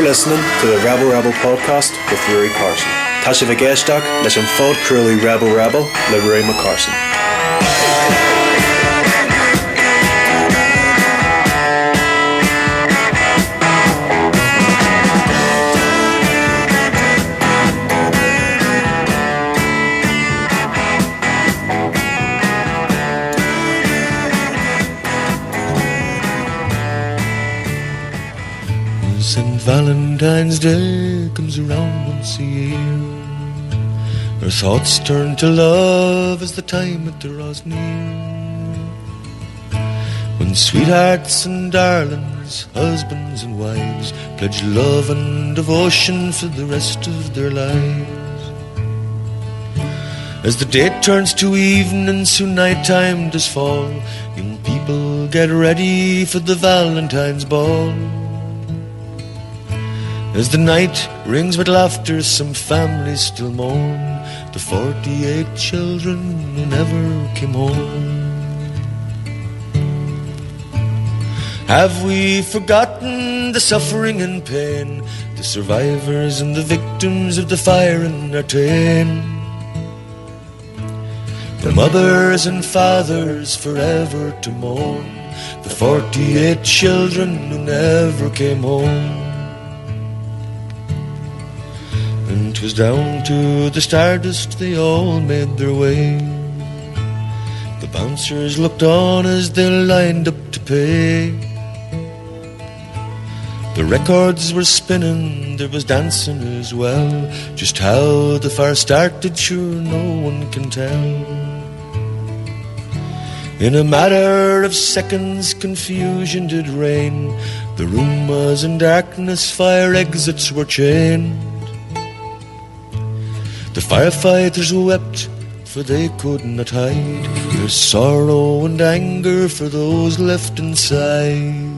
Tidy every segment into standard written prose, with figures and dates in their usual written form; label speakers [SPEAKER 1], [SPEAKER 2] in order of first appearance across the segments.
[SPEAKER 1] listening to the Rebel Rebel podcast with Rory Carson. Tá sé bh géisteach leis an fód cruúlaí Rebel Rebel le Rory McCarson.
[SPEAKER 2] Valentine's Day comes around once a year. Our thoughts turn to love as the time it draws near. When sweethearts and darlings, husbands and wives, pledge love and devotion for the rest of their lives. As the day turns to evening, soon night time does fall. Young people get ready for the Valentine's ball. As the night rings with laughter, some families still mourn the 48 children who never came home. Have we forgotten the suffering and pain, the survivors and the victims of the fire in Artane? The mothers and fathers forever to mourn the 48 children who never came home. 'Twas down to the Stardust they all made their way. The bouncers looked on as they lined up to pay. The records were spinning, there was dancing as well. Just how the fire started, sure no one can tell. In a matter of seconds, confusion did reign. The room was in darkness, fire exits were chained. The firefighters wept, for they could not hide their sorrow and anger for those left inside.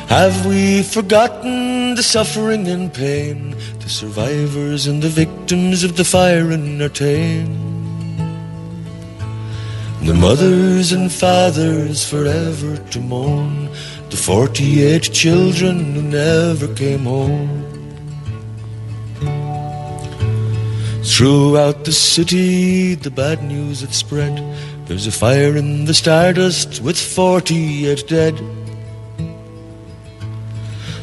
[SPEAKER 2] Have we forgotten the suffering and pain, the survivors and the victims of the fire in Artane? The mothers and fathers forever to mourn the 48 children who never came home. Throughout the city the bad news had spread. There's a fire in the Stardust with 48 dead.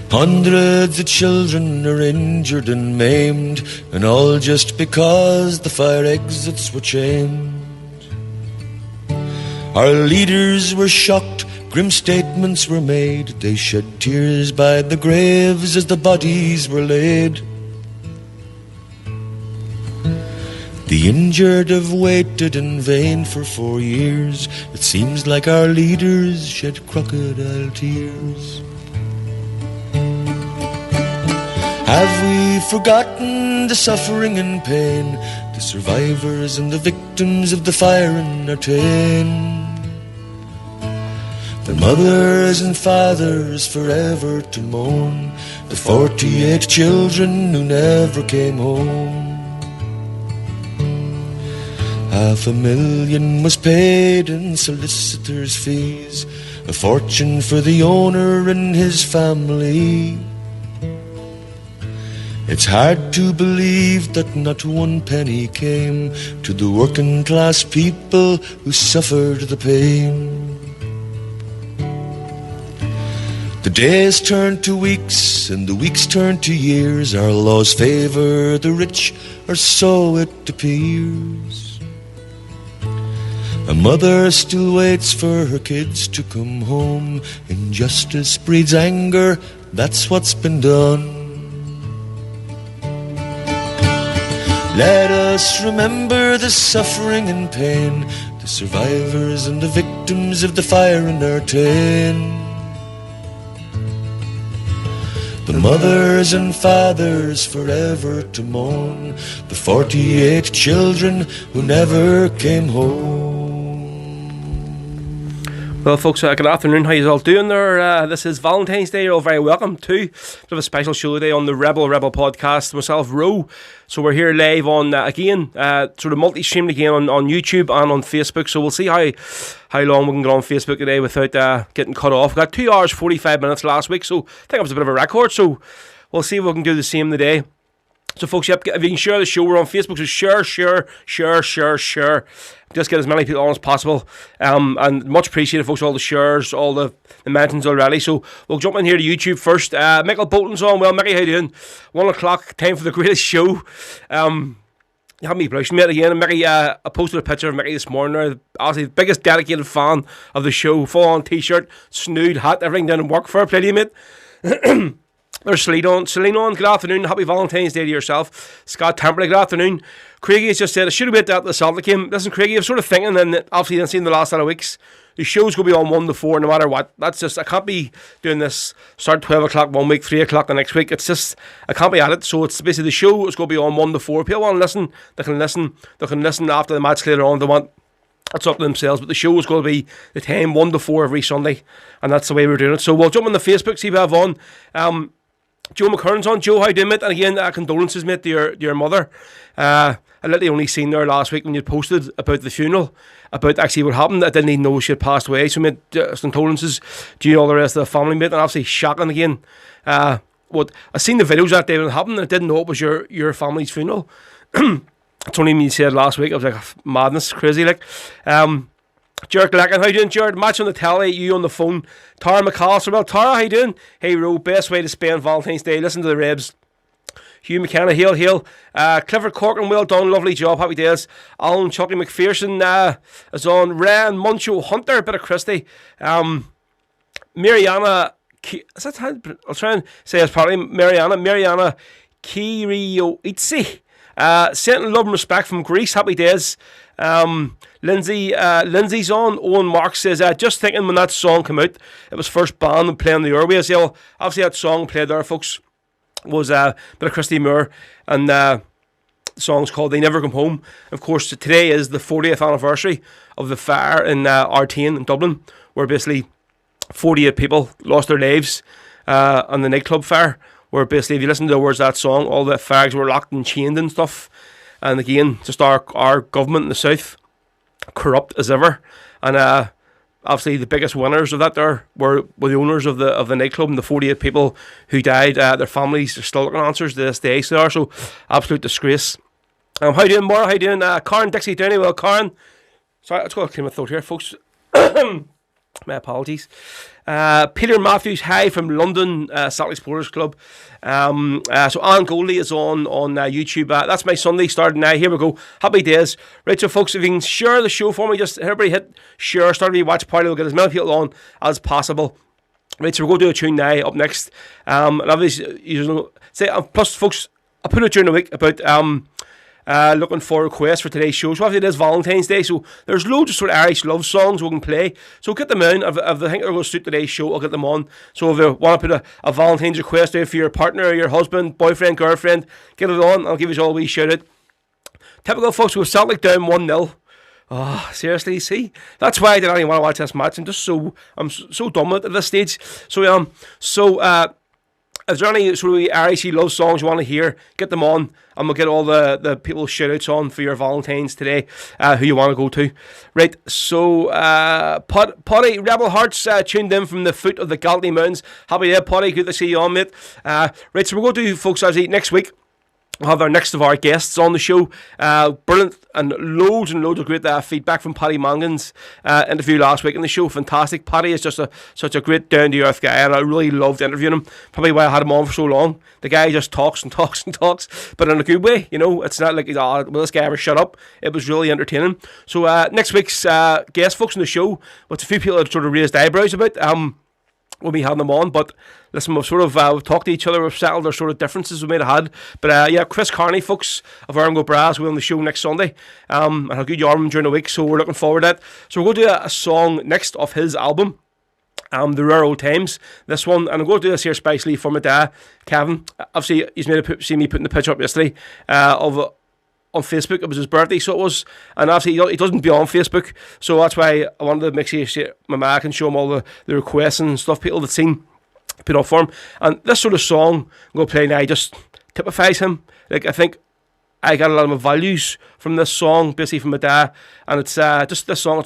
[SPEAKER 2] Hundreds of children are injured and maimed, and all just because the fire exits were chained. Our leaders were shocked, grim statements were made. They shed tears by the graves as the bodies were laid. The injured have waited in vain for 4 years. It seems like our leaders shed crocodile tears. Have we forgotten the suffering and pain, the survivors and the victims of the fire in Artane? The mothers and fathers forever to mourn the 48 children who never came home. 500,000 was paid in solicitors' fees, a fortune for the owner and his family. It's hard to believe that not one penny came to the working class people who suffered the pain. The days turn to weeks and the weeks turn to years. Our laws favour the rich, or so it appears. A mother still waits for her kids to come home. Injustice breeds anger, that's what's been done. Let us remember the suffering and pain, the survivors and the victims of the fire in Artane. The mothers and fathers forever to mourn the 48 children who never came home.
[SPEAKER 3] Well, folks, good afternoon. How you all doing there? This is Valentine's Day. You're all very welcome to a bit of a special show today on the Rebel podcast. Myself, Ro. So we're here live on again, sort of multi-streamed again on YouTube and on Facebook. So we'll see how long we can get on Facebook today without getting cut off. We got 2 hours 45 minutes last week, so I think it was a bit of a record. So we'll see if we can do the same today. So folks, if you can share the show, we're on Facebook, so share. Just get as many people on as possible. And much appreciated, folks, all the shares, all the mentions already. So we'll jump in here to YouTube first. Michael Bolton's on. Well, Mickey, how you doing? 1 o'clock, time for the greatest show. You have me blushing, mate, again. And Mickey, I posted a picture of Mickey this morning. Obviously, the biggest dedicated fan of the show. Full-on t-shirt, snood, hat, everything down in work. Fair play to you, mate. There's Celine on. Good afternoon. Happy Valentine's Day to yourself. Scott Temperley, good afternoon. Craigie has just said, I should have waited after the Celtic game. Listen, Craigie, I'm sort of thinking, and obviously I've seen the last lot of weeks, the show's going to be on 1 to 4 no matter what. That's just, I can't be doing this, start 12 o'clock one week, 3 o'clock the next week. It's just, I can't be at it. So it's basically the show is going to be on 1 to 4. People want to listen, they can listen after the match later on if they want. That's up to themselves, but the show is going to be the time 1 to 4 every Sunday, and that's the way we're doing it. So we'll jump on the Facebook, see if we have on. Joe McKern's on. Joe, how you doing, mate? And again, condolences, mate, to your mother. I literally only seen her last week when you posted about the funeral, about actually what happened. I didn't even know she had passed away. So, mate, condolences to you, all the rest of the family, mate. And obviously, shocking again. I seen the videos that day when it happened, and I didn't know it was your family's funeral. It's only me said last week. I was like, madness, crazy, like. Jared Lacken, how you doing, Jared? Match on the telly, you on the phone. Tara McAllister, well, Tara, how you doing? Hey, Ro, best way to spend Valentine's Day. Listen to the Rebs. Hugh McKenna, hail. Clifford Corcoran, well done, lovely job, happy days. Alan Chucky McPherson is on. Ren Muncho Hunter, bit of Christie. Mariana, is that how, I'll try and say it's probably Mariana Kirioitsi. Sending love and respect from Greece, happy days. Lindsay's on. Owen Mark says, just thinking when that song came out, it was first banned and playing the Airways. Yeah, well, obviously that song played there, folks, was a bit of Christy Moore, and the song's called They Never Come Home. Of course, today is the 40th anniversary of the fire in Artane in Dublin, where basically 48 people lost their lives on the nightclub fire, where basically if you listen to the words of that song, all the fags were locked and chained and stuff. And again, just our government in the south, corrupt as ever. And obviously the biggest winners of that there were the owners of the nightclub, and the 48 people who died, their families are still looking answers to this day. So they are, so absolute disgrace. How you doing, Maura? How you doing? Karen Dixie Downey. Well, Karen, sorry, let's go clear my throat here, folks. My apologies. Peter Matthews, hi from London, Celtic Supporters Club. So Anne Goldie is on YouTube. That's my Sunday starting now. Here we go. Happy days. Right, so folks, if you can share the show for me, just everybody hit share, start a watch party. We'll get as many people on as possible. Right, so we'll go to a tune now up next. And obviously, plus, folks, I put it during the week about looking for requests for today's show. So obviously it is Valentine's Day, so there's loads of sort of Irish love songs we can play. So get them in. If I think they're going to suit today's show, I'll get them on. So if you want to put a Valentine's request out for your partner, or your husband, boyfriend, girlfriend, get it on. I'll give you all a wee shout out. Typical, folks, with Celtic down 1-0. Oh, seriously, see? That's why I didn't even want to watch this match. I'm so done with it at this stage. So is there any sort of Irish love songs you want to hear? Get them on, and we'll get all the people shout-outs on for your Valentines today, who you want to go to. Right, so Potty, Rebel Hearts tuned in from the foot of the Galtney Mountains. Happy day, Potty, good to see you on, mate. Right, so we're going to do, folks, as next week, we'll have our next of our guests on the show. Brilliant, and loads of great feedback from Paddy Mangan's interview last week in the show. Fantastic. Paddy is just such a great down-to-earth guy, and I really loved interviewing him. Probably why I had him on for so long. The guy just talks and talks and talks, but in a good way. You know, it's not like, will this guy ever shut up? It was really entertaining. So next week's guest, folks, on the show, which a few people have sort of raised eyebrows about, we'll be having them on, but listen, we've sort of we've talked to each other, we've settled our sort of differences we may have had, but yeah, Chris Carney, folks, of Go Brass will be on the show next Sunday, and I'll good yarn during the week, so we're looking forward to it. So we're going to do a song next off his album, The Rare Old Times, this one, and I'm going to do this here especially for my dad, Kevin. Obviously, he's made seen me putting the picture up yesterday of on Facebook. It was his birthday, so it was, and obviously he doesn't be on Facebook, so that's why I wanted to make sure my ma can show him all the requests and stuff people had seen put up for him. And this sort of song I'm going to play now just typifies him. Like, I think I got a lot of my values from this song, basically from my dad, and it's just this song.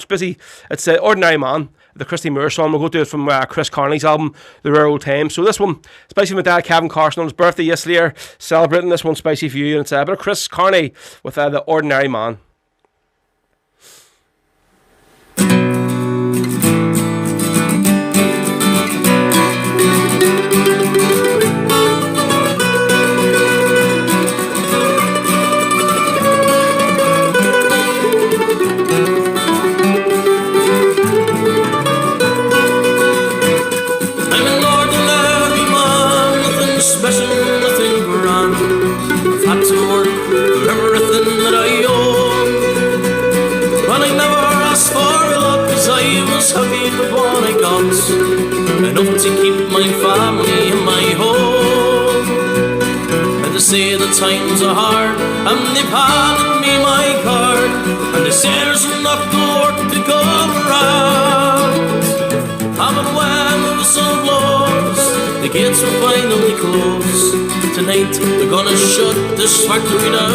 [SPEAKER 3] It's Ordinary Man, the Christy Moore song. We'll go do it from Chris Carney's album, The Rare Old Times. So this one, especially my dad, Kevin Carson, on his birthday yesterday, celebrating this one, spicy for you, and it's a bit of Chris Carney with The Ordinary Man.
[SPEAKER 4] Enough to keep my family in my home. And they say the times are hard, and they've handed me my card, and they say there's enough work to go around. And when the whistle blows, the gates will finally close. Tonight they're gonna shut this factory down,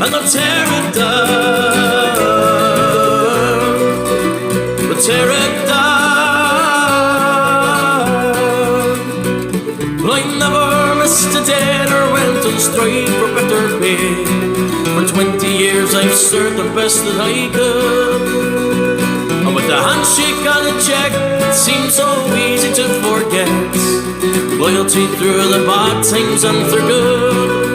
[SPEAKER 4] and they'll tear it down. They'll tear it down. A day or went on strike for better pay. For 20 years I've served the best that I could, and with a handshake and a check it seemed so easy to forget. Loyalty through the bad times and through good.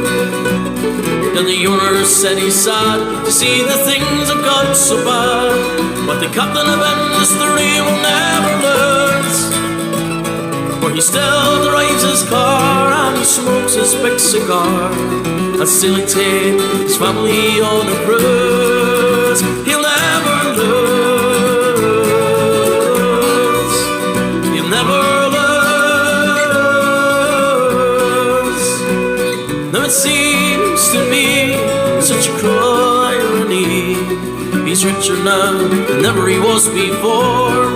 [SPEAKER 4] Then the owner said he's sad to see the things have gone so bad, but the captain of industry will never lose. For he still drives his car and he smokes his big cigar, and still he takes his family on a cruise. He'll never lose. He'll never lose. Now it seems to me such a cruel irony. He's richer now than ever he was before.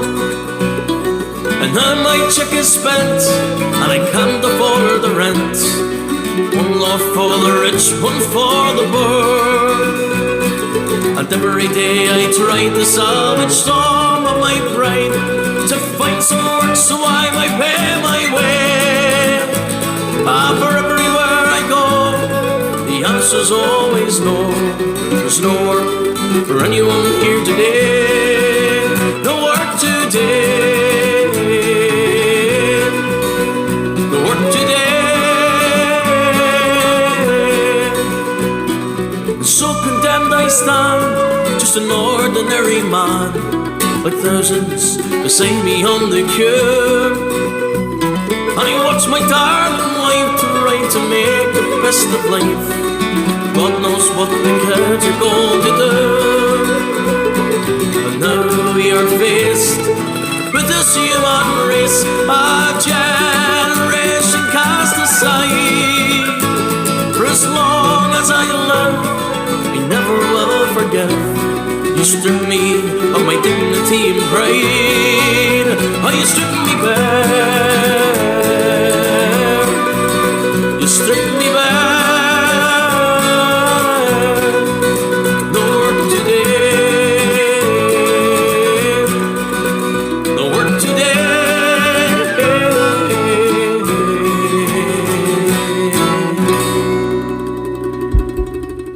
[SPEAKER 4] And now my check is spent, and I can't afford the rent. One love for the rich, one for the poor. And every day I try to salvage some of my pride, to find some work so I might pay my way. For everywhere I go, the answer's always no. There's no work for anyone here today. No work today. So condemned I stand, just an ordinary man, like thousands beside me on the queue. And I watch my darling wife try to make the best of life. God knows what the kids are going to do. And now we are faced with this human race, a generation cast aside. For as long as I live, I never will forget. You stripped me of my dignity and pride. Oh, you stripped me bare. You stripped me bare. No work today. No work today.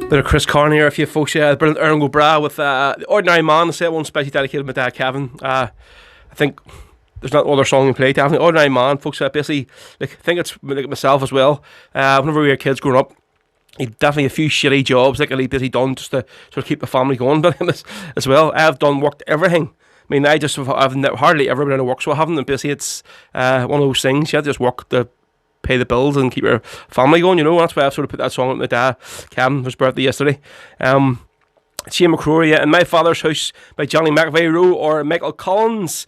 [SPEAKER 3] Bit of Chris Carney here, if you folks, brilliant Aaron Go Bra with The Ordinary Man. I say one specially dedicated to my dad, Kevin. I think there's not other song you play, definitely Ordinary Man, folks. Basically, like, I think it's like myself as well. Whenever we were kids growing up, he'd definitely a few shitty jobs like he'd basically done just to sort of keep the family going. But as well, I've worked everything. I mean, I've hardly ever been out of work, so I haven't. And basically, it's one of those things. You have to just work to pay the bills and keep your family going, you know. That's why I've sort of put that song with my dad, Cam, his birthday yesterday. Shane McCrory, In My Father's House by Johnny McVeigh or Michael Collins,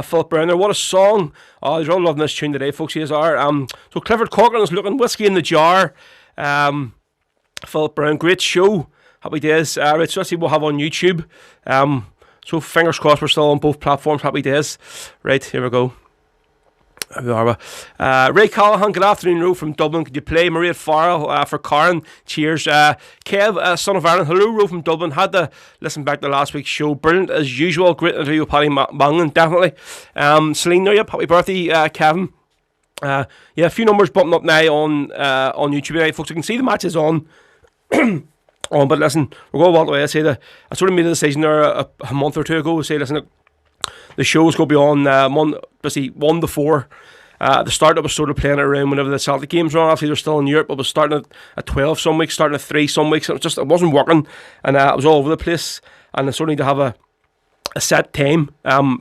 [SPEAKER 3] Philip Browner. What a song. Oh, they're all loving this tune today, folks. Here's our so Clifford Corcoran is looking whiskey in the jar. Philip Brown. Great show. Happy days. Right, so let's see what we'll have on YouTube. So fingers crossed we're still on both platforms. Happy days. Right, here we go. Ray Callahan, good afternoon, Ro from Dublin. Could you play Maria Farrell for Karen? Cheers. Kev, son of Ireland, hello, Ro from Dublin. Had to listen back to last week's show. Brilliant as usual. Great interview with Paddy Mangan, definitely. Celine, there, yep. Happy birthday, Kevin. Yeah, a few numbers bumping up now on YouTube tonight, folks. You can see the matches on. But listen, we're going all the way. I sort of made a decision there a month or two ago. To say, listen, the show's going to be on 1 to 4. At the start, I was sort of playing it around whenever the Celtic games were on. Obviously, they're still in Europe. I was starting at 12 some weeks, starting at 3 some weeks. It wasn't working, and it was all over the place. And I sort of need to have a set time,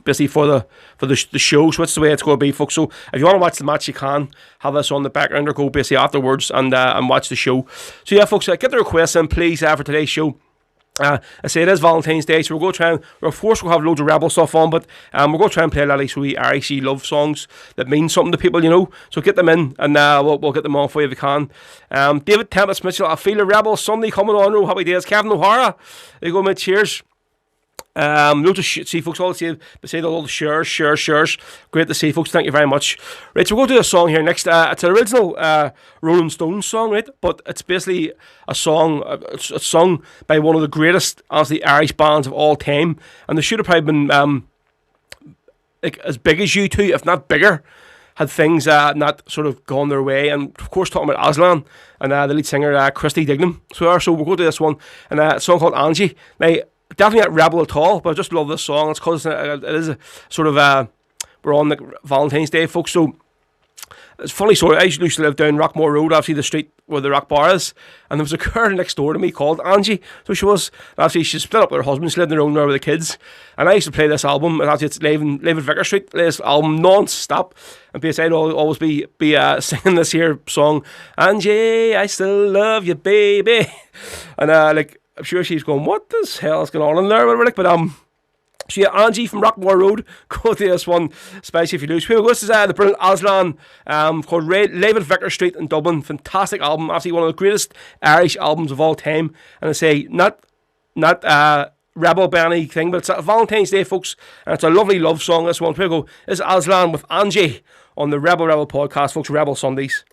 [SPEAKER 3] basically for the show. So that's the way it's going to be, folks. So if you want to watch the match, you can have this on the background or go basically afterwards and watch the show. So yeah, folks, get the requests in, please, for today's show. I say it is Valentine's Day, so we're going to try and, of course, we'll have loads of Rebel stuff on, but we're going to try and play a lot of sweet Irish love songs that mean something to people, you know. So get them in, and we'll get them on for you if we can. David Tempest Mitchell, I feel a Rebel Sunday coming on. Oh, happy days. Kevin O'Hara, there you go, mate. Cheers. Loads of see folks all say all the shares. Great to see folks, thank you very much. Right, so we'll go to a song here next. It's an original Rolling Stones song, right? But it's basically a song it's sung by one of the greatest, honestly, Irish bands of all time, and they should have probably been like as big as U2, if not bigger, had things not sort of gone their way. And of course, talking about Aslan and the lead singer Christy Dignam. So we'll go to this one, and a song called Angie. Now, definitely not Rebel at all, but I just love this song. It's because it is a sort of we're on the Valentine's Day, folks. So it's funny story. I used to live down Rockmore Road, actually the street where the Rock Bar is, and there was a girl next door to me called Angie. So she was actually she split up with her husband. She lived in her own there with the kids, and I used to play this album. And actually, it's live at Vicar Street. Play this album non-stop, and basically I'd always be singing this here song, Angie, I still love you, baby, and like. I'm sure she's going, what the hell is going on in there? But so yeah, Angie from Rockmore Road, go to this one, especially if you do. So this is the brilliant Aslan, called Live at Vicar Street in Dublin. Fantastic album, absolutely one of the greatest Irish albums of all time. And I say, not Rebel by anything, but it's a Valentine's Day, folks, and it's a lovely love song. This one, here we go. This is Aslan with Angie on the Rebel podcast, folks. Rebel Sundays.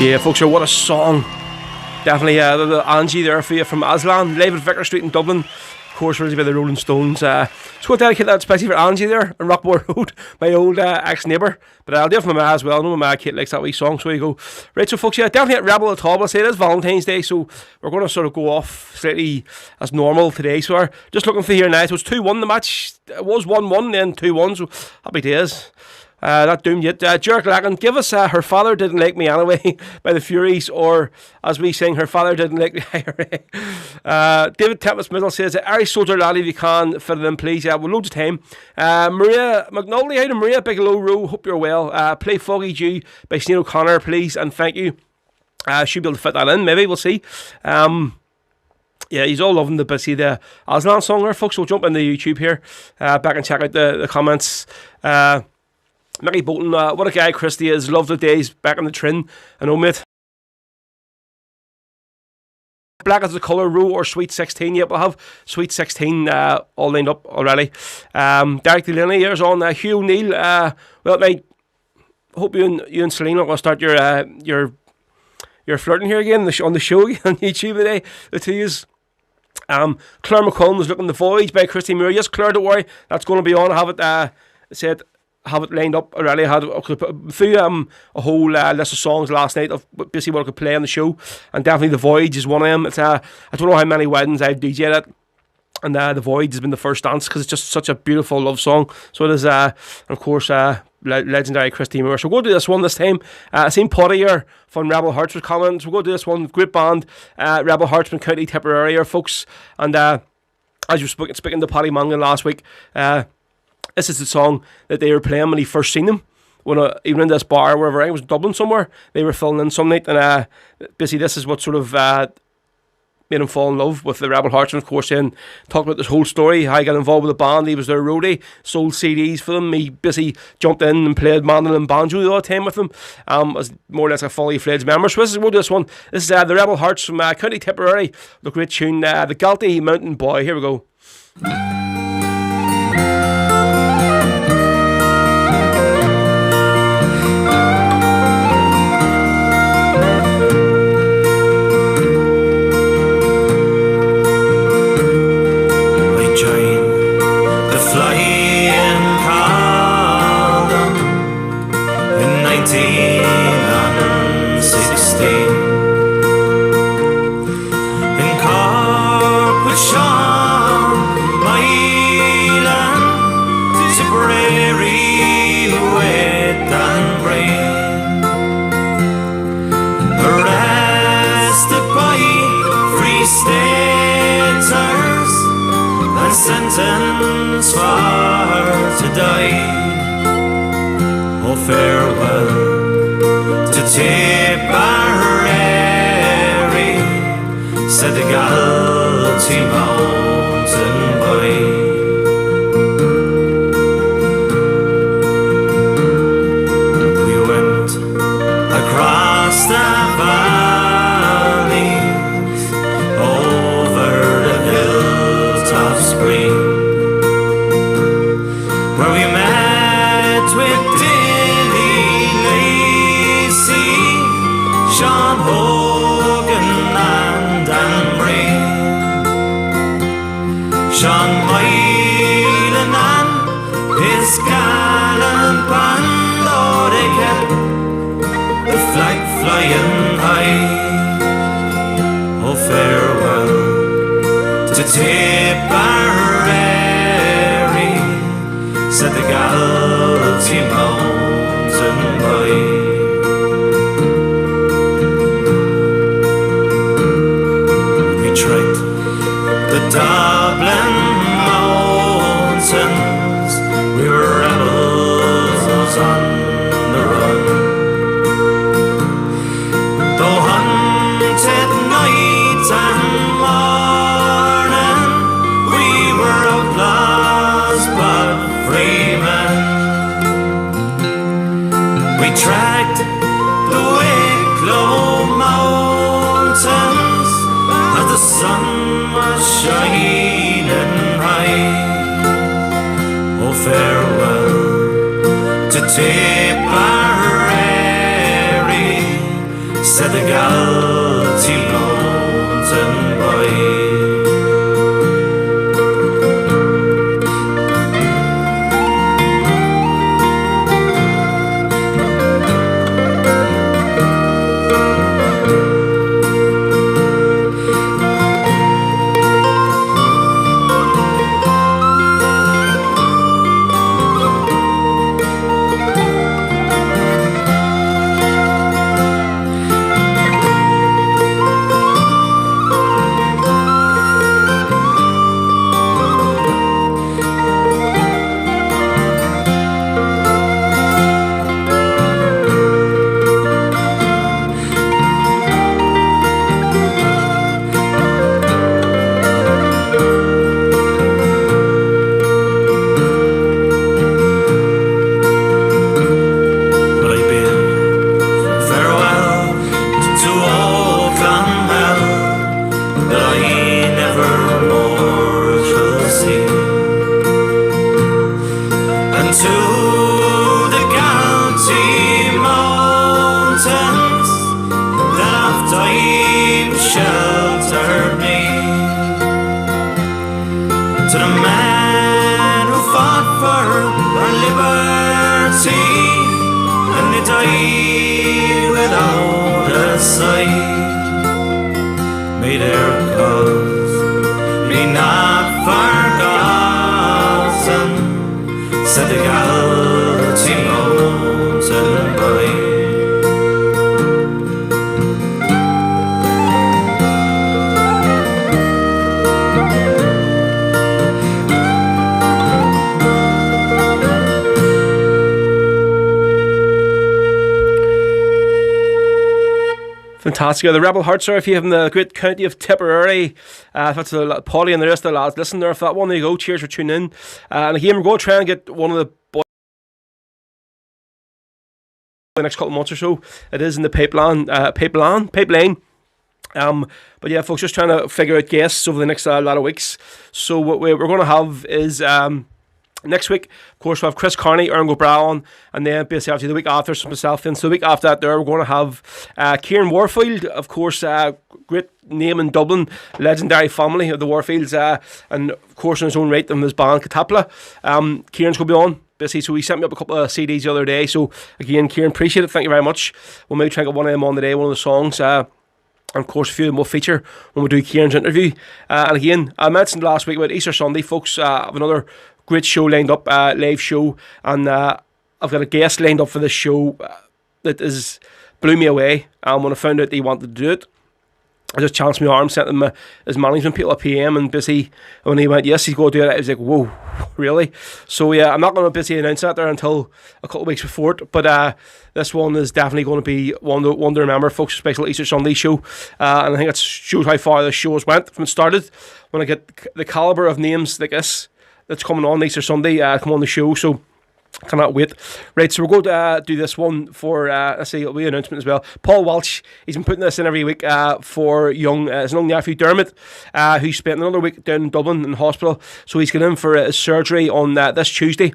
[SPEAKER 3] Yeah, folks, what a song. Definitely the Angie there for you from Aslan, live at Vicar Street in Dublin. Of course, really by the Rolling Stones. So we'll dedicate that especially for Angie there on Rockmore Road, my old ex-neighbour. But I'll do it for my ma as well. I know my ma Kate likes that wee song, so there you go. Right, so folks, yeah, definitely at Rebel at top. I'll say it is Valentine's Day, so we're going to sort of go off slightly as normal today. So we're just looking for here now. So it's 2-1 the match. It was 1-1, then 2-1, so happy days. Not doomed yet. Jerk Lagan, give us Her Father Didn't Like Me Anyway by the Furies, or as we sing, Her Father Didn't Like Me IRA. David Tempest Middle says, Irish Soldier Laddie, if you can, fit it in, please. Yeah, we'll loads of time. Maria McNulty, how to Maria, Bigelow Row, hope you're well. Play Foggy Dew by Sinead O'Connor, please, and thank you. Should be able to fit that in, maybe, we'll see. Yeah, he's all loving the Aslan song there, folks. We'll jump into YouTube here, back and check out the comments. Mickey Bolton, what a guy Christy is. Love the days back in the Trin. I know, mate. Black as the Colour, Row or Sweet 16. Yep, we'll have Sweet 16 all lined up already. Derek Delaney, here's on. Hugh O'Neill, well, mate, hope you and Celine are going to start your flirting here again on the show again on YouTube today. The two is. Claire McCollum was looking The Voyage by Christy Moore. Yes, Claire, don't worry, that's going to be on. I have it have it lined up already. I could put through a whole list of songs last night of basically what I could play on the show, and definitely The Voyage is one of them. It's I don't know how many weddings I've DJ'd at, and The Voyage has been the first dance because it's just such a beautiful love song. So it is, and of course, legendary Christy Moore. So we'll go do this one this time. I seen Potty here from Rebel Hearts with comments. We'll go do this one. Great band, Rebel Hearts from County Tipperary here, folks. And as you were speaking to Paddy Mangan last week, this is the song that they were playing when he first seen them. When even in this bar, wherever I was in Dublin somewhere, they were filling in some night, and basically this is what sort of made him fall in love with the Rebel Hearts. And of course, then talked about this whole story, how he got involved with the band. He was their roadie, sold CDs for them. He basically jumped in and played mandolin and banjo all the time with them. As more or less a fully fledged member. So we'll do this one. This is the Rebel Hearts from County Tipperary. The great tune, The Galtee Mountain Boy. Here we go.
[SPEAKER 4] Sentence for to die. Oh, farewell to Tipperary, said the Galtee mountain boy. We went across the valleys, over the hilltops green, where we met with Dilly Lacey, Sean Hogan and Amer, Sean Moylan and his gallant band. Oh, they kept the flag flying high. Oh, farewell to Tipperary, said the Galtee mountain boy. We trekked the Dublin mountains, we were rebels on the run. Though hunted night and morning, we were outlaws but free men. We tracked the Wicklow mountains as the sun was shining high. Oh, farewell to Tipperary, said the guilty mountain boy.
[SPEAKER 3] Fantastic. The Rebel Hearts are, if you have in the great county of Tipperary. If that's Polly and the rest of the lads, listen there. If that one, there you go. Cheers for tuning in. And again, we're going to try and get one of the boys the next couple of months or so. It is in the pipeline. But yeah, folks, just trying to figure out guests over the next lot of weeks. So what we're going to have is next week, of course, we'll have Chris Carney, Aaron Gobra on, and then basically after the week after, so myself then. So the week after that there, we're going to have Kieran Warfield, of course, great name in Dublin, legendary family of the Warfields, and of course in his own right, and his band Catapla. Kieran's going to be on. Basically, so he sent me up a couple of CDs the other day. So again, Kieran, appreciate it. Thank you very much. We'll maybe try and get one of them on today, one of the songs. And of course, a few of them will feature when we do Kieran's interview. And again, I mentioned last week about Easter Sunday, folks. I have another great show lined up, live show, and I've got a guest lined up for this show that blew me away. When I found out that he wanted to do it, I just chanced my arm, sent him his management people a PM, and busy when he went, yes, he's going to do it, I was like, whoa, really? So yeah, I'm not going to busy announce that there until a couple of weeks before it, but this one is definitely going to be one to remember, folks, especially Easter Sunday show, and I think it shows how far the show has went from it started. When I get the calibre of names like this that's coming on Easter Sunday, come on the show, so cannot wait. Right, so we're going to do this one for, let's see, it'll be an announcement as well. Paul Walsh, he's been putting this in every week for his young nephew Dermot, who spent another week down in Dublin in hospital. So he's going in for his surgery on this Tuesday.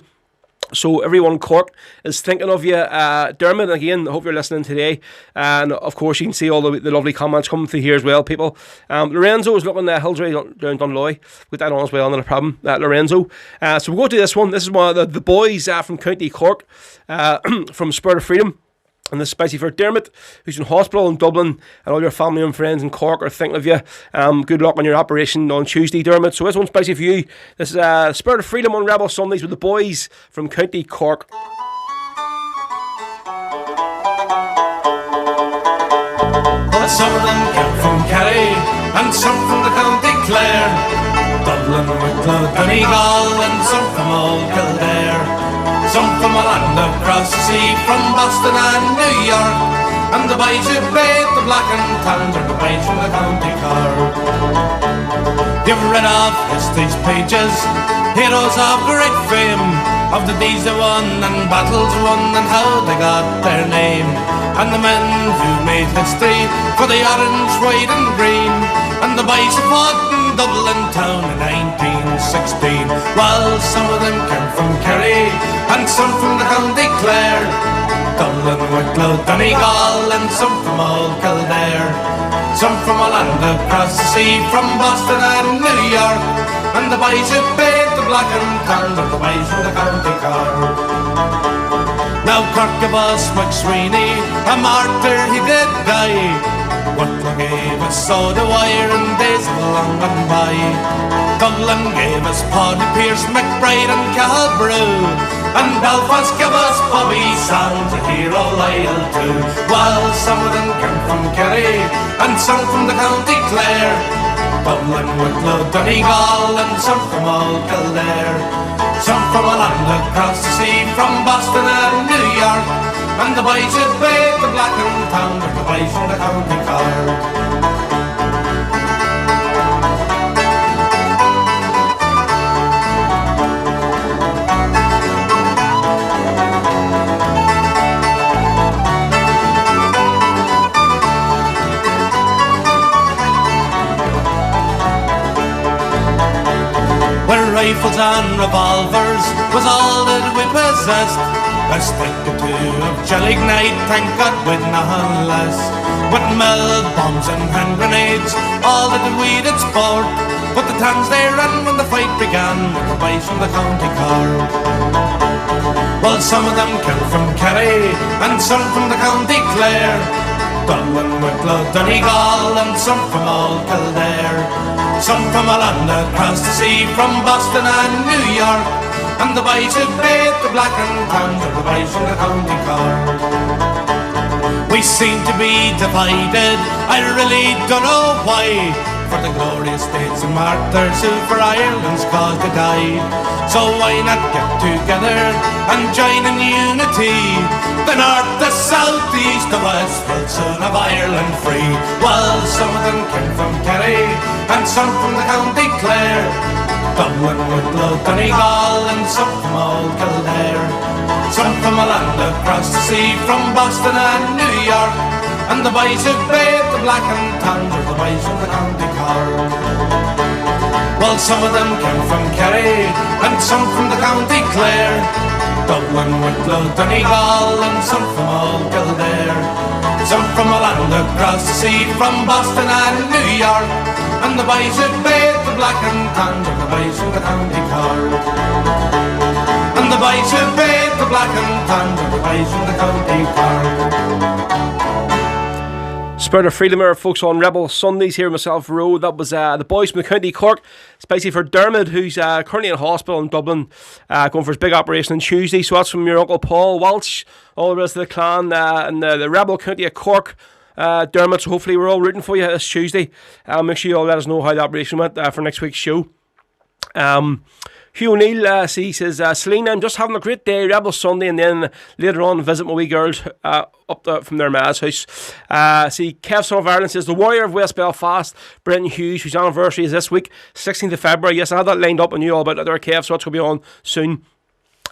[SPEAKER 3] So everyone in Cork is thinking of you, Dermot. Again, I hope you're listening today, and of course you can see all the lovely comments coming through here as well, people. Lorenzo is looking at Hillsbury down Dunloy. Put that on as well, not a problem. Lorenzo. So we'll go to this one. This is one of the boys from County Cork, from Spirit of Freedom. And this is especially for Dermot, who's in hospital in Dublin, and all your family and friends in Cork are thinking of you. Good luck on your operation on Tuesday, Dermot. So this one's especially for you. This is Spirit of Freedom on Rebel Sundays with the boys from County Cork.
[SPEAKER 5] Some of them came from Kerry, and some from the County Clare, Dublin, Wicklow, Donegal, and some from Old Kildare, some from a land across the sea, from Boston and New York, and the boys who played the black and tan are the boys from the County Cork. You've read of history's pages, heroes of great fame, of the deeds they won and battles won and how they got their name, and the men who made history for the orange, white and green, and the boys who fought in Dublin town in 1916. Well, some of them came from Kerry and some from the County Clare, Dublin, Wicklow, Donegal, and some from old Kildare. Some from a land across the sea, from Boston and New York, and the boys who paid the black and tan are the boys from the County Cork. Now Cork gave us McSweeney, a martyr he did die. Wicklow gave us soda wire and days of long gone by. Dublin gave us Paddy Pierce, McBride and Calbrew, and Belfast gave us Bobby Sands, a hero loyal too. While some of them came from Kerry and some from the County Clare, Dublin, Wicklow, Donegal, and some from old Kildare. Some from a land across the sea, from Boston and New York, and the boys who played the black and tan are the boys from the County Cork. Where rifles and revolvers was all that we possessed, a stick or two of jelly ignite, thank God we'd nothing less. With mill bombs and hand grenades, all that we did sport, but the towns they ran when the fight began with the boys from the County Cork. Well, some of them came from Kerry and some from the County Clare, Dublin, Wicklow, Donegal, and some from old Kildare. Some from a land across the sea, from Boston and New York, and the boys who paid the black and tan are the boys from the County Cork. We seem to be divided, I really don't know why, for the glorious states and martyrs who for Ireland's cause they died. So why not get together and join in unity? The north, the south, the east, the west will soon have Ireland free. Well, some of them came from Kerry and some from the County Clare, Dublin, Wicklow, Donegal, and some from old Kildare. Some from a land across the sea, from Boston and New York, and the boys who paid the black and tan are the boys from the County Cork. Well, some of them came from Kerry and some from the County Clare, Dublin, Wicklow, Donegal, and some from old Kildare. Some from a land across the sea, from Boston and New York, and the boys who paid the black and tan are the boys from the County Cork. And the boys who paid the black and tan are the boys from the County Cork.
[SPEAKER 3] Spirit of Freedom here, folks, on Rebel Sundays here, myself, Road. That was the boys from the County Cork, especially for Dermot, who's currently in hospital in Dublin, going for his big operation on Tuesday. So that's from your Uncle Paul Walsh, all the rest of the clan, and the Rebel County of Cork. Dermot, so hopefully we're all rooting for you this Tuesday. Make sure you all let us know how the operation went for next week's show. Hugh O'Neill, he says, Selena, I'm just having a great day, Rebel Sunday, and then later on visit my wee girls up from their ma's house. Kev Son of Ireland says, the Warrior of West Belfast, Brenton Hughes, whose anniversary is this week, 16th of February. Yes, I had that lined up and knew all about it there, Kev, so that's going to be on soon.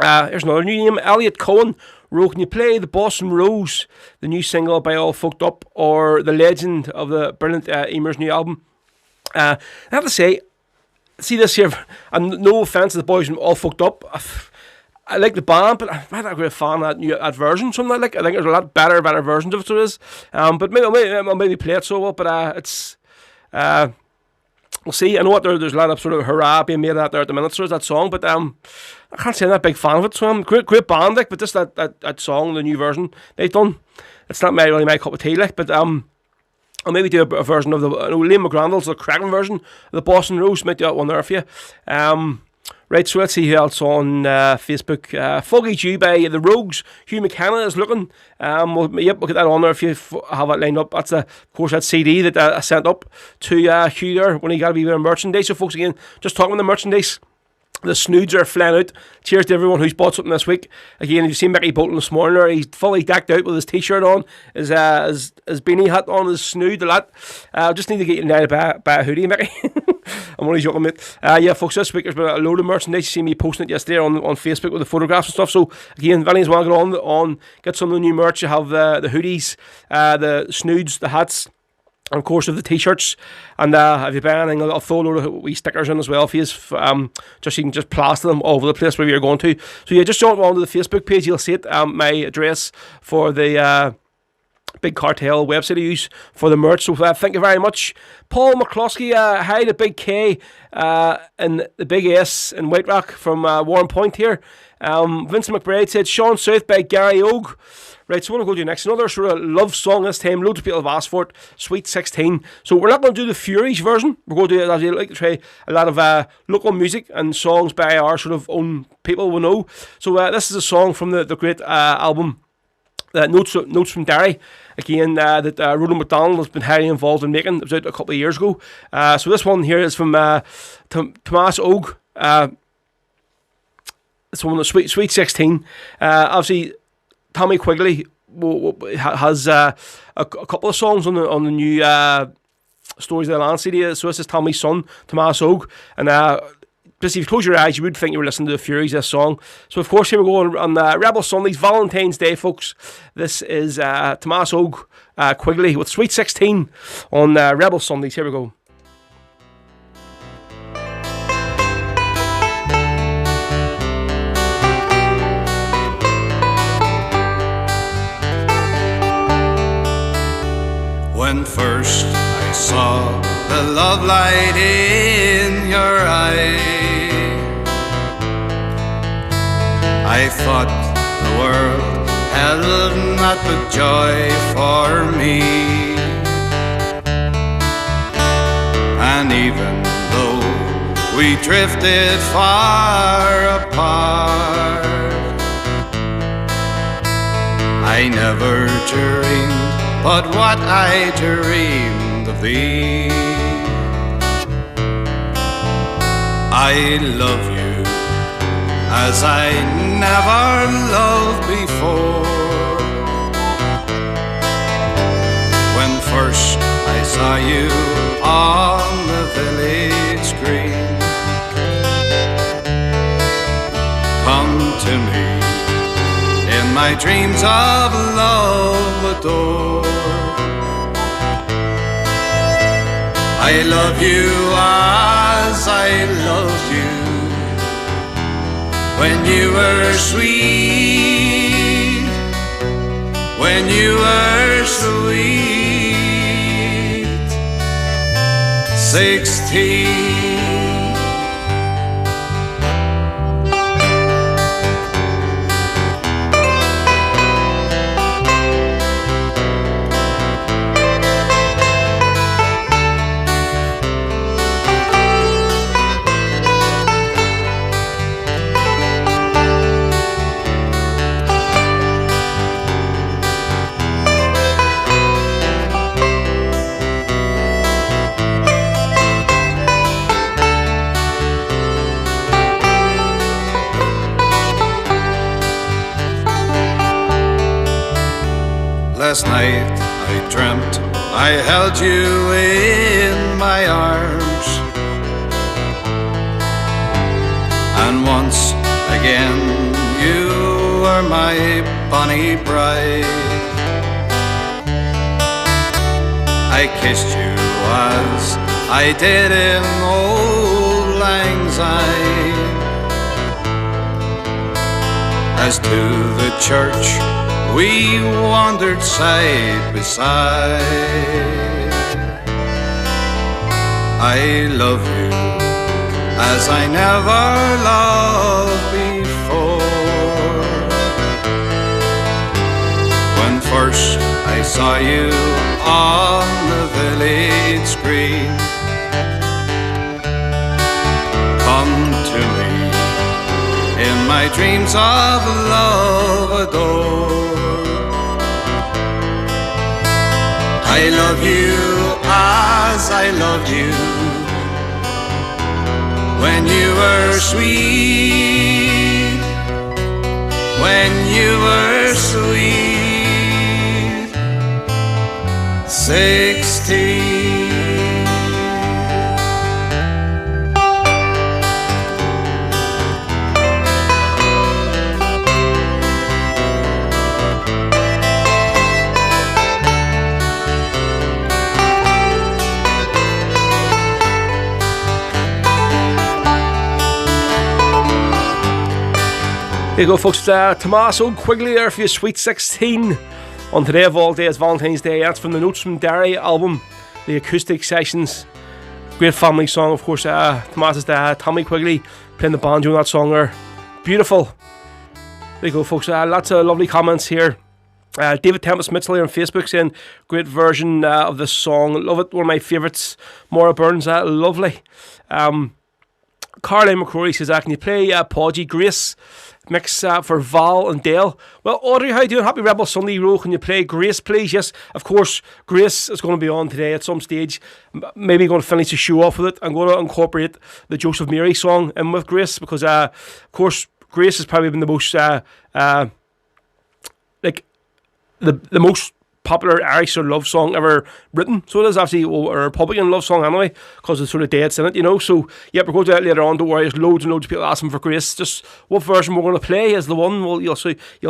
[SPEAKER 3] Here's another new name, Elliot Cohen. Ro, can you play the Boston Rose, the new single by All Fucked Up, or the legend of the brilliant Amer's new album? I have to say, see this here, and no offence to the boys from All Fucked Up, I like the band, but I'm not a great fan of that version. Something I think there's a lot better versions of it. So it is, but I'll maybe play it so well. But it's we'll see. I know what there's a lot of sort of hurrah being made out there at the minute. So there's that song, but I can't say I'm not a big fan of it. So I'm great band, like, but just that song, the new version they've done, it's not really my cup of tea, like. But I'll maybe do a version of Liam McGrandle's the cracking version of the Boston Rose. Might do that one there for you. Right, so let's see who else on Facebook. Foggy Dew by The Rogues. Hugh McKenna is looking. We'll get that on there if you have it lined up. That's, of course, that CD that I sent up to Hugh there when he got a wee bit of merchandise. So, folks, again, just talking about the merchandise. The snoods are flying out. Cheers to everyone who's bought something this week. Again, if you've seen Mickey Bolton this morning, or he's fully decked out with his t-shirt on, his beanie hat on, his snood, a lot. Just need to get you now to buy a hoodie, Mickey. I'm only joking, mate. Yeah, folks, this week there's been a load of merchandise. You see me posting it yesterday on Facebook with the photographs and stuff. So, again, if anyone's want to get on, get some of the new merch. You have the hoodies, the snoods, the hats. And of course, of the t-shirts, and if you buy anything, I'll throw a load of wee stickers in as well for you. Just so you can just plaster them all over the place wherever you're going to. So yeah, just jump onto the Facebook page. You'll see it. My address for the Big Cartel website I use for the merch. So thank you very much, Paul McCloskey. Hi to Big K and the Big S in White Rock from Warren Point here. Vincent McBride said Sean South by Gary Ogue. Right, so I want to go to next. Another sort of love song this time. Loads of people have asked for it. Sweet 16. So we're not going to do the Furies version. We're going to do, as you like to try, a lot of local music and songs by our sort of own people we know. So this is a song from the great album Notes from Darley. Again, that Roland McDonald has been highly involved in making. It was out a couple of years ago. So this one here is from Thomas Ogue. It's one of the Sweet 16. Obviously, Tommy Quigley has a couple of songs on the new Stories of the Land CD. So this is Tommy's son, Thomas Ogue. And just if you close your eyes, you would think you were listening to the Furies, this song. So of course, here we go on Rebel Sundays, Valentine's Day, folks. This is Thomas Ogue Quigley with Sweet 16 on Rebel Sundays. Here we go.
[SPEAKER 6] When first I saw the love light in your eye, I thought the world held not but joy for me. And even though we drifted far apart, I never dreamed but what I dreamed of thee. I love you as I never loved before. When first I saw you on the village green, come to me in my dreams of love adore. I love you as I loved you when you were sweet, when you were sweet 16. Last night I dreamt I held you in my arms, and once again you were my bonny bride. I kissed you as I did in old lang syne. As to the church we wandered side by side. I love you as I never loved before. When first I saw you on the village green, come to me in my dreams of love adore. I love you as I loved you when you were sweet, when you were sweet 16.
[SPEAKER 3] There you go, folks. Tommaso Quigley there for your Sweet 16 on today of all days, Valentine's Day. That's from the Notes from Darley album, the acoustic sessions. Great family song, of course. Tommaso's dad, Tommy Quigley, playing the banjo in that song there. Beautiful. There you go, folks. Lots of lovely comments here. David Tempest Mitchell here on Facebook saying, great version of this song. Love it. One of my favourites. Maura Burns, lovely. Caroline McCrory says, can you play Podgy Grace mix for Val and Dale? Well, Audrey, how you doing? Happy Rebel Sunday, Row. Can you play Grace, please? Yes, of course. Grace is going to be on today at some stage. Maybe going to finish the show off with it. I'm going to incorporate the Joseph Mary song in with Grace because, of course, Grace has probably been the most the most popular Irish sort of love song ever written. So it is actually a Republican love song anyway, because it's sort of dates in it, you know. So yeah, we're going to do that later on. Don't worry, there's loads and loads of people asking for Grace. Just what version we're going to play is the one. Well, you'll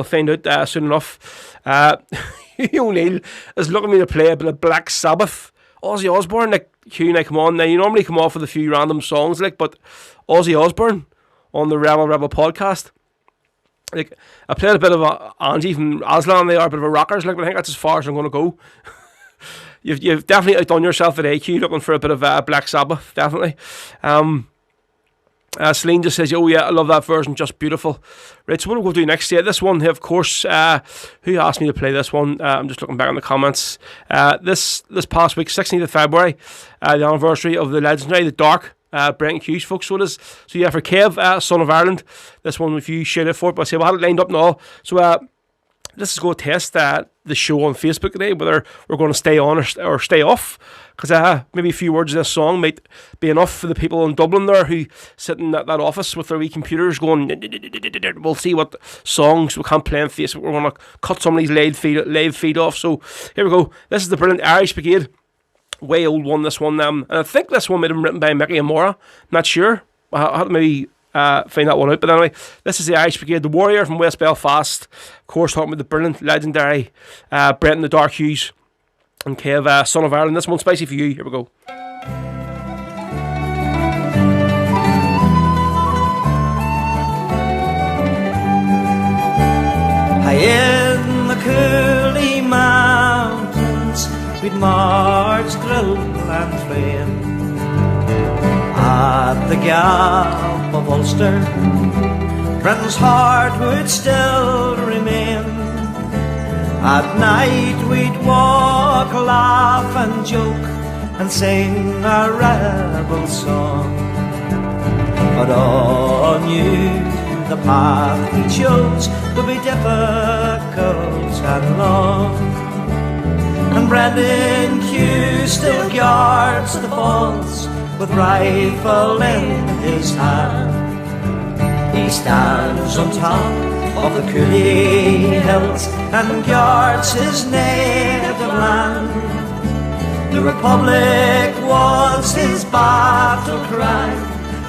[SPEAKER 3] find out soon enough. O'Neill is looking me to play a bit of Black Sabbath. Ozzy Osbourne, like Hugh, like come on. Now you normally come off with a few random songs, like, but Ozzy Osbourne on the Rebel podcast. Like, I played a bit of Angie from Aslan. They are a bit of a rockers, like, but I think that's as far as I'm going to go. You've definitely outdone yourself at AQ looking for a bit of Black Sabbath, definitely. Celine just says, oh yeah, I love that version, just beautiful. Right, so what we'll do next, this one here, of course, who asked me to play this one? I'm just looking back on the comments. This past week, 16th of February, the anniversary of the legendary, the Dark, Brent Hughes, folks, so it is. So yeah, for Kev, Son of Ireland, this one if you shared it for it, but I say, well, I had it lined up now. So let's just go test the show on Facebook today, whether we're going to stay on or stay off, because maybe a few words of this song might be enough for the people in Dublin there who sit in that office with their wee computers going, we'll see what songs we can't play on Facebook. We're going to cut some of these live feed off. So here we go. This is the brilliant Irish Brigade. Way old one, this one. And I think this one might have been written by Mick and Maura. Not sure. I had to maybe find that one out. But anyway, this is the Irish Brigade, the Warrior from West Belfast. Of course, talking about the brilliant, legendary Brenton the Dark Hughes and Kev, Son of Ireland. This one's spicy for you. Here we go.
[SPEAKER 7] High in the Cooley Mountains, we'd march, drill and train. At the gap of Ulster, Brenton's heart would still remain. At night we'd walk, laugh and joke and sing a rebel song. But all knew the path he chose would be difficult and long. And Brendan Hughes still guards the falls with rifle in his hand. He stands on top of the Cooley Hills and guards his native land. The Republic was his battle cry,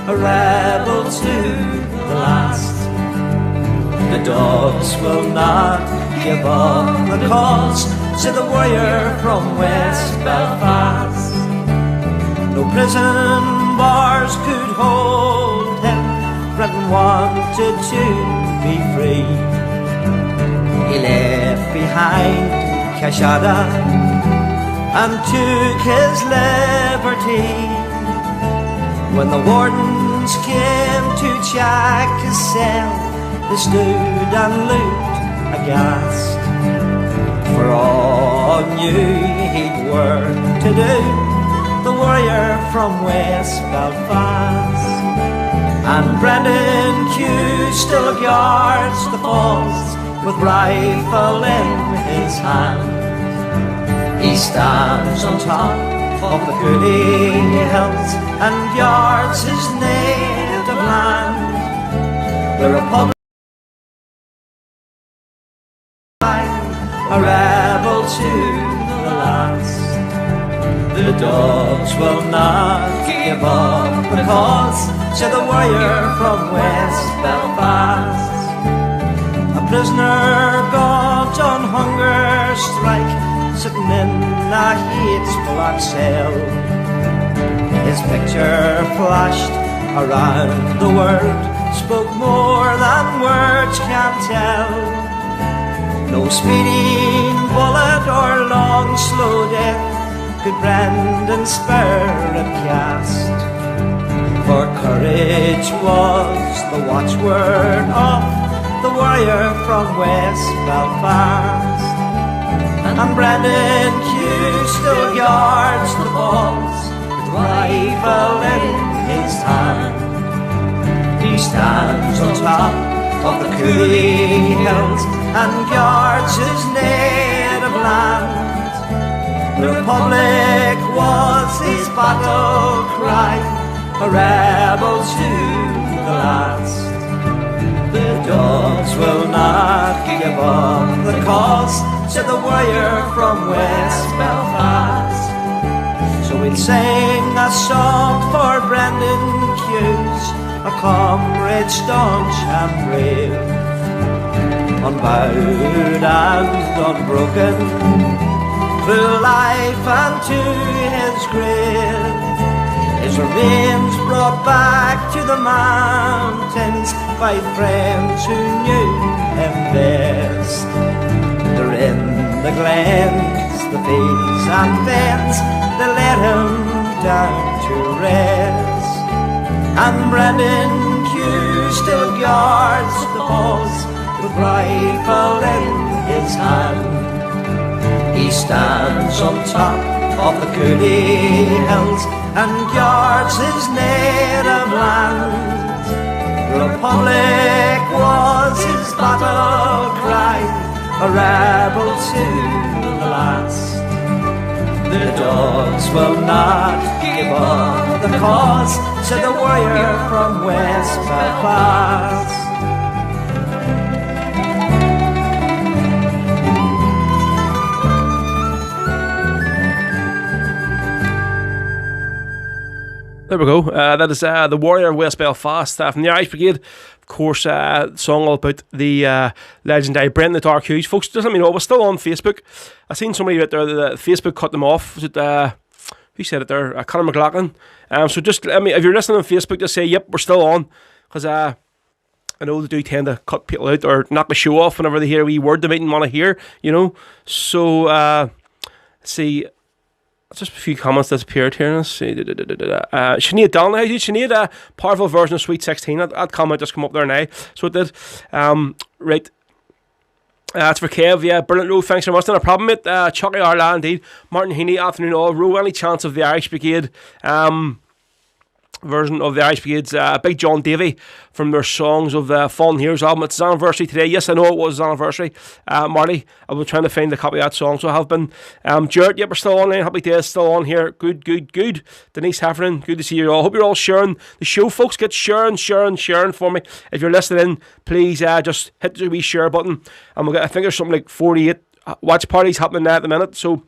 [SPEAKER 7] a rebel to the last. The dogs will not give up the cause, said the warrior from West Belfast. No prison bars could hold him, Brenton wanted to be free. He left behind Cashada and took his liberty. When the wardens came to check his cell, they stood and looked aghast. For all knew he'd work to do, the warrior from West Belfast. And Brendan Hughes still guards the falls with rifle in his hand. He stands on top of the Cooley Hills and guards his native land. The Republic, a rebel to the last. The dogs will not give up the cause, said the warrior from West Belfast. A prisoner got on hunger strike, sitting in a heat black cell. His picture flashed around the world spoke more than words can tell. No speeding bullet or long slow death could Brendan's spirit cast. For courage was the watchword of the warrior from West Belfast. And Brendan Hughes still guards the balls, with rifle in his hand. He stands on top of the Cooley Hills and guards his native land. The Republic was his battle cry, a rebel to the last. The dogs will not give up the cause, said the warrior from West Belfast. So we'll sing a song for Brendan Hughes, a comrade staunch and brave, unbowed and unbroken, through life and to his grave. His remains brought back to the mountains by friends who knew him best. They're in the glens, the fields and fens, they let him down to rest. And Brendan Hughes still guards the halls, with rifle in his hand. He stands on top of the Cooley Hills and guards his native land. Republic was his battle cry, a rebel to the last. The dogs will not give up the cause, said the warrior from West Belfast.
[SPEAKER 3] There we go. That is the Warrior of West Belfast from the Irish Brigade. Of course, song all about the legendary Brendan the Dark Hughes. Folks, just let me know, we're still on Facebook. I seen somebody out there that Facebook cut them off. Was it, who said it there? Conor McLaughlin. So just let me, if you're listening on Facebook, just say, yep, we're still on. Because I know they do tend to cut people out or knock the show off whenever they hear a wee word they mightn't want to hear, you know. So, let's see. Just a few comments that's appeared here. Let's see. Sinead Darley, how did Sinead? A powerful version of Sweet 16. That comment just come up there now. So it did. Right. That's for Kev. Yeah, brilliant, Ro. Thanks very much. Not a problem, mate. Chucky Arla, indeed. Martin Heaney, afternoon all. Ro, any chance of the Irish Brigade version of the Irish Brigade's Big John Davey from their Songs of the Fallen Heroes album? It's his anniversary today. Yes, I know it was his anniversary. Marty, I was trying to find a copy of that song, so I have been. Jared, yep, we're still online. Happy days, still on here. Good. Denise Heffernan, good to see you all. Hope you're all sharing the show, folks. Get sharing for me. If you're listening in, please just hit the wee share button. And we'll get, I think there's something like 48 watch parties happening now at the minute, so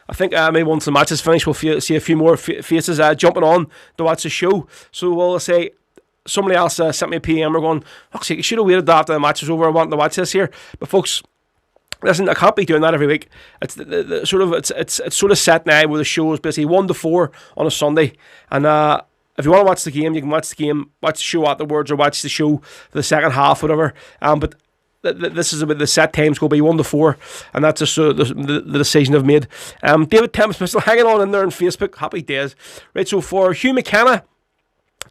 [SPEAKER 3] I think maybe once the match is finished, we'll see a few more faces jumping on to watch the show. So we'll say somebody else sent me a PM. We're going, you should have waited after the match was over. I want to watch this here. But folks, listen, I can't be doing that every week. It's it's sort of set now where the show is basically 1 to 4 on a Sunday. And if you want to watch the game, you can watch the game, watch the show afterwards, or watch the show for the second half, whatever. But this is about the set times will be 1 to 4, and that's just the decision I've made. David Thames still hanging on in there on Facebook. Happy days. Right, so for Hugh McKenna,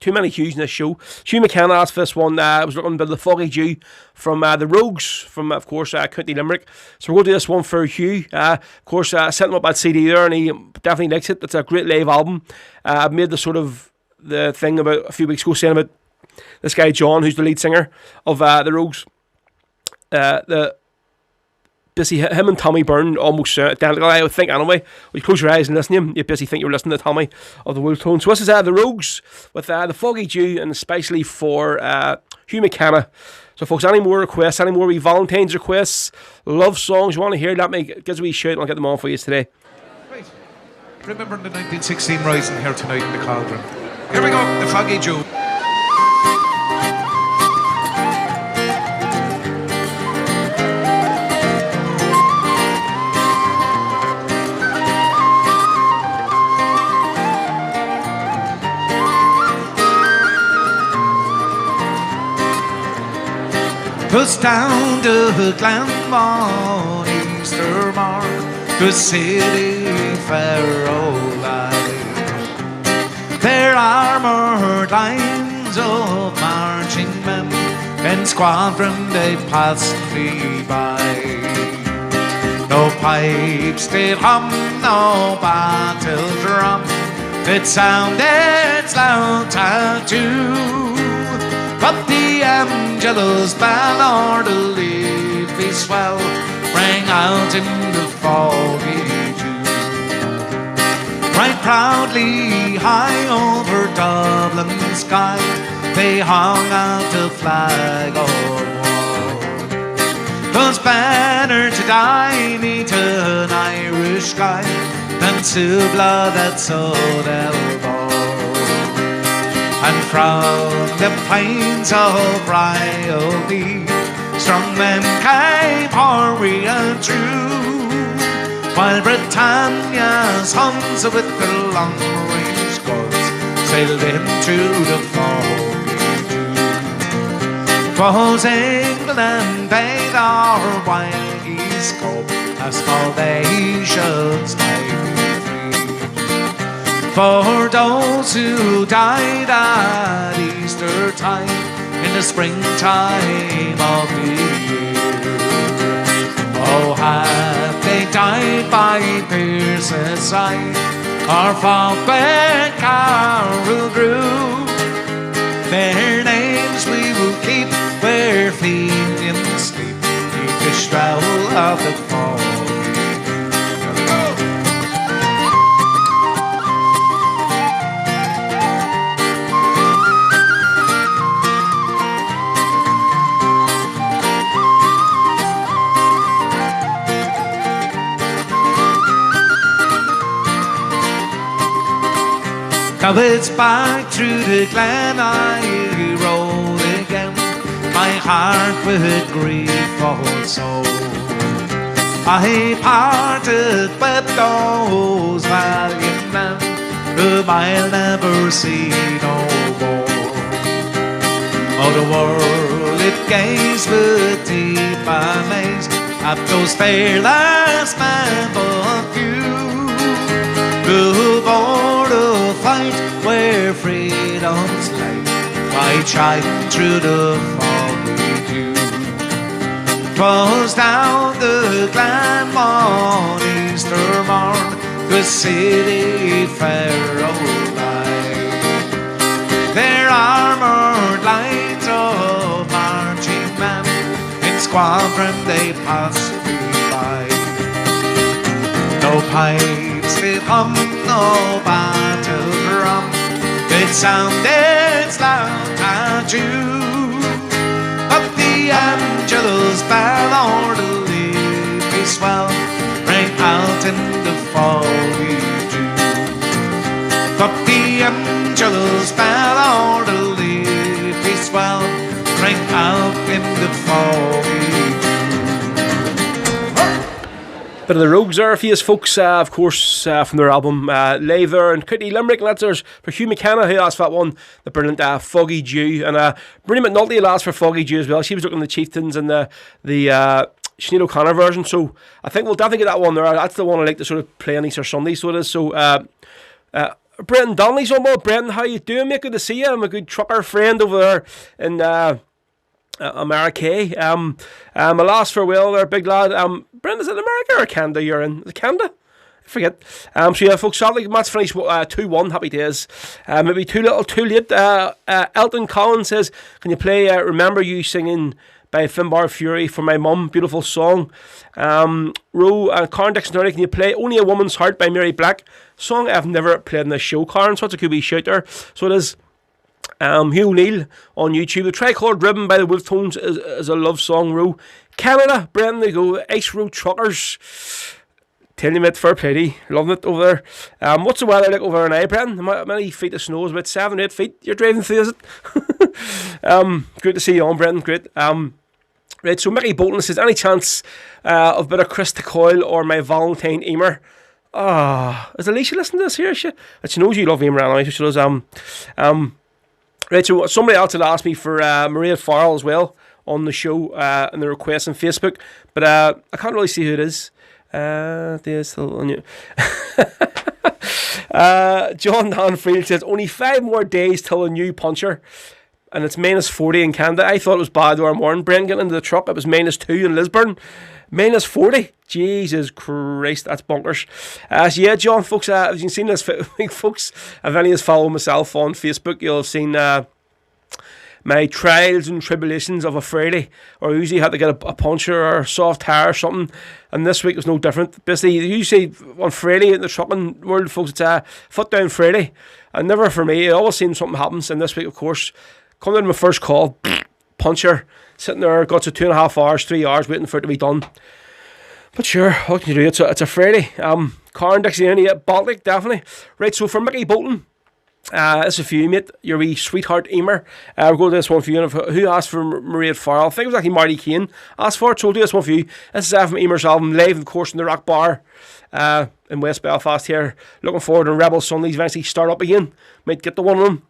[SPEAKER 3] too many Hughes in this show. Hugh McKenna asked for this one. I was looking at the Foggy Dew from the Rogues from, of course, County Limerick. So we're going to do this one for Hugh. Of course, I sent him up that CD there, and he definitely likes it. It's a great live album. I made the thing about a few weeks ago saying about this guy John, who's the lead singer of the Rogues. Basically him and Tommy Byrne almost identical, I would think, anyway. When you close your eyes and listen to him, you basically think you're listening to Tommy of the Wolf Tone. So this is the Rogues with the Foggy Dew, and especially for Hugh McKenna. So folks, any more requests, any more Valentine's requests, love songs you want to hear, let me give us a wee shout and I'll get them on for you today.
[SPEAKER 5] Right. Remembering the 1916 Rising here tonight in the Cauldron. Here we go, the Foggy Dew. 'Twas down to Glenmon, Easter morn, the city fair old Irish. Their armoured lines of marching men, in squadron they passed me by. No pipes did hum, no battle drum, it sounded loud tattoo. But the Angelus ballad, the leafy swell, rang out in the foggy dew. Right proudly high over Dublin's sky, they hung out the flag of war. 'Twas better to die neath an Irish sky than to blood that sod elbow. And from the plains of Rhyolite, strong men came hurrying through, while Britannia's Huns with their long-range guns sailed into the foggy dew. 'Twas England bade our wily scope, as salvation's might be free. For those who died at Easter time, in the springtime of the year, oh, have they died by Pierce's side, or fought when Carroll grew? Their names we will keep where Fenians sleep, neath the shroud of the foggy dew. Now it's back through the glen I roll again, my heart with grief also. I parted with those valiant men whom I'll never see no more. Oh, the world it gazed with deep amaze at those fearless men but few, who bore the fight where freedom's light might shine through the foggy dew. 'Twas down the Glenmon Easter morn, the city fair old light. Their armoured lines of marching men, in squadron they passed me by. No pipes did hum, no battle drum, it sounded loud tattoo. But the Angelus ballad, the leafy swell, rang out in the foggy dew. But the Angelus ballad, the leafy swell, rang out in the foggy dew.
[SPEAKER 3] Bit of the Rogues there for you folks, of course, from their album Leather and County Limerick. And that's ours for Hugh McKenna, who asked for that one, the brilliant Foggy Dew. And Brenny McNulty will ask for Foggy Dew as well. She was looking at the Chieftains and the Sinead O'Connor version. So I think we'll definitely get that one there. That's the one I like to sort of play on Easter Sunday, so it is. So Brenton Donnelly's on board. Brenton, how you doing, mate? Good to see you. I'm a good trucker friend over there in America. My last farewell there, big lad. Brendan, is it America or Canada you're in? Is it Canada? I forget. So yeah, folks, sadly, match finished 2-1. Happy days. Maybe too little, too late. Elton Collins says, can you play Remember You singing by Finbar Fury for my mum? Beautiful song. Karen Dixon, can you play Only a Woman's Heart by Mary Black? Song I've never played in this show, Karen, so it's a good wee shout there. So it is. Hugh O'Neill on YouTube. The Tricoloured Ribbon by the Wolf Tones is a love song, Ro. Canada, Brendan, they go. Ice Road Truckers. Tell you, mate, fair play to you. Loving it over there. What's the weather like over there now, Brendan? How many feet of snow? Is about 7 or 8 feet you're driving through, is it? Good to see you on, Brendan. Great. Right, so Mickey Bolton says, any chance of a bit of Chris Coyle or my Valentine Amer? Is Alicia listening to this here? She knows you love Amer anyway, so she does. Right, so somebody else had asked me for Maria Farrell as well on the show and the request on Facebook, but I can't really see who it is. They're still on you. John Danfield says only 5 more days till a new puncher, and it's -40 in Canada. I thought it was bad our morning. Brent getting into the truck, it was -2 in Lisburn. -40. Jesus Christ, that's bonkers. So yeah, John, folks, as you've seen this week, folks, if any of you follow myself on Facebook, you'll have seen my trials and tribulations of a Friday, or I usually had to get a puncture or a soft tire or something, and this week was no different. Basically, usually on Friday in the trucking world, folks, it's a foot down Friday, and never for me. I always seems something happens, and this week, of course, coming in my first call, puncture, sitting there, got to 2.5 hours, 3 hours waiting for it to be done. But sure, what can you do? It's a Friday. Car and Dixie, yeah, Baltic, definitely. Right, so for Mickey Bolton, this is for you, mate, your wee sweetheart Amer. We'll go to this one for you. Who asked for Maria Farrell? I think it was actually Marty Kane asked for it, so we'll do this one for you. This is from Amer's album, live, of course, in the Rock Bar in West Belfast here. Looking forward to Rebel Sundays eventually start up again. Might get the one of them.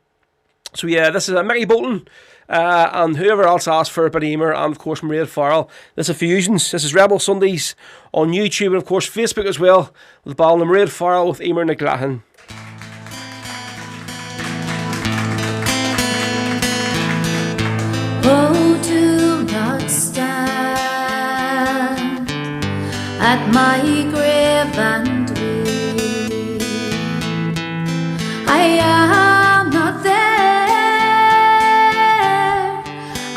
[SPEAKER 3] So yeah, this is Mickey Bolton. And whoever else asked for it, but Amer, and of course Maria Farrell. This is Fusions. This is Rebel Sundays on YouTube and of course Facebook as well, with Ballad and Maria Farrell with Amer Naglahan.
[SPEAKER 8] Oh, do not stand at my grave and weep. I am not there.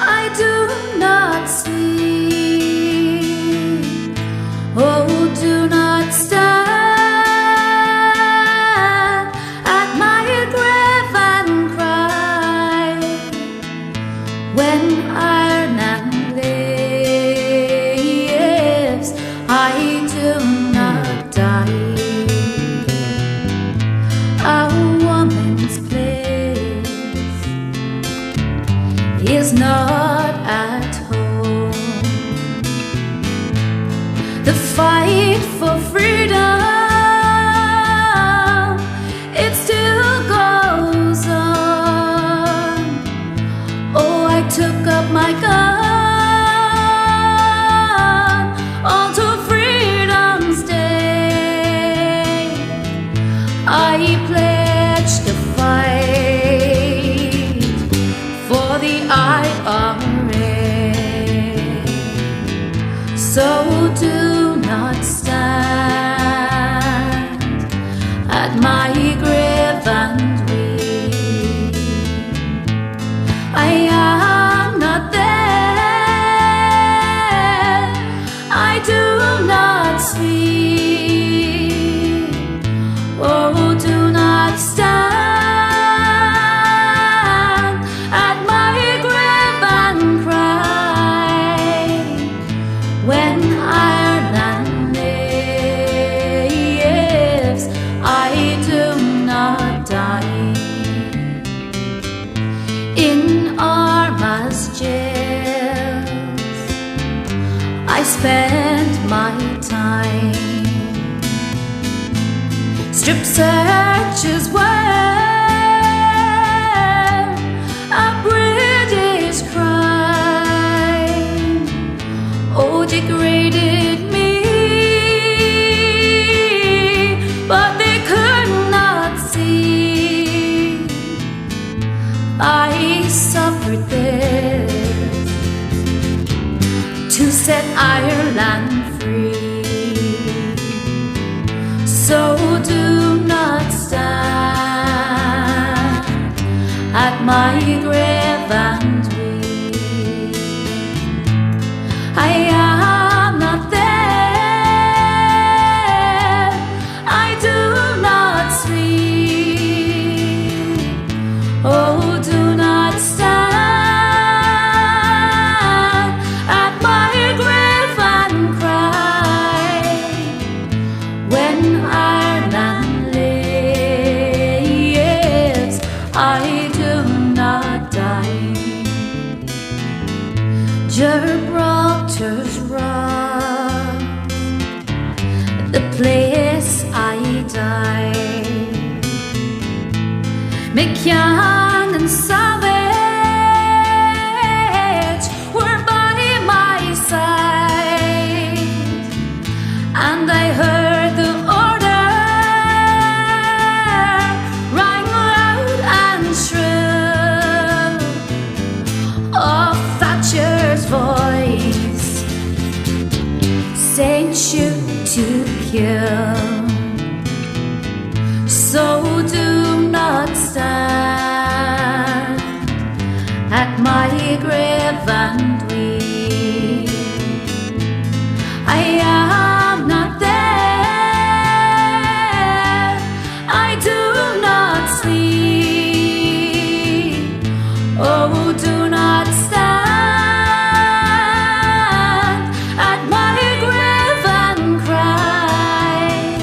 [SPEAKER 8] I do not sleep. Oh, do not stand at my grave and cry. When Ireland lives, I do not die. A woman's place is not at home. The fight for freedom, it still goes on. Oh, I took up my gun onto Freedom's Day. I pledged to fight for the IRA. So do not stand at my grave and weep. I am not there. I do not sleep. Oh, do not stand at my grave and cry. When Ireland lives, I do not die. In Armagh's jails, I spent my time. Strip searches were a British crime. Oh, degraded me, but they could not see. I suffered this to set Ireland free. So do not stand at my grave and weep. I am not there. I do not sleep. Oh, do not stand at my grave and cry. When Ireland lives, I do not die. Gibraltar's rock, the place I died. McCann and Savage were sent you to kill. So do not stand at my grave and weep. I am not there, I do not sleep. Oh, do not stand at my grave and cry.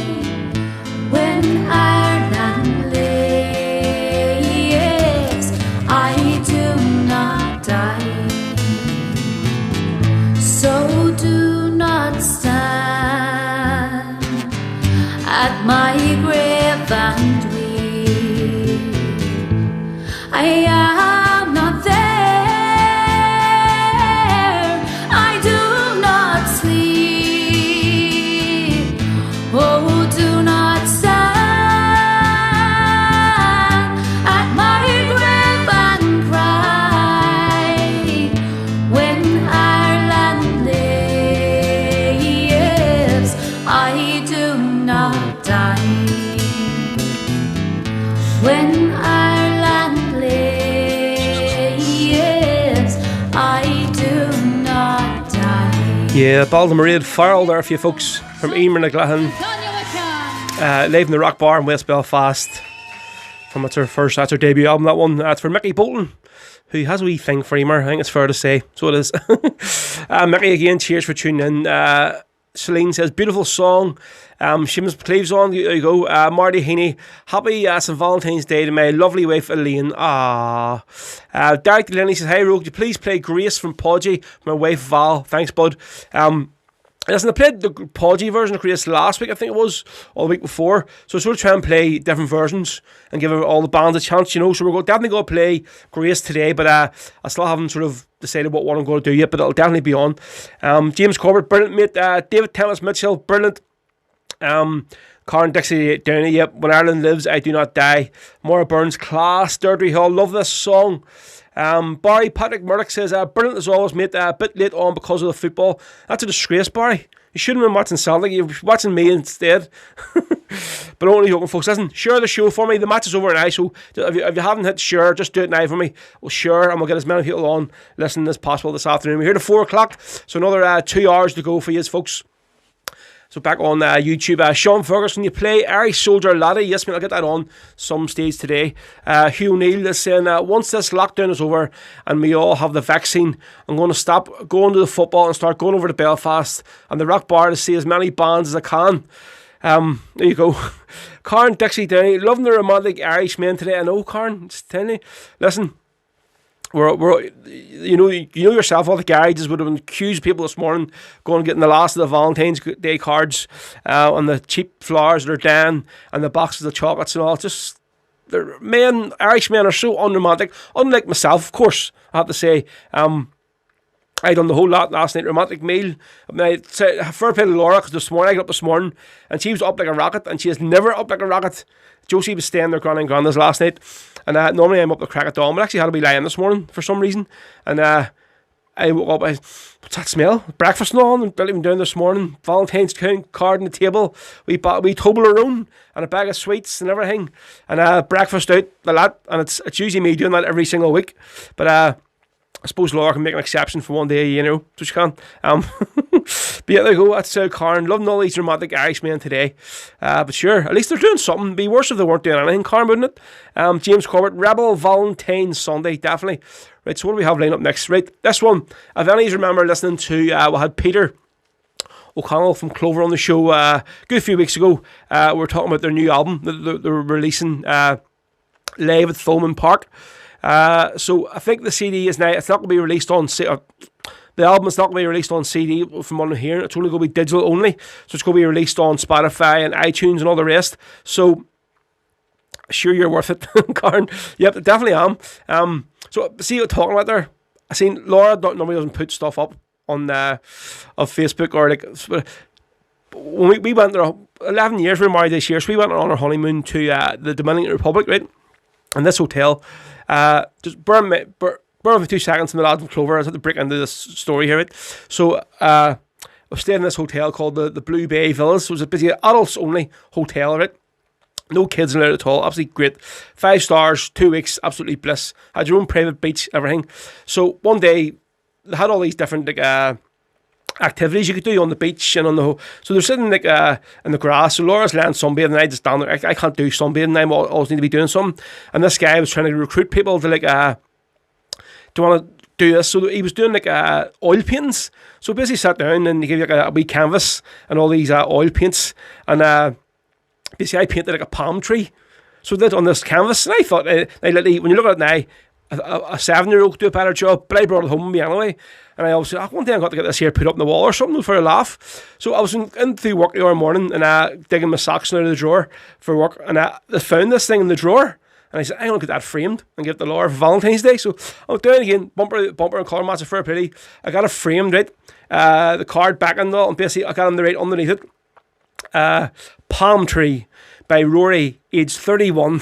[SPEAKER 8] When Ireland lives, I do not die. So do not stand at my grave and weep. I am not there, I do not sleep. Oh, do not stand at my grave and cry. When Ireland lives, I do not die. When Ireland lives, I do not die.
[SPEAKER 3] Yeah, Baldermaraid Farrell there for you folks from Amer na Glehan. Live in the Rock Bar in West Belfast. That's her debut album, that one. That's for Mickey Bolton, who has a wee thing for Amer, I think it's fair to say. So it is. Mickey again, cheers for tuning in. Celine says, beautiful song. Seamus Cleves on, there you go. Marty Heaney, happy St. Valentine's Day to my lovely wife Elaine. Derek Delaney says, hi Ro, could you please play Grace from Podgy, my wife Val? Thanks bud. Listen, I played the Podgy version of Grace last week, I think it was, or the week before. So I sort of try and play different versions and give all the bands a chance, you know. So we're definitely going to play Grace today, but I still haven't sort of decided what one I'm going to do yet, but it'll definitely be on. James Corbett, brilliant mate. David Thomas Mitchell, brilliant. Karen Dixie Downey, yep. When Ireland lives, I do not die. Maura Burns, class. Deirdre Hall, love this song. Barry Patrick Murdoch says, brilliant as always, mate. A bit late on because of the football. That's a disgrace, Barry. You shouldn't have been watching Celtic. You're watching me instead. But only joking, folks. Listen, share the show for me. The match is over now, so if you haven't hit share, just do it now for me. We'll share, and we'll get as many people on listening as possible this afternoon. We're here to 4 o'clock, so another 2 hours to go for you, folks. So back on YouTube, Sean Ferguson, you play Irish Soldier Laddie. Yes, mate, I'll get that on some stage today. Hugh Neal is saying, once this lockdown is over and we all have the vaccine, I'm going to stop going to the football and start going over to Belfast and the Rock Bar to see as many bands as I can. There you go. Karen Dixie Downey, loving the romantic Irish men today. I know, Karen, just telling you. Listen, we're you know yourself, all the garages would have been accused people this morning going and getting the last of the Valentine's Day cards and the cheap flowers that are down and the boxes of chocolates and all. Just Irish men are so unromantic, unlike myself, of course, I have to say. I done the whole lot last night, romantic meal. I fair play to Laura, because this morning I got up this morning and she was up like a rocket, and she is never up like a rocket. Josie was staying there granny and granda's last night, and normally I'm up the crack of dawn, but actually had to be lying this morning for some reason. And I woke up, what's that smell? Breakfast and all, and barely even down this morning. Valentine's card on the table, we Toblerone and a bag of sweets and everything, and breakfast out a lot, and it's usually me doing that every single week, but I suppose Laura can make an exception for one day, you know, so she can. But yeah, there you go, that's Karen. Loving all these romantic Irishmen today. But sure, at least they're doing something. It'd be worse if they weren't doing anything, Karen, wouldn't it? James Corbett, Rebel Valentine Sunday, definitely. Right, so what do we have lined up next? Right, this one, if any of you remember listening to, we had Peter O'Connell from Clover on the show a good few weeks ago. We were talking about their new album that they're releasing live at Thomond Park. So I think the CD is now, it's not going to be released on the album is not going to be released on CD from what I'm hearing. It's only going to be digital only, so it's going to be released on Spotify and iTunes and all the rest. So sure, you're worth it, Karen. Yep, definitely am. So see what I'm talking about there. I seen Laura normally doesn't put stuff up on of Facebook or like. When we went there 11 years, we were married this year, so we went on our honeymoon to the Dominican Republic, right? And this hotel, just burn me for 2 seconds, and the lad from Clover, I had to break into this story here, right? So I was staying in this hotel called the Blue Bay Villas. So it was a busy adults only hotel, right? No kids allowed at all. Absolutely great. 5 stars, 2 weeks, absolutely bliss. Had your own private beach, everything. So one day they had all these different activities you could do on the beach and on the so they're sitting in the grass. So Laura's laying sunbathing and I just down there. I can't do sunbathing. I always need to be doing something. And this guy was trying to recruit people to do you want to do this? So he was doing oil paintings. So basically sat down and he gave you a wee canvas and all these oil paints and basically I painted a palm tree. So I did on this canvas and I thought when you look at it now, a 7-year-old could do a better job, but I brought it home with me anyway. And I always said, one day I've got to get this here put up on the wall or something for a laugh. So I was in through work the other morning and digging my socks out of the drawer for work, and I found this thing in the drawer. And I said, I'm going to get that framed and give it to Laura for Valentine's Day. So I went down again, bumper and colour match, fair pretty. I got it framed, right? The card back and all, and basically I got on the right underneath it. Palm Tree by Rory, aged 31.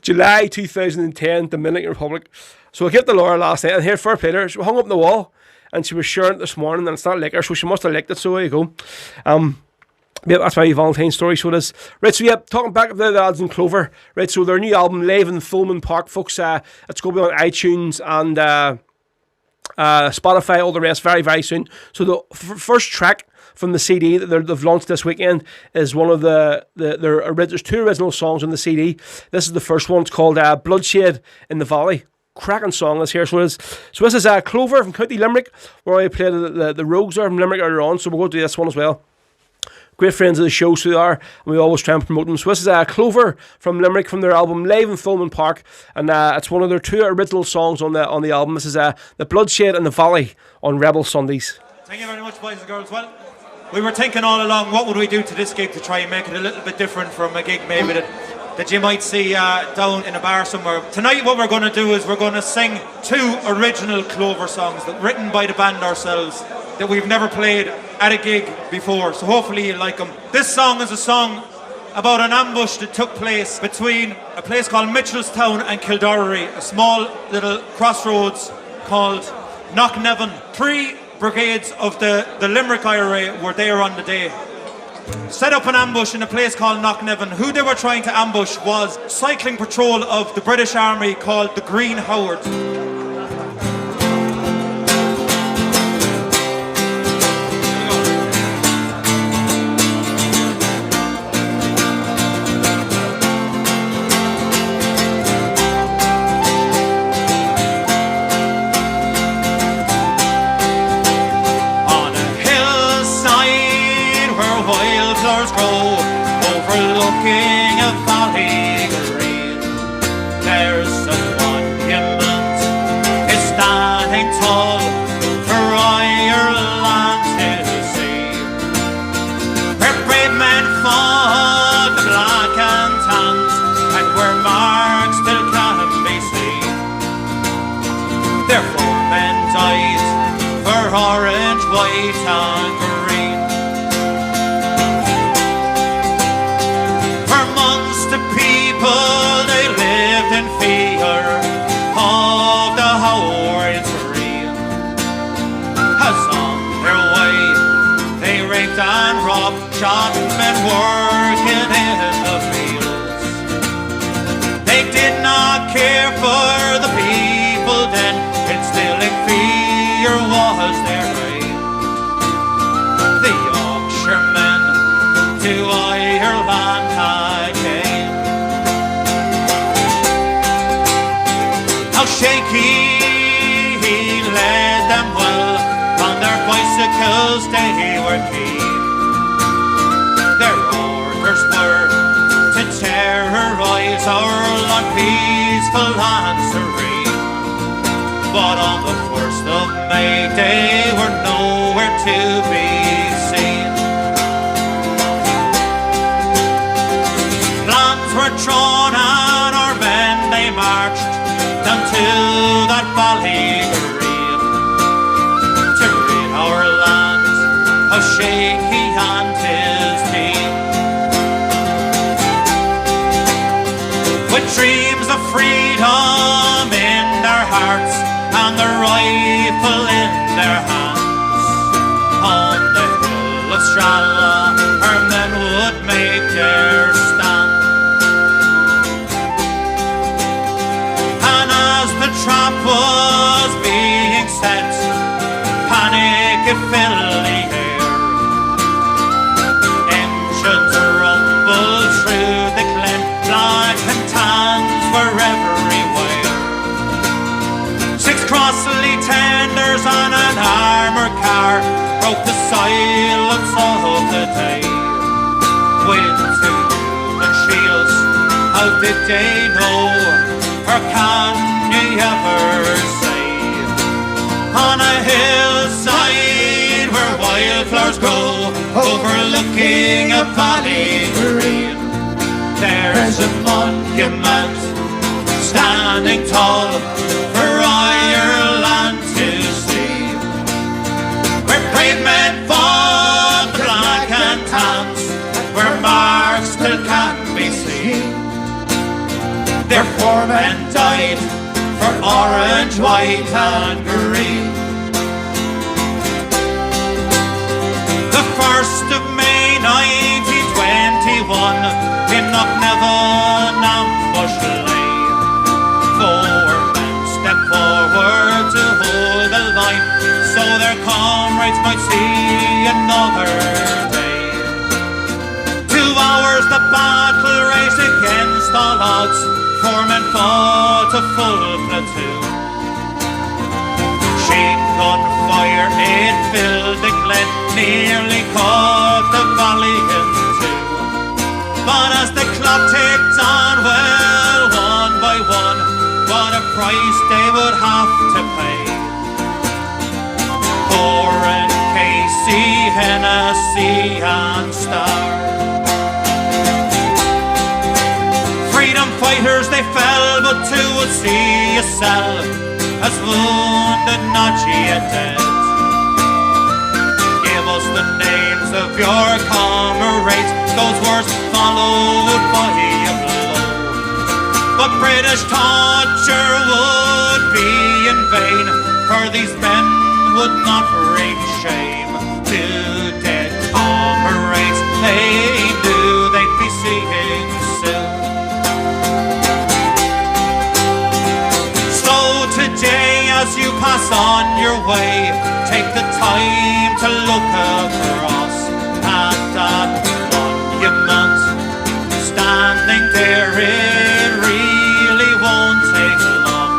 [SPEAKER 3] July 2010, Dominican Republic. So I gave it to Laura last night, and here, fair play her, she hung up on the wall, and she was sharing it this morning, and it's not like her, so she must have liked it, so there you go. Yeah, that's my Valentine story, so it is. Right, so yeah, talking back about the lads in Clover, right, so their new album, Live in Thulman Park, folks, it's going to be on iTunes and Spotify, all the rest, very, very soon. So the first track from the CD that they've launched this weekend is one of there's 2 original songs on the CD. This is the first one. It's called Bloodshed in the Valley. Cracking song this here. So this is Clover from County Limerick, where I played the Rogues are from Limerick earlier on. So we're going to do this one as well. Great friends of the show, so they are, and we always try and promote them. So this is Clover from Limerick from their album Live in Thulman Park, and it's one of their 2 original songs on the album. This is The Bloodshed in the Valley on Rebel Sundays.
[SPEAKER 9] Thank you very much, boys and girls. Well, we were thinking all along, what would we do to this gig to try and make it a little bit different from a gig maybe that you might see down in a bar somewhere. Tonight what we're going to do is we're going to sing 2 original Clover songs written by the band ourselves that we've never played at a gig before, so hopefully you like them. This song is a song about an ambush that took place between a place called Mitchelstown and Kildare, a small little crossroads called Knocknevan. 3 brigades of the Limerick IRA were there on the day. Set up an ambush in a place called Knocknevan. Who they were trying to ambush was cycling patrol of the British Army called the Green Howard.
[SPEAKER 5] Overlooking a valley green, there's a monument, it's standing tall for Ireland to see, where brave men fought the black and tans, and where marks still can be seen. There 4 men died for orange, white and green. People, they lived in fear of the hordes real, as on their way they raped and robbed, shot men working in the fields. They did not care for the people then, instilling fear was their aim. The Yorkshiremen to Ireland had came. Shaky, he led them well, on their bicycles they were keen. Their orders were to terrorise our land peaceful and serene. But on the 1st of May they were nowhere to be seen. Plans were drawn and our men they marched down to that valley green, to rid our land of Shaky and his team. With dreams of freedom in their hearts and the rifle in their hands, pilots of the day. Winds and shields, how did they know? Or can ye ever say? On a hillside where wildflowers grow, overlooking a valley green, there's a monument standing tall for Ireland to see, where brave men fought black and tans, where marks still can be seen. Their foremen died for orange, white and green. The 1st of May 1921 in Knocknevan ambush lay. 4 men stepped forward to hold the line, so their comrades might see another day. 2 hours the battle raged against all odds, 4 men fought a full platoon. Sheet gun fire, it filled the glen, nearly caught the valley in two. But as the clock ticked on, well, one by one, what a price they would have to pay. Foreign Casey, Hennessy and Star. Freedom fighters they fell, but 2 would see a cell, as wounded, not yet dead. Give us the names of your comrades, those words followed by a blow. But British torture would be in vain, for these men would not bring shame to dead comrades they knew they'd be seeing soon. So today as you pass on your way, take the time to look across at that monument standing there. It really won't take long,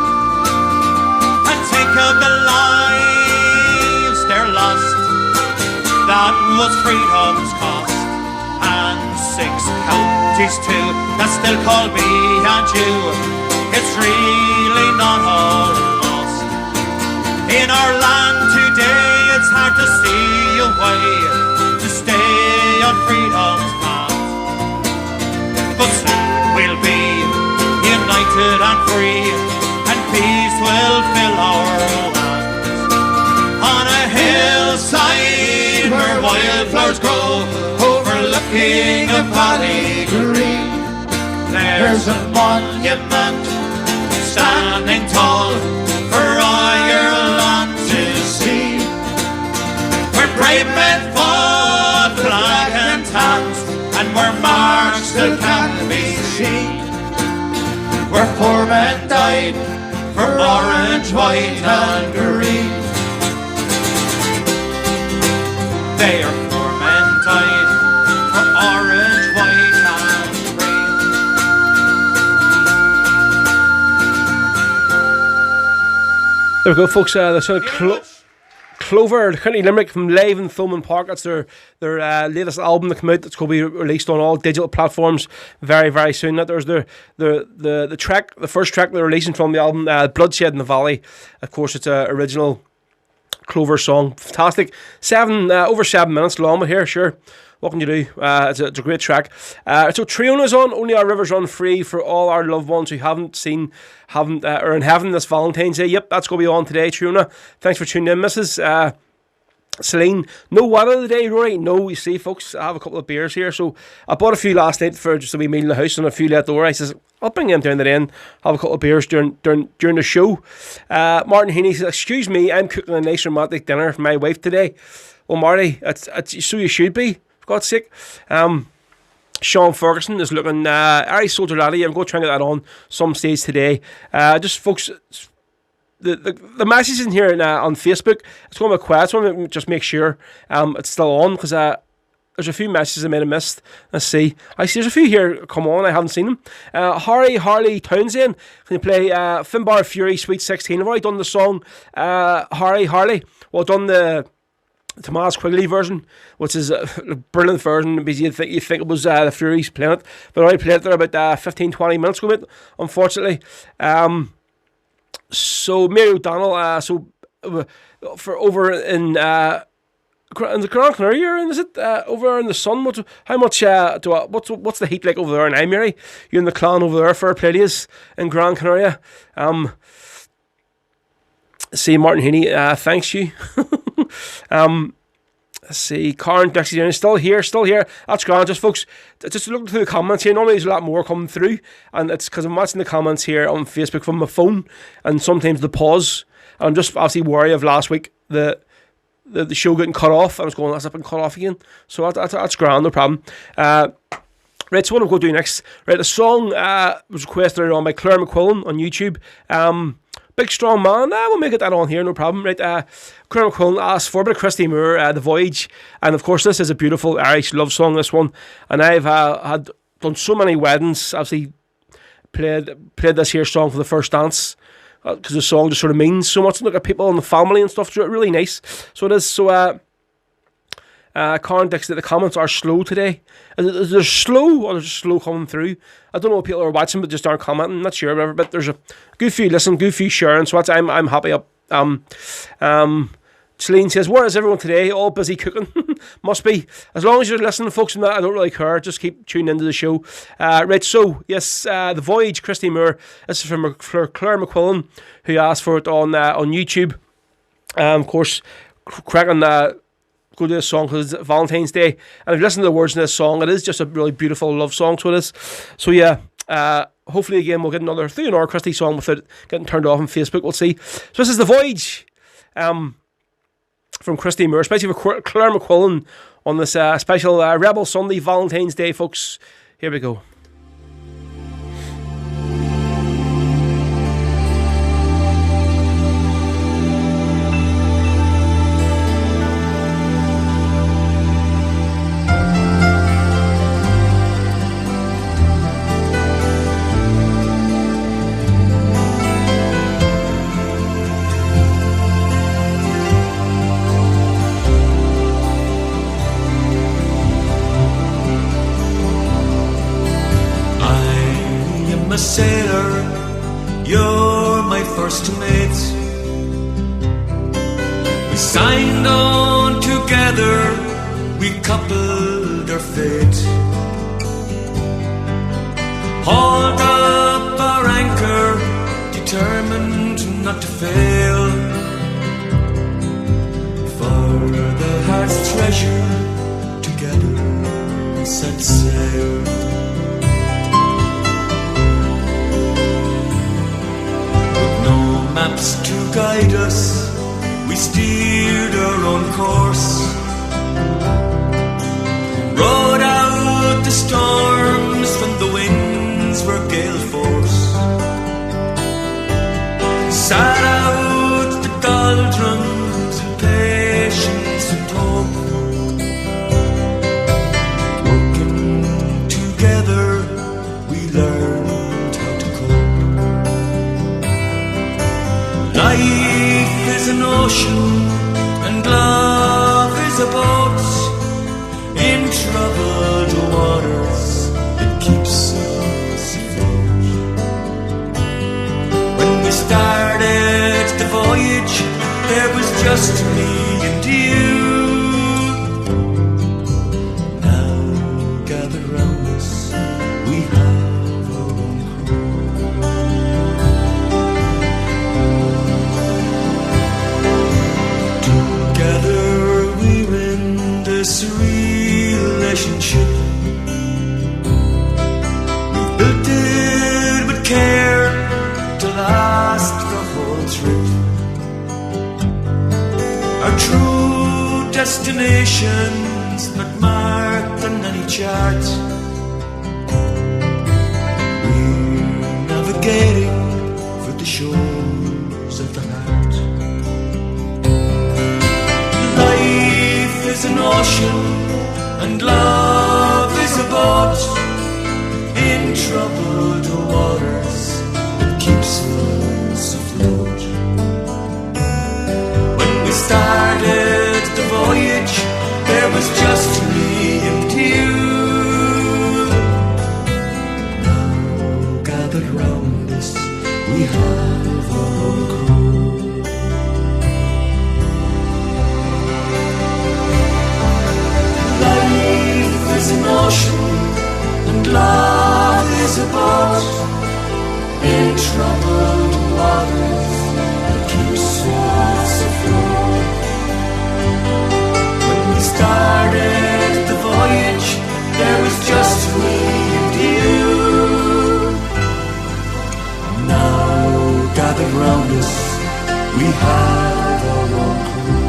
[SPEAKER 5] and think of the lives they're lost. That was freedom's cost, and 6 counties too that still call me and you. It's really not all lost. In our land today, it's hard to see a way to stay on freedom's path, but soon we'll be united and free, and peace will fill our lands. On a hillside where wildflowers grow, overlooking a valley green, there's a monument standing tall for Ireland to see, where brave men fought black and tans, and where marks still can be seen, where 4 men died for orange, white and green. There 4 men died for orange, white and green.
[SPEAKER 3] There we go, folks. The sort of Clover, County Limerick from Live in Thomond Park. That's their latest album that came out. It's going to be released on all digital platforms very, very soon. There's the track, the first track they're releasing from the album, Bloodshed in the Valley. Of course, it's an original Clover song. Fantastic. Over 7 minutes long, but here, sure. What can you do? It's a great track. So Triona's on. Only Our Rivers Run Free for all our loved ones who haven't are in heaven this Valentine's Day. Yep, that's going to be on today, Triona. Thanks for tuning in, Mrs. Celine. No water today, Rory? No, you see, folks, I have a couple of beers here. So I bought a few last night for just a wee meal in the house and a few left over. I says, I'll bring them down the end. Have a couple of beers during the show. Martin Heaney says, excuse me, I'm cooking a nice romantic dinner for my wife today. Well, Marty, it's so you should be. God's sake. Sean Ferguson is looking Ari Soldier Laddie. I'm going to try and get that on some stage today. Just folks, the message in here on Facebook, it's going to be quiet, so I'm going to just make sure it's still on, because there's a few messages I might have missed. Let's see. I see there's a few here come on, I haven't seen them. Harley Townsend, can you play Finbar Fury Sweet 16? I've already done the song Harley. Well, I've done the Tomas Quigley version, which is a brilliant version because you think it was the Furies playing it, but I only played it there about 15-20 minutes ago, unfortunately. So Mary O'Donnell, for over in the Gran Canaria, is it over in the sun? What's the heat like over there? And I'm Mary, you're in the clan over there. Fair play to yous in Gran Canaria. See Martin Heaney, thanks you. Let's see, Karen Dixie still here. That's grand, just folks. Just looking through the comments here. Normally there's a lot more coming through, and it's because I'm watching the comments here on Facebook from my phone, and sometimes the pause. I'm just obviously worried of last week the show getting cut off. I was going, that's up and cut off again. So that's grand, no problem. Right, so what I'm going to do next. Right, the song was requested earlier on by Claire McQuillan on YouTube. Big Strong Man, we'll make it that on here, no problem. Right, Claire McQuillan asked for a bit of Christy Moore, The Voyage, and of course this is a beautiful Irish love song, this one, and I've done so many weddings, obviously played this here song for the first dance, because the song just sort of means so much, look at people and the family and stuff, so it's really nice, so it is. So Karen Dixon, the comments are slow today. Is there slow, or there's slow coming through? I don't know if people are watching but just aren't commenting. I'm not sure, whatever. But there's a good few listen, good few sharing. So that's, I'm happy up. Celine says, "Where is everyone today? All busy cooking." Must be. As long as you're listening, folks, and that I don't really care. Just keep tuning into the show. Right. So yes, The Voyage, Christy Moore. This is from Claire McQuillan, who asked for it on YouTube. Of course, cracking go to this song because it's Valentine's Day, and if you listen to the words in this song, it is just a really beautiful love song, so it is. So yeah, hopefully again we'll get another 3 hour Christy song without getting turned off on Facebook, we'll see. So this is The Voyage from Christy Moore, especially for Claire McQuillan on this special Rebel Sunday Valentine's Day, folks. Here we go.
[SPEAKER 10] Sailor, you're my first mate. We signed on together, we coupled our fate. Hauled up our anchor, determined not to fail. For the heart's treasure, together we set sail. Maps to guide us, we steered our own course. Rode out the storms when the winds were gale force. Sat out the doldrums in patience and hope. Working together, we learned how to cope. Life is an ocean and love is a boat. In troubled waters it keeps us afloat. When we started the voyage there was just me and you. Now gather round us, we have our own crew. Together we're in this relationship. We built it with care to last the whole trip. Our true destination's not marked on any chart. We're navigating for the shores of the heart. Life is an ocean and love is a boat. In troubled waters it keeps us afloat. When we started the voyage ocean, and love is a boat in troubled waters that keeps us afloat. When we started the voyage, there was just me and you. Now gathered round us, we have our own crew.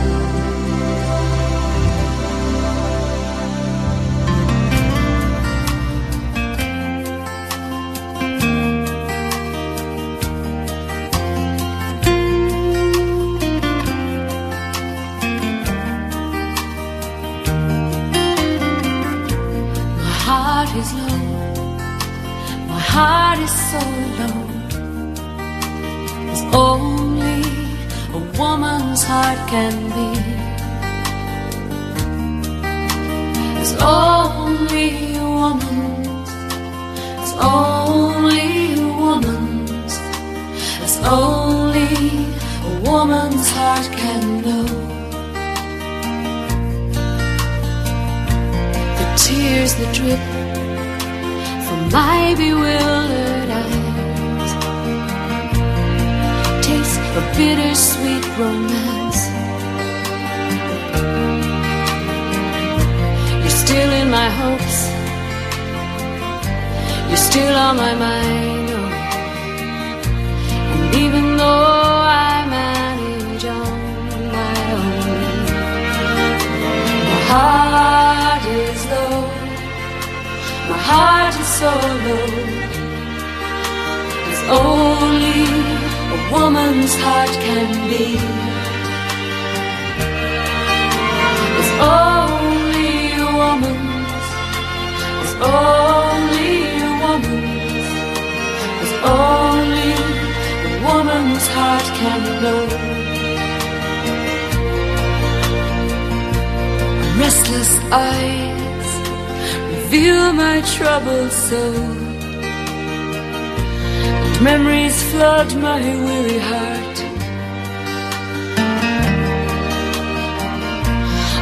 [SPEAKER 8] My heart is low, my heart is so low. As only a woman's heart can be. As only a woman's, as only a woman's, as only a woman's heart can know. The tears that drip from my bewildered eyes taste of bittersweet romance. You're still in my hopes, you're still on my mind, oh. And even though I manage on my own, my heart is low, my heart is so low. It's only a woman's heart can be. It's only a woman's, it's only a woman's, it's only a woman's heart can know. Restless eyes reveal my troubled soul, and memories flood my weary heart.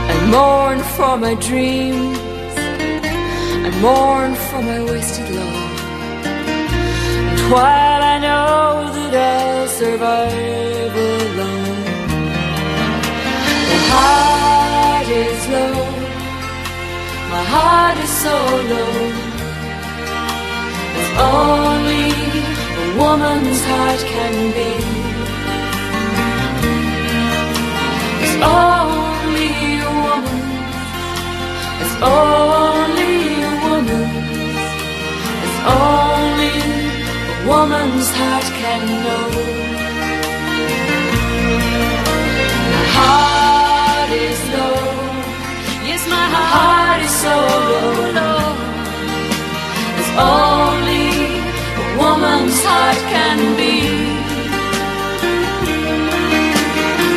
[SPEAKER 8] I mourn for my dreams, I mourn for my wasted love. And while I know that I'll survive alone, my heart is low, my heart is so low. As only a woman's heart can be. It's only a woman's, it's only a woman's, it's only a woman's heart can know. My heart is low, yes, my heart is so low. It's only a woman's heart can be.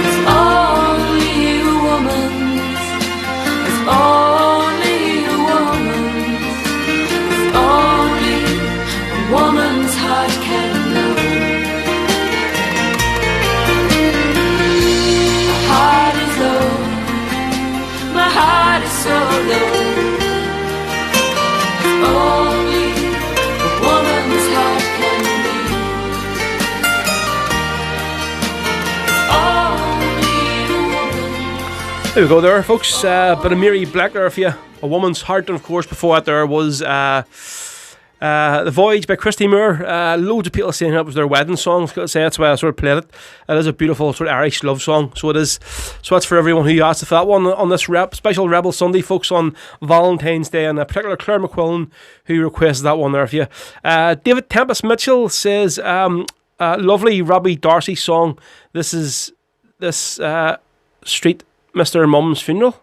[SPEAKER 8] It's only a woman's, it's only a woman's, it's only a woman's heart can know. My heart is low, my heart is so low. It's only a woman's heart can be. It's only a woman.
[SPEAKER 3] There we go there, folks. Bit of Mary Black there for you. A Woman's Heart. And of course, before that there was The Voyage by Christy Moore. Loads of people saying that was their wedding song. That's why I sort of played it. It is a beautiful sort of Irish love song. So it is. So that's for everyone who asked for that one on this special Rebel Sunday, folks, on Valentine's Day. And in particular, Claire McQuillan, who requested that one there for you. David Tempest Mitchell says, lovely Robbie Darcy song. This is this Street Mr. Mum's Funeral.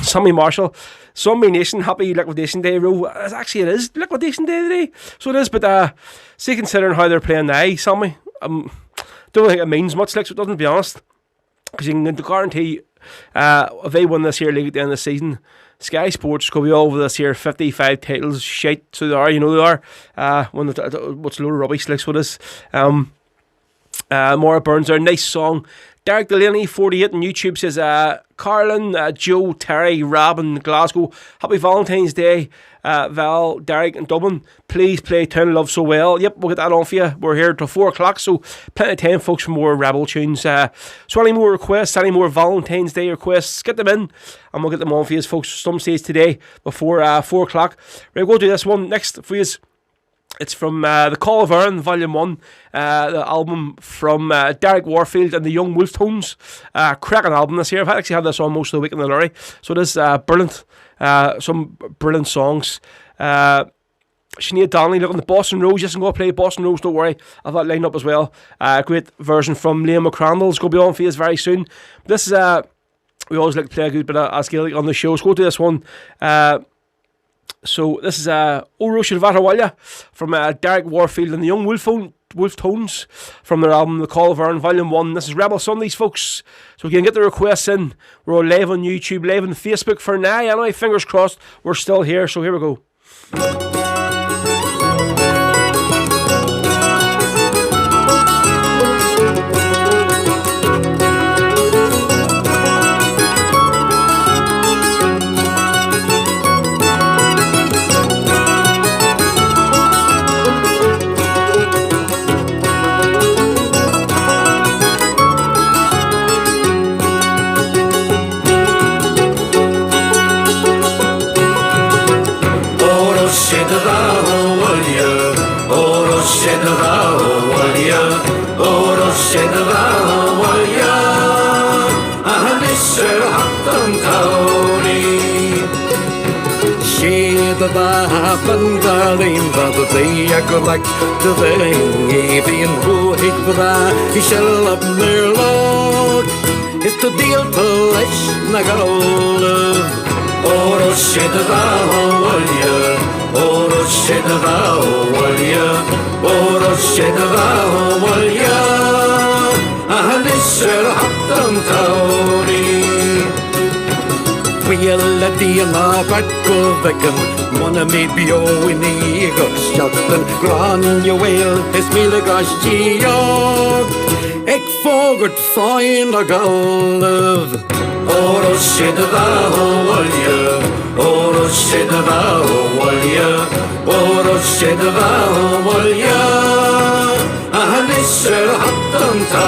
[SPEAKER 3] Sammy Marshall, Zombie Nation, happy Liquidation Day, Ro. Actually, it is Liquidation Day today, so it is. But see, considering how they're playing now, Sammy, don't think it means much. Like, so it doesn't, to be honest, because you can guarantee if they win this year league at the end of the season, Sky Sports could be all over this year 55 titles. Shite, so they are. You know they are. When what's a load of rubbish, like, so it is. Maura Burns there, nice song. Derek Delaney, 48 on YouTube says, Carlin, Joe, Terry, Rob in Glasgow, happy Valentine's Day. Val, Derek in Dublin, please play Town of Love So Well. Yep, we'll get that on for you. We're here till 4 o'clock, so plenty of time, folks, for more Rebel tunes. So any more requests, any more Valentine's Day requests, get them in, and we'll get them on for you, folks, some stage today before 4 o'clock. Right, we'll do this one next for you. It's from The Call of Aaron, Volume 1, the album from Derek Warfield and the Young Wolf Tones. Cracking album this year. I've actually had this on most of the week in the lorry, so it is brilliant. Some brilliant songs. Sinead Donnelly, looking at Boston Rose. Yes, I'm going to play Boston Rose, don't worry. I've that lined up as well. Great version from Liam McCrandall's going to be on for you very soon. This is, we always like to play a good bit of Gaelic on the show, so go to this one. So this is O Roisin Vatawalya from Derek Warfield and the Young Wolf Tones from their album The Call of Aaron Volume 1. This is Rebel Sundays, folks. So you can get the requests in. We're all live on YouTube, live on Facebook for now. Anyway, fingers crossed, we're still here. So here we go.
[SPEAKER 11] Ban Darley, but they are good like to the Avian who hate for that. He shall up their log is to deal to lish Nagala. Oro Shedava, Walia, Oro Shedava, Walia, Oro Shedava, Walia, and this shall happen to Reality and a back of the gun. Wanna meet Bio in the eagle shot and gran your whale is me the gosh geog. Ek forward fine a golf. Oro Shedava, Walia, Oro Shedava, Walia, Oro Shedava, Walia, and this shall happen to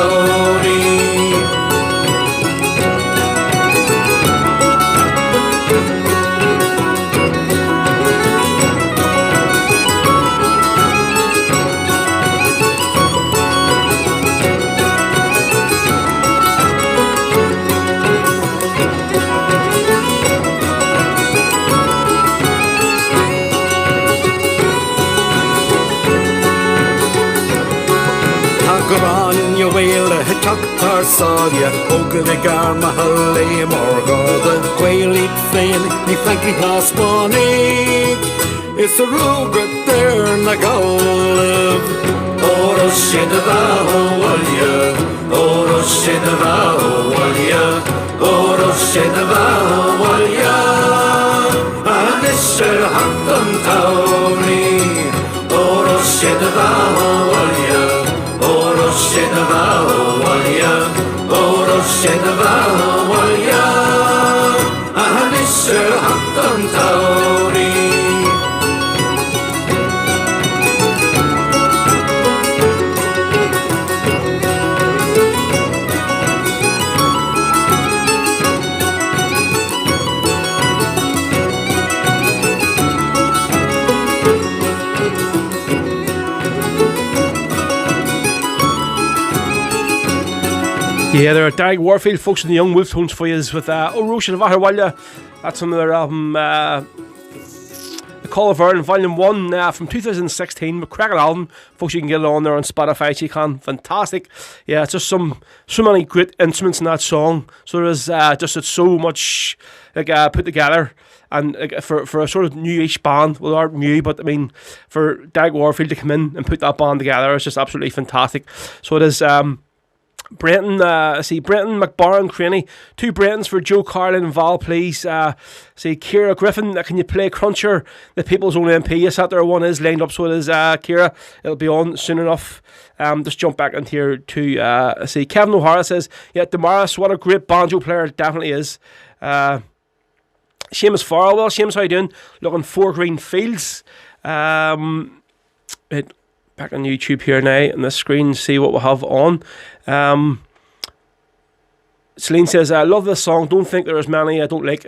[SPEAKER 11] Choctar Salia, Oga the Garma Hale Morga, the Quailic Fane, the Frankie Nasponic. It's a rugged there, Nagoliv. Oro Shedava, Walia, Oro Shedava, Walia, Oro Shedava, Walia, and this shall happen to Oro Shedava, Walia. Oro Shedava, Walia, Oro Shedava, Walia, and this shall happen to
[SPEAKER 3] Yeah, there are Derek Warfield, folks, in the Young Wolf Tones for you with O Roisin Vatawalya. That's from their album The Call of Aaron Volume 1 from 2016. McCracken album. Folks, you can get it on there on Spotify if you can. Fantastic. Yeah, it's just so many great instruments in that song. So there's it's so much put together. And for a sort of new-ish band, well, they aren't new, but I mean, for Derek Warfield to come in and put that band together, it's just absolutely fantastic. So it is Brenton, I see Brenton, McBarron, Craney. 2 Brentons for Joe Carlin and Val, please. See Ciara Griffin, can you play Cruncher, the People's Own MP? Yes, that there one is lined up, so it is, Ciara. It'll be on soon enough. Just jump back into here to, see Kevin O'Hara says, yeah, Damaris, what a great banjo player, it definitely is. Seamus Farrell, well, Seamus, how you doing? Looking for Green Fields. Back on YouTube here now on this screen, see what we have on. Celine says, I love this song, don't think there is many I don't like.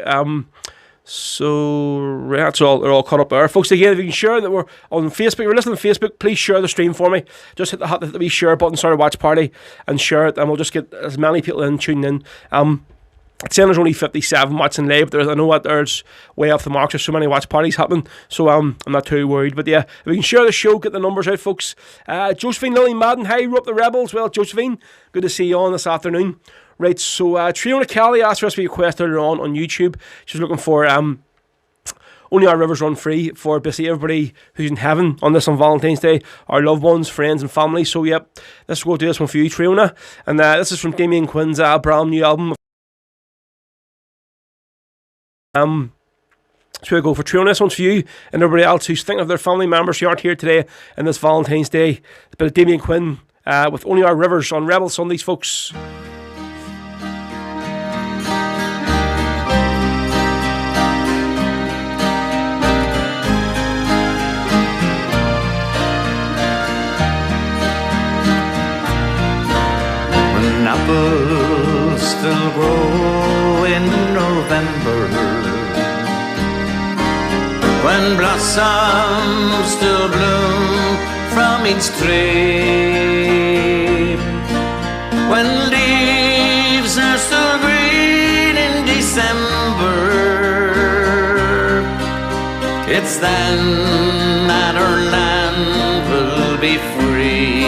[SPEAKER 3] So that's all, they're all caught up there. Folks, again, if you can share that we're on Facebook, if you're listening on Facebook, please share the stream for me. Just hit the wee share button, start a watch party and share it, and we'll just get as many people in tuning in. It's saying there's only 57 watching live, but I know that there's way off the mark. There's so many watch parties happening, so I'm not too worried. But yeah, if we can share the show, get the numbers out, folks. Josephine Lily Madden, hi, we're up the Rebels. Well, Josephine, good to see you on this afternoon. Right, so Triona Kelly asked for us to be a request earlier on YouTube. She's looking for Only Our Rivers Run Free for basically everybody who's in heaven on Valentine's Day, our loved ones, friends and family. So yep, let's go do this one for you, Triona. And this is from Damien Quinn's brand new album. So we go for Triona, this one's for you and everybody else who's thinking of their family members who aren't here today on this Valentine's Day. It's a bit of Damien Quinn with Only Our Rivers on Rebel Sundays, folks.
[SPEAKER 12] When apples still grow in November, when blossoms still bloom from each tree, when leaves are still green in December, it's then that our land will be free.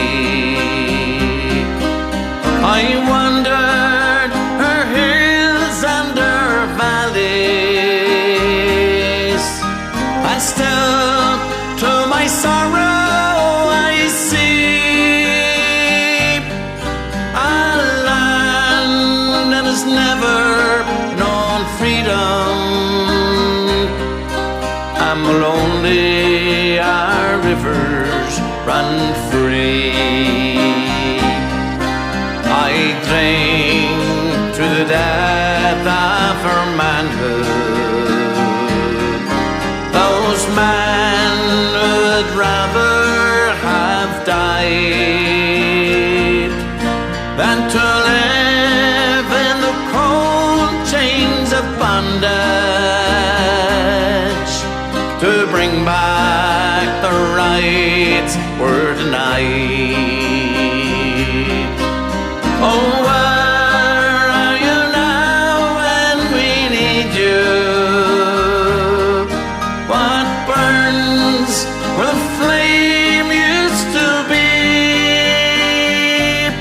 [SPEAKER 12] I wandered her hills and her valleys, and still to my sorrow I see a land that has never known freedom, and will only our rivers run free. I drink to the death of her manhood, those men would rather have died than to live in the cold chains of bondage, to bring back the rights were denied. Oh, where are you now when we need you? What burns where the flame used to be?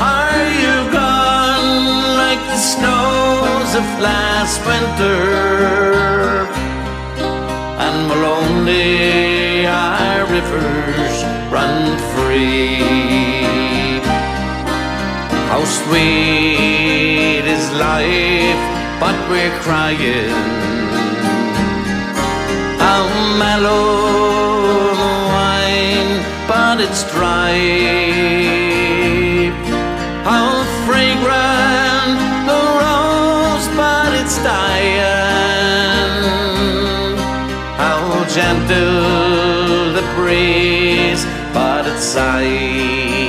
[SPEAKER 12] Are you gone like the snows of last winter? And will only our rivers run free? How sweet is life, but we're crying. How mellow the wine, but it's dry. How fragrant the rose, but it's dying. How gentle the breeze, but it sighs.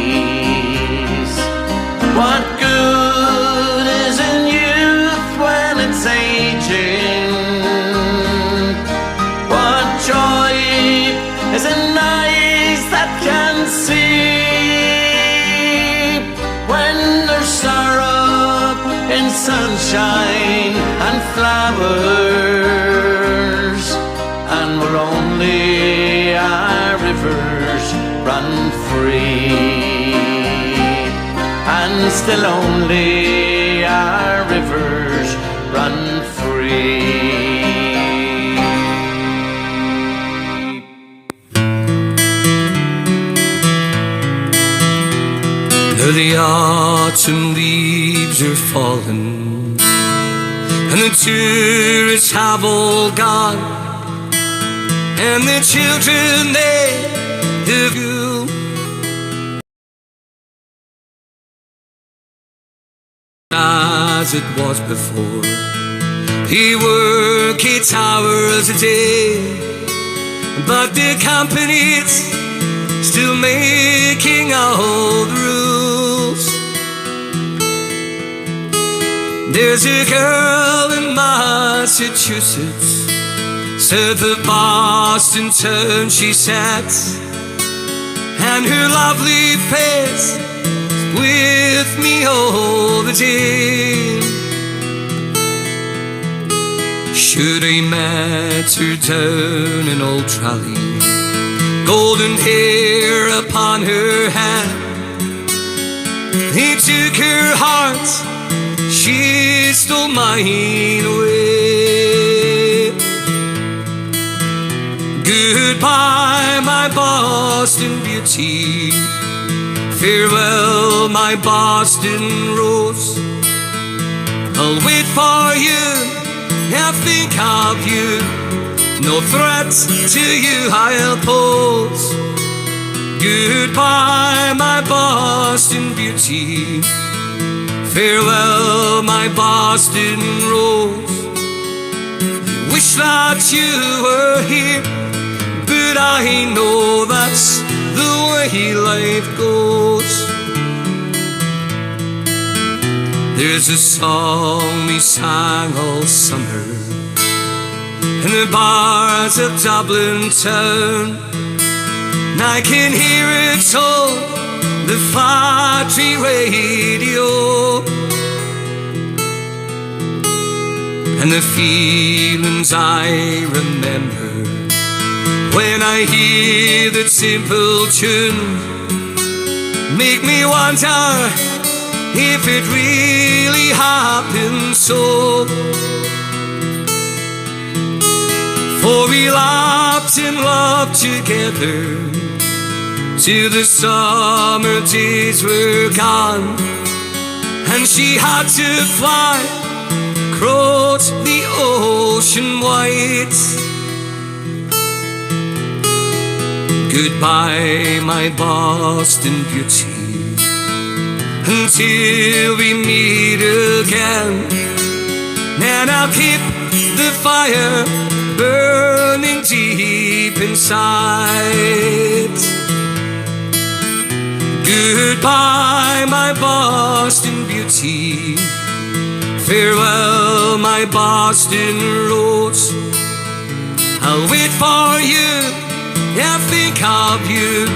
[SPEAKER 12] What good is in youth when it's aging? What joy is in eyes that can see? When there's sorrow in sunshine and flowers, and will only our rivers run free? And still only our rivers run free.
[SPEAKER 11] Nu the autumn leaves are falling, and the tourists have all gone, and the children they have you. As it was before, he worked 8 hours a day, but the company's still making all the rules. There's a girl in Massachusetts, south of Boston town she sat, and her lovely face with me all the day. Should I met her down in Old Tralee, golden hair upon her head, he took her heart, she stole mine away. Goodbye, my Boston beauty, farewell, my Boston rose. I'll wait for you, I'll think of you, no threats to you I'll pose. Goodbye, my Boston beauty, farewell, my Boston rose. I wish that you were here, but I know that's the way life goes. There's a song we sang all summer in the bars of Dublin town, and I can hear it on the factory radio, and the feelings I remember when I hear that simple tune make me wonder if it really happened so. For we laughed and loved together till the summer days were gone, and she had to fly across the ocean wide. Goodbye, my Boston beauty, until we meet again, and I'll keep the fire burning deep inside. Goodbye, my Boston beauty, farewell, my Boston rose. I'll wait for you, I'll think of you,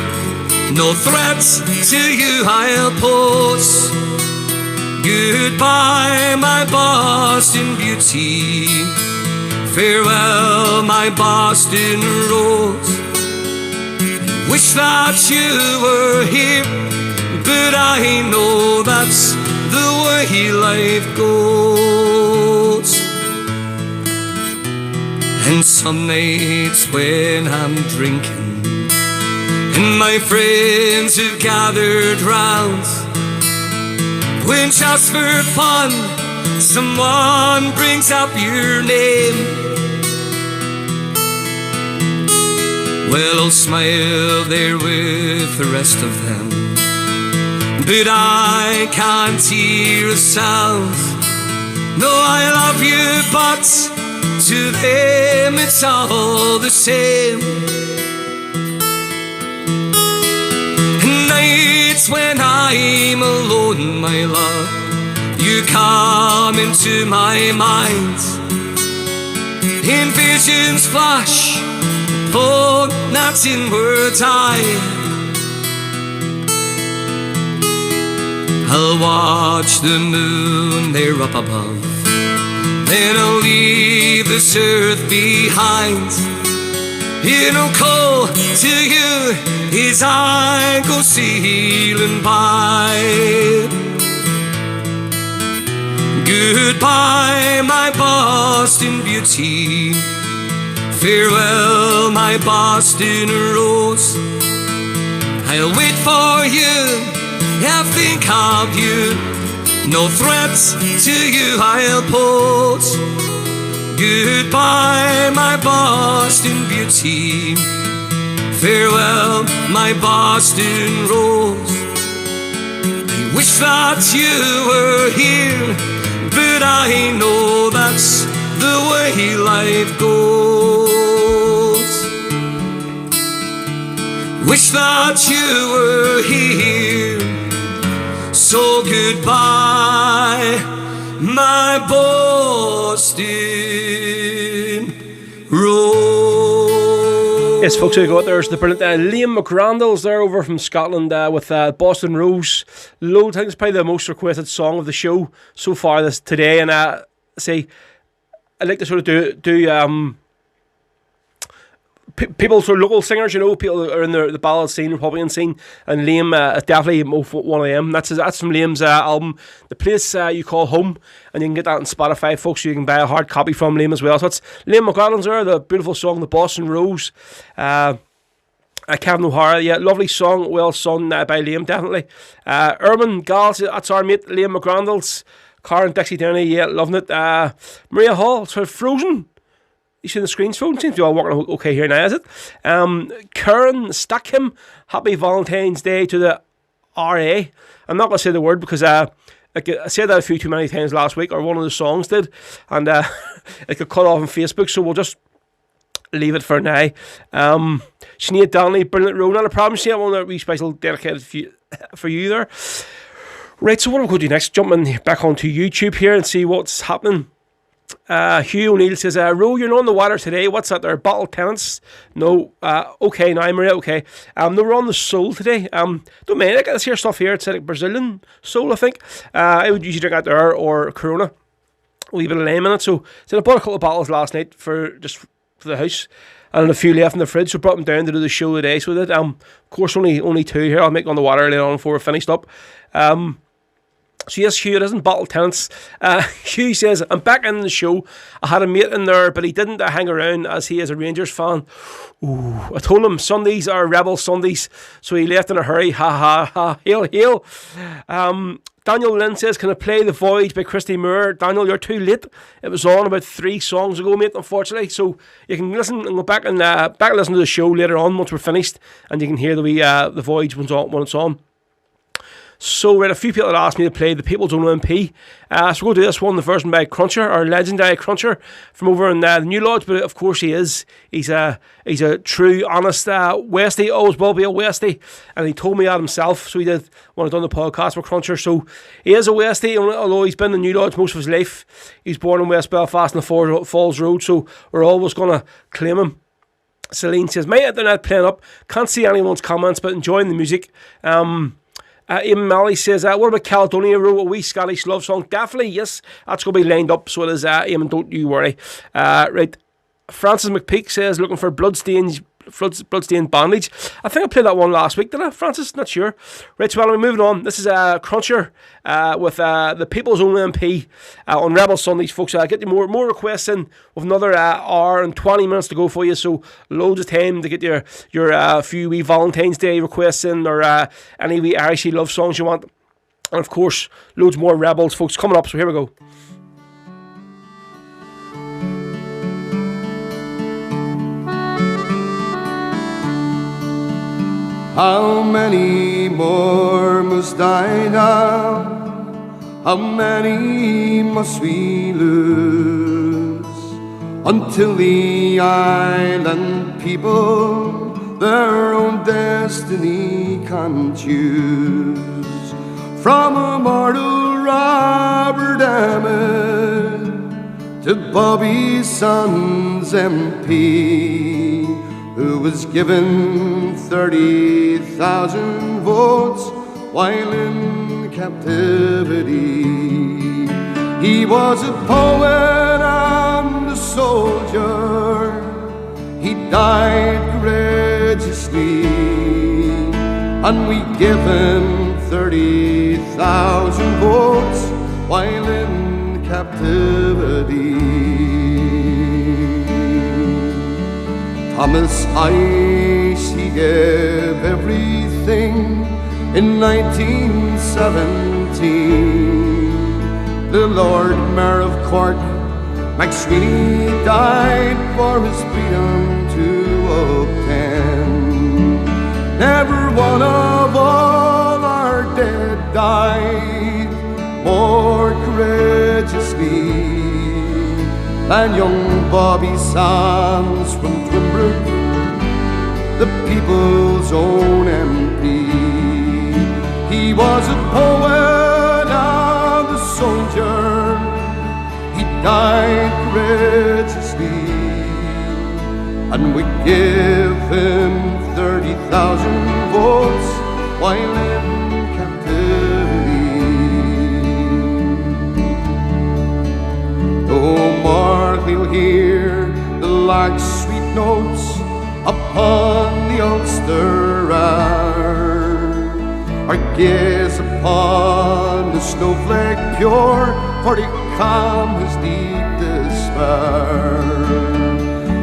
[SPEAKER 11] no threats to you I'll pose. Goodbye, my Boston beauty, farewell, my Boston rose. Wish that you were here, but I know that's the way life goes. And some nights when I'm drinking and my friends have gathered round, when just for fun someone brings up your name, well, I'll smile there with the rest of them, but I can't hear a sound. No, I love you, but to them it's all the same. Nights when I'm alone, my love, you come into my mind, in visions flash upon that inward eye. I'll watch the moon there up above, then I'll leave this earth behind. It'll call to you as I go sailing by. Goodbye, my Boston beauty, farewell, my Boston rose. I'll wait for you,
[SPEAKER 10] I think of you. No threats to you I'll pose. Goodbye, my Boston beauty. Farewell, my Boston rose. I wish that you were here, but I know that's the way life goes. Wish that you were here. So goodbye, my Boston Rose.
[SPEAKER 3] Yes, folks, here you go. There's the brilliant Liam McRandall's there over from Scotland with Boston Rose. Loads, I think it's probably the most requested song of the show so far today. And say, I like to sort of do people, sort of local singers, you know, people that are in the ballad scene, Republican scene, and Liam is definitely one of them. That's from Liam's album, The Place You Call Home, and you can get that on Spotify, folks, so you can buy a hard copy from Liam as well. So that's Liam McGrathland's there, the beautiful song, The Boston Rose. Kevin O'Hara, yeah, lovely song, well sung by Liam, definitely. Urban Gals, that's our mate, Liam McGrandall's. Karen Dixie Downey, yeah, loving it. Maria Hall, sort of Frozen. You see the screen's phone? Seems to be all working okay here now, is it? Karen Stackham, happy Valentine's Day to the RA. I'm not going to say the word because I said that a few too many times last week, or one of the songs did, and it got cut off on Facebook, so we'll just leave it for now. Sinead Donnelly, brilliant row, not a problem. Sinead, one that we special dedicated for you there. Right, so what am I going to do next? Jumping back onto YouTube here and see what's happening. Hugh O'Neill says, Ro, you're not on the water today. What's that there? Bottle tenants? No. Okay, now Maria, okay. No, we're on the Soul today. Don't mind, I got this here stuff here. It's like Brazilian Soul, I think. I would usually drink that there, or Corona. A wee bit of lime in it. So I bought a couple of bottles last night for the house, and a few left in the fridge, so brought them down to do the show today. So that of course only two here. I'll make on the water later on before we're finished up. So yes, Hugh, it isn't bottle tenants. Hugh says, I'm back in the show. I had a mate in there, but he didn't hang around as he is a Rangers fan. Ooh, I told him Sundays are Rebel Sundays, so he left in a hurry. Ha ha ha, hail hail. Daniel Lynn says, can I play The Voyage by Christy Moore? Daniel, you're too late. It was on about 3 songs ago, mate, unfortunately. So you can listen and go back and listen to the show later on once we're finished, and you can hear The Voyage when it's on. So we had a few people that asked me to play the People's Own MP. So we'll do this one, the version by Cruncher, our legendary Cruncher from over in the New Lodge. But of course he is. He's a true, honest Westie. Always will be a Westie. And he told me that himself. So he did when I done the podcast with Cruncher. So he is a Westie, although he's been in the New Lodge most of his life. He's born in West Belfast on the Falls Road. So we're always going to claim him. Celine says, my internet playing up. Can't see anyone's comments, but enjoying the music. Eamon Malley says, what about Caledonia, wrote a wee Scottish love song? Definitely, yes. That's going to be lined up, so it is, Eamon, don't you worry. Right, Francis McPeak says, looking for Bloodstained Bandage. I think I played that one last week, did I, Francis? Not sure. Right, so we're moving on. This is Cruncher with the People's Own MP on Rebel Sundays, folks. I'll get you more requests in with another hour and 20 minutes to go for you, so loads of time to get your few wee Valentine's Day requests in, or any wee Irish love songs you want. And of course, loads more Rebels, folks, coming up, so here we go.
[SPEAKER 2] How many more must die now? How many must we lose until the island people their own destiny can choose? From immortal Robert Amer to Bobby Sands MP, who was given 30,000 votes while in captivity. He was a poet and a soldier. He died courageously, and we give him 30,000 votes while in captivity. Thomas Ice, he gave everything
[SPEAKER 13] In 1917, the Lord Mayor of Cork, McSweeney, died for his freedom to obtain. Never one of all our dead died more courageously than young Bobby Sands from Twinbrook, the people's own MP. He was a poet and a soldier. He died courageously, and we give him 30,000 votes while in captivity. No more he'll hear the lark's sweet notes upon the Ulster Air, or gaze upon the snowflake pure, for he calm his deep despair.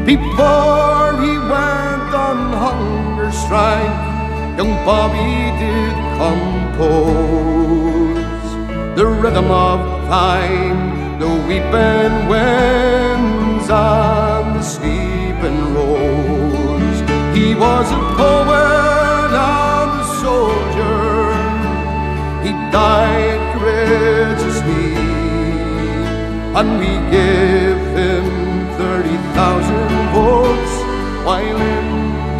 [SPEAKER 13] Before he went on hunger strike, young Bobby did compose the rhythm of time, the weeping winds and the sleeping rose. He was a poet and a soldier. He died courageously, and we give him 30,000 votes while in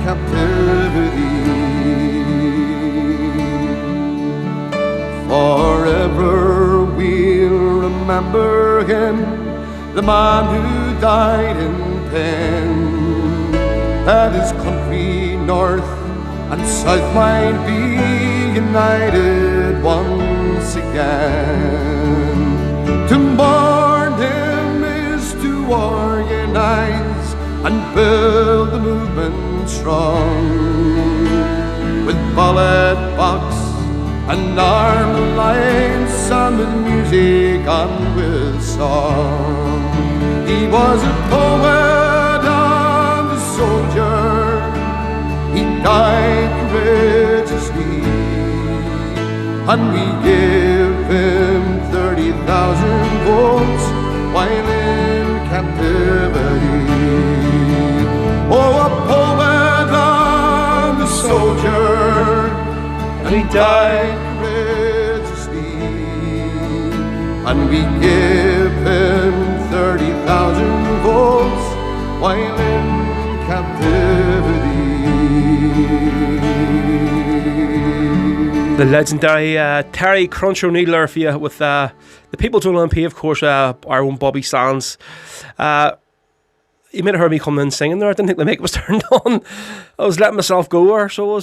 [SPEAKER 13] captivity. Forever we'll remember him, the man who died in pain, that his country north and south might be united once again. To mourn him is to organize and build the movement strong, with ballad box and arm alliance and with music and with song. He was a poet and a soldier. He died courageously, and we give him 30,000 votes while in captivity. Oh, a poet and a soldier, and he died courageously, and we give him 30,000 votes while in captivity.
[SPEAKER 3] The legendary Terry Crunch O'Neill there for you with the People's Own MP, of course, our own Bobby Sands. You might have heard me coming in singing there. I didn't think the mic was turned on. I was letting myself go there, so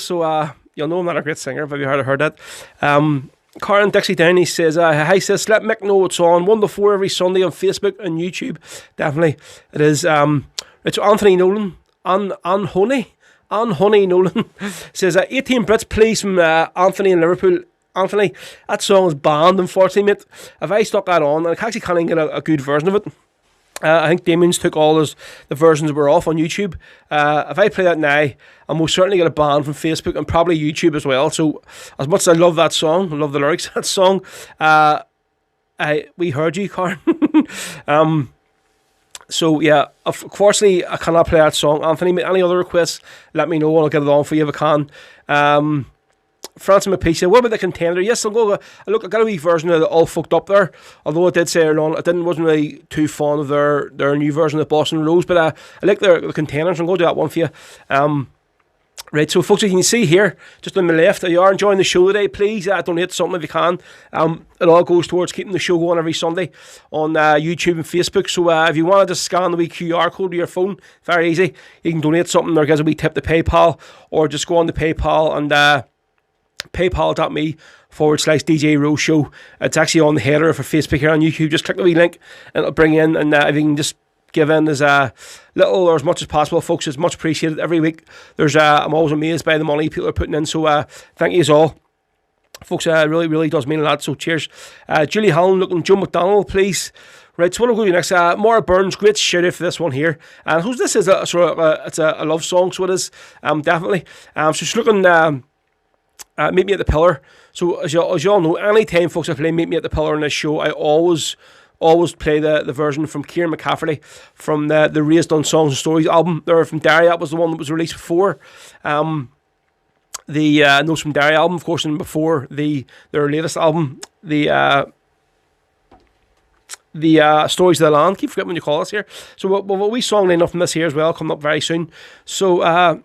[SPEAKER 3] you'll know I'm not a great singer, but you heard that. Karen Dixie Downey says, hi sis, let Mick know it's on 1 to 4 every Sunday on Facebook and YouTube. Definitely. It is. It's Anthony Nolan. Anne Honey Nolan says 18 Brits please from Anthony in Liverpool. Anthony, that song is banned, unfortunately, mate. If I stuck that on, I actually can't even get a good version of it. I think Damien's took all the versions that were off on YouTube. If I play that now, I most certainly get a ban from Facebook and probably YouTube as well. So as much as I love that song, I love the lyrics of that song, we heard you, Karen. So yeah, unfortunately I cannot play that song. Anthony, any other requests, let me know and I'll get it on for you if I can. Francis McPeace said, what about the Contender? Yes, I'll go. Look, I got a wee version of the All Fucked Up there. Although I did say earlier on, I wasn't really too fond of their new version of Boston Rose, but I like the Contenders. I'm going to do that one for you. Right, so folks, you can see here, just on the left, if you are enjoying the show today, please donate something if you can. It all goes towards keeping the show going every Sunday on YouTube and Facebook. So if you want to just scan the wee QR code to your phone, very easy. You can donate something or get a wee tip to PayPal, or just go on to PayPal and paypal.me/DJ Rose Show. It's actually on the header for Facebook here on YouTube. Just click the wee link and it'll bring in, and if you can just give in as little or as much as possible, folks, it's much appreciated. Every week I'm always amazed by the money people are putting in, so thank you all, folks. Really, really does mean a lot, so cheers. Julie Hallen looking, Joe McDonald, please. Right, so what I'll go to next, Maura Burns, great shout out for this one here. And who's this? Is it's a love song, so it is, definitely. So she's looking Meet Me at the Pillar. So as you all know, anytime folks I play Meet Me at the Pillar on this show, I always play the version from Kieran McCafferty from the Raised on Songs and Stories album. There from Derry. That was the one that was released before the Notes from Derry album, of course, and before their latest album, the Stories of the Land. Keep forgetting when you call us here. So what we song line up from this here as well, coming up very soon. So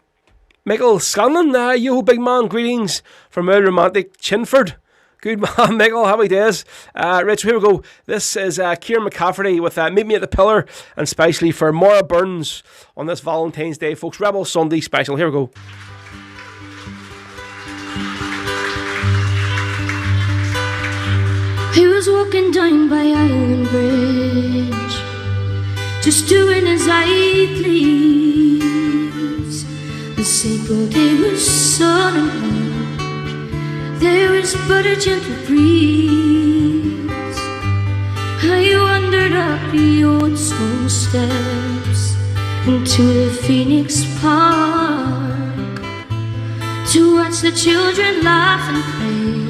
[SPEAKER 3] Michael Scanlon, yo big man, greetings from our romantic Chinford. Good man, Michael, happy days. Right, so here we go. This is Kieran McCafferty with Meet Me at the Pillar, and especially for Maura Burns on this Valentine's Day, folks. Rebel Sunday special. Here we go.
[SPEAKER 8] He was walking down by Island Bridge, just doing as I please. The April day was sun and warm, there was but a gentle breeze. I wandered up the old stone steps into the Phoenix Park to watch the children laugh and play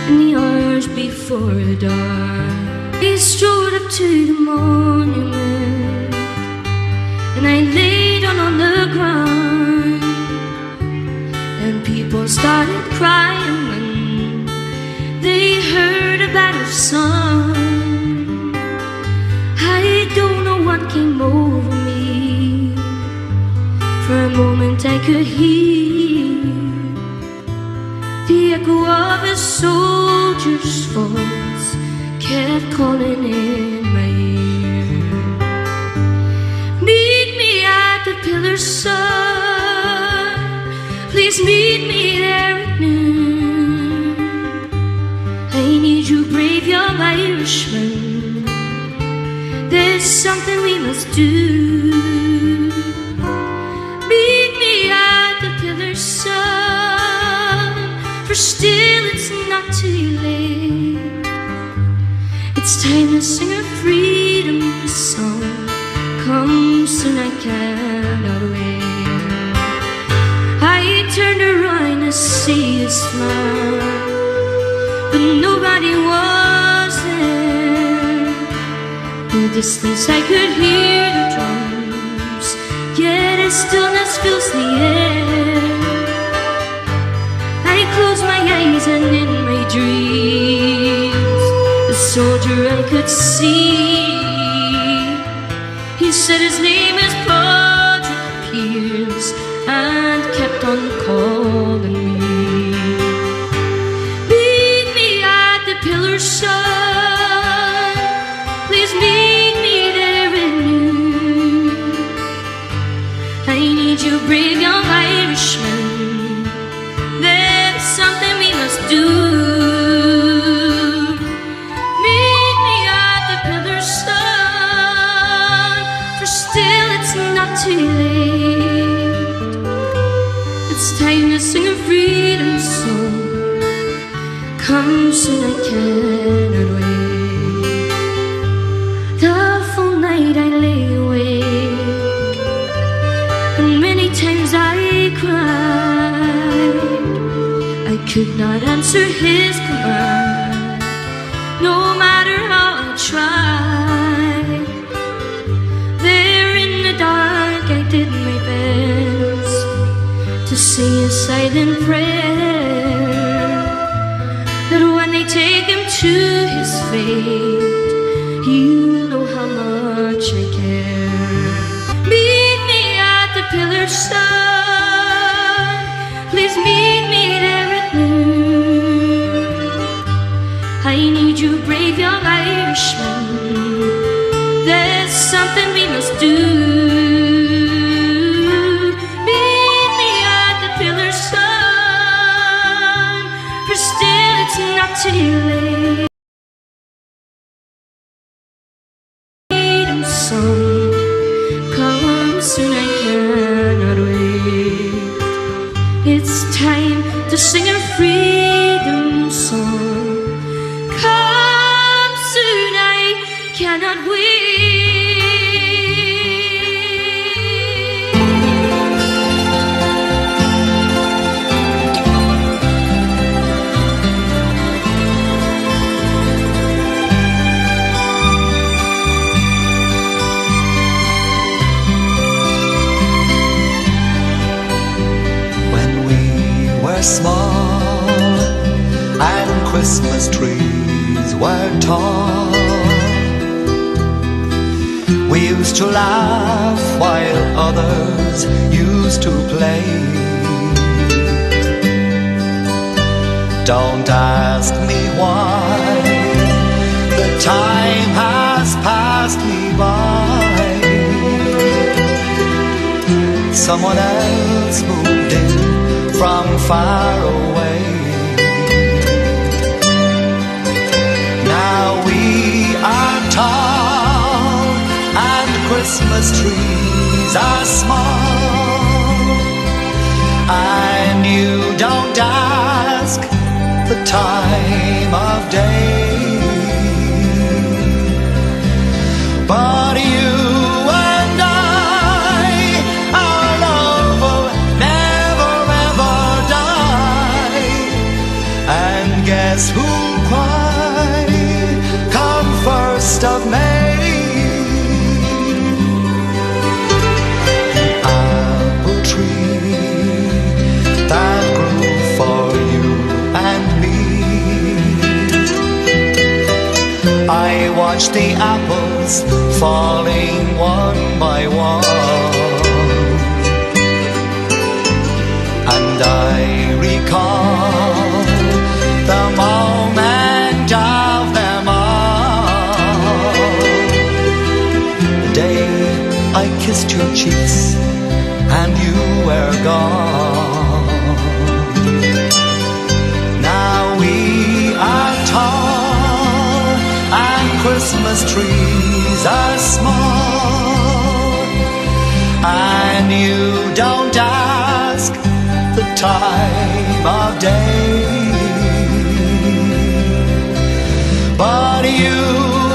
[SPEAKER 8] in the hours before dark. He strode up to the monument, and I lay down on the ground, and people started crying when they heard about her son. I don't know what came over me. For a moment I could hear the echo of a soldier's voice kept calling in my ear. Meet me at the pillar, son. Please meet me there at noon. I need you, brave young Irishman. There's something we must do. Meet me at the pillar, son. For still it's not too late. It's time to sing a freedom song. Come soon, I cannot wait. I turned around to see a smile, but nobody was there. In the distance I could hear the drums, yet a stillness fills the air. I close my eyes and in my dreams the soldier I could see. He said his name is Ponchatrain and kept on calling me. Meet me at the pillar, son. Please meet me there at noon. I need you, brave young Irishman. There's something we must do. Meet me at the pillar, son. For still it's not too late. It's time to sing a freedom song. Come soon, I cannot wait. The full night I lay awake, and many times I cried. I could not answer his command, no matter how I tried. There in the dark I did my best to say a silent prayer, that when they take him to his fate, you know how much I care. Meet me at the pillar, son. Please meet me there at noon. I need you, brave young Irishman. There's something we must do. Meet me at the pillar, son. For still it's not too late. Freedom song, come soon, I cannot wait. It's time to sing a freedom song. Come soon, I cannot wait.
[SPEAKER 10] Christmas trees were tall. We used to laugh while others used to play. Don't ask me why, the time has passed me by. Someone else moved in from far away. Now we are tall and Christmas trees are small, and you don't ask the time of day, but you and I, our love will never ever die. And guess who'll cry come 1st of May? The apple tree that grew for you and me. I watched the apples falling one by one, and I recall the moment of them all. The day I kissed your cheeks and you were gone. Now we are tall and Christmas trees are small, and you don't ask the time of day, but you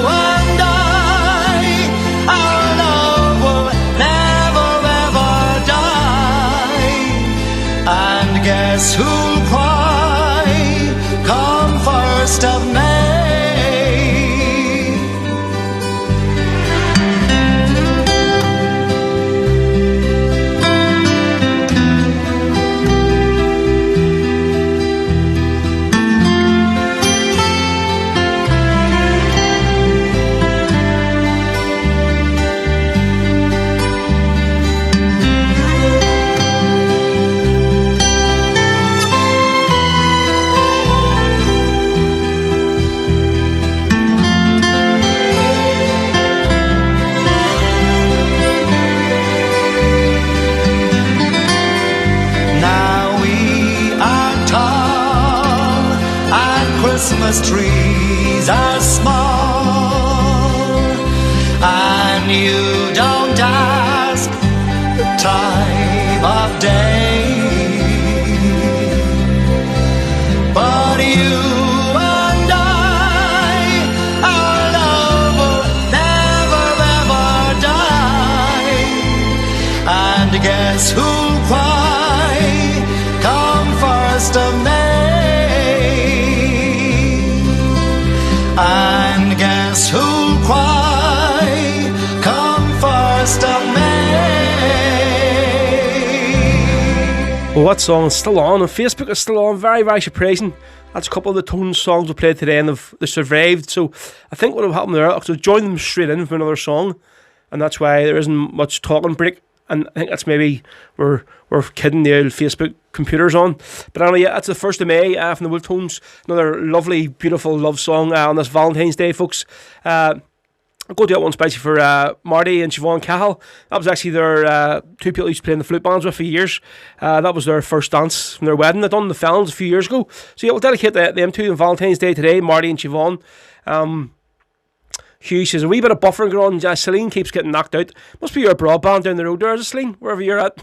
[SPEAKER 10] and I, our love will never ever die. And guess who'll cry come 1st of May? Christmas trees are small, and you don't ask the time of day, but you and I, our love will never ever die. And guess who'll cry come 1st of May? And guess who'll cry come 1st of May?
[SPEAKER 3] Well, that song is still on Facebook. It's still on. Very, very surprising. That's a couple of the Tones songs we played today, and they survived. So I think what will happen there, I'll join them straight in for another song, and that's why there isn't much talking break. And I think that's maybe we're kidding the old Facebook computers on. But anyway, yeah, that's the 1st of May from the Wolf Tones. Another lovely, beautiful love song on this Valentine's Day, folks. I'll go do that one spicy for Marty and Siobhan Cahill. That was actually their two people who used to play in the flute bands with for years. That was their first dance from their wedding. They done the Fellons a few years ago. So yeah, we'll dedicate them two on Valentine's Day today, Marty and Siobhan. Hugh says, a wee bit of buffering going on. Celine keeps getting knocked out. Must be your broadband down the road there, is it, Celine? Wherever you're at.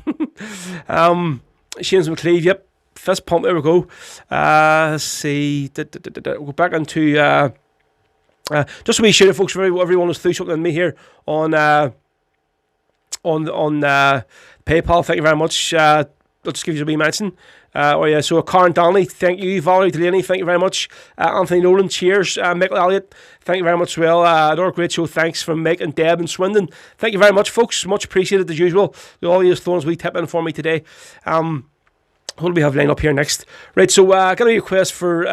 [SPEAKER 3] Shane's McCleve, yep. Fist pump, there we go. Let's see. We'll go back into... just a wee shout out, folks, for everyone who's through something on me here on PayPal. Thank you very much. I'll just give you a wee mention. So Karen Darley, thank you. Valerie Delaney, thank you very much. Anthony Nolan, cheers. Mick Elliott, thank you very much as well. Another great show, thanks from Mick and Deb and Swindon. Thank you very much, folks. Much appreciated as usual. All you throwing us a wee tip in for me today. What do we have lined up here next? Right, so got a request for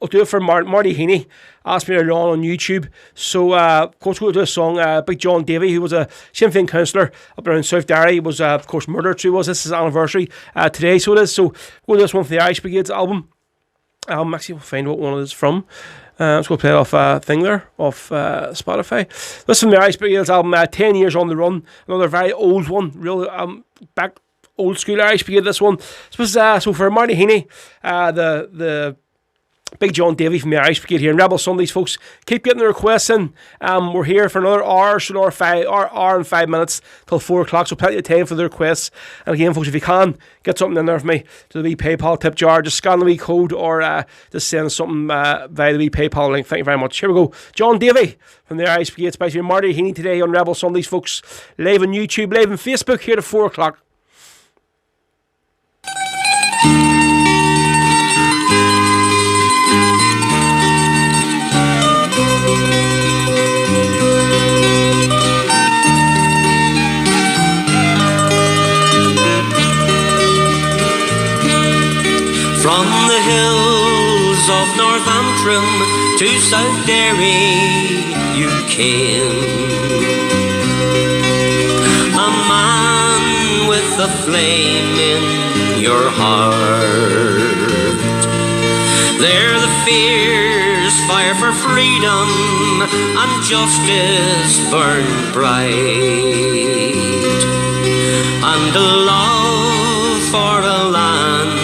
[SPEAKER 3] I'll do it for Marty Heaney. Asked me earlier on YouTube. So, of course, we'll do a song. Big John Davey, who was a Sinn Féin councillor up around South Darley, was, of course, murdered. So this is his anniversary today. So it is. So we'll do this one for the Irish Brigade's album. Actually, we'll find what one it is from. Let's go play it off thing there, off Spotify. This is from the Irish Brigade's album, 10 Years on the Run. Another very old one, real back old school Irish Brigade, this one. So for Marty Heaney, the Big John Davey from the Irish Brigade here in Rebel Sundays, folks. Keep getting the requests in. We're here for another hour and 5 minutes till 4 o'clock, so plenty of time for the requests. And again, folks, if you can, get something in there for me to the wee PayPal tip jar. Just scan the wee code or just send something via the wee PayPal link. Thank you very much. Here we go. John Davey from the Irish Brigade, especially Marty Heaney today on Rebel Sundays, folks. Live on YouTube, live on Facebook, here to 4 o'clock.
[SPEAKER 4] From the hills of North Antrim to South Derry you came, a man with a flame in your heart. There the fierce fire for freedom and justice burned bright, and a love for a land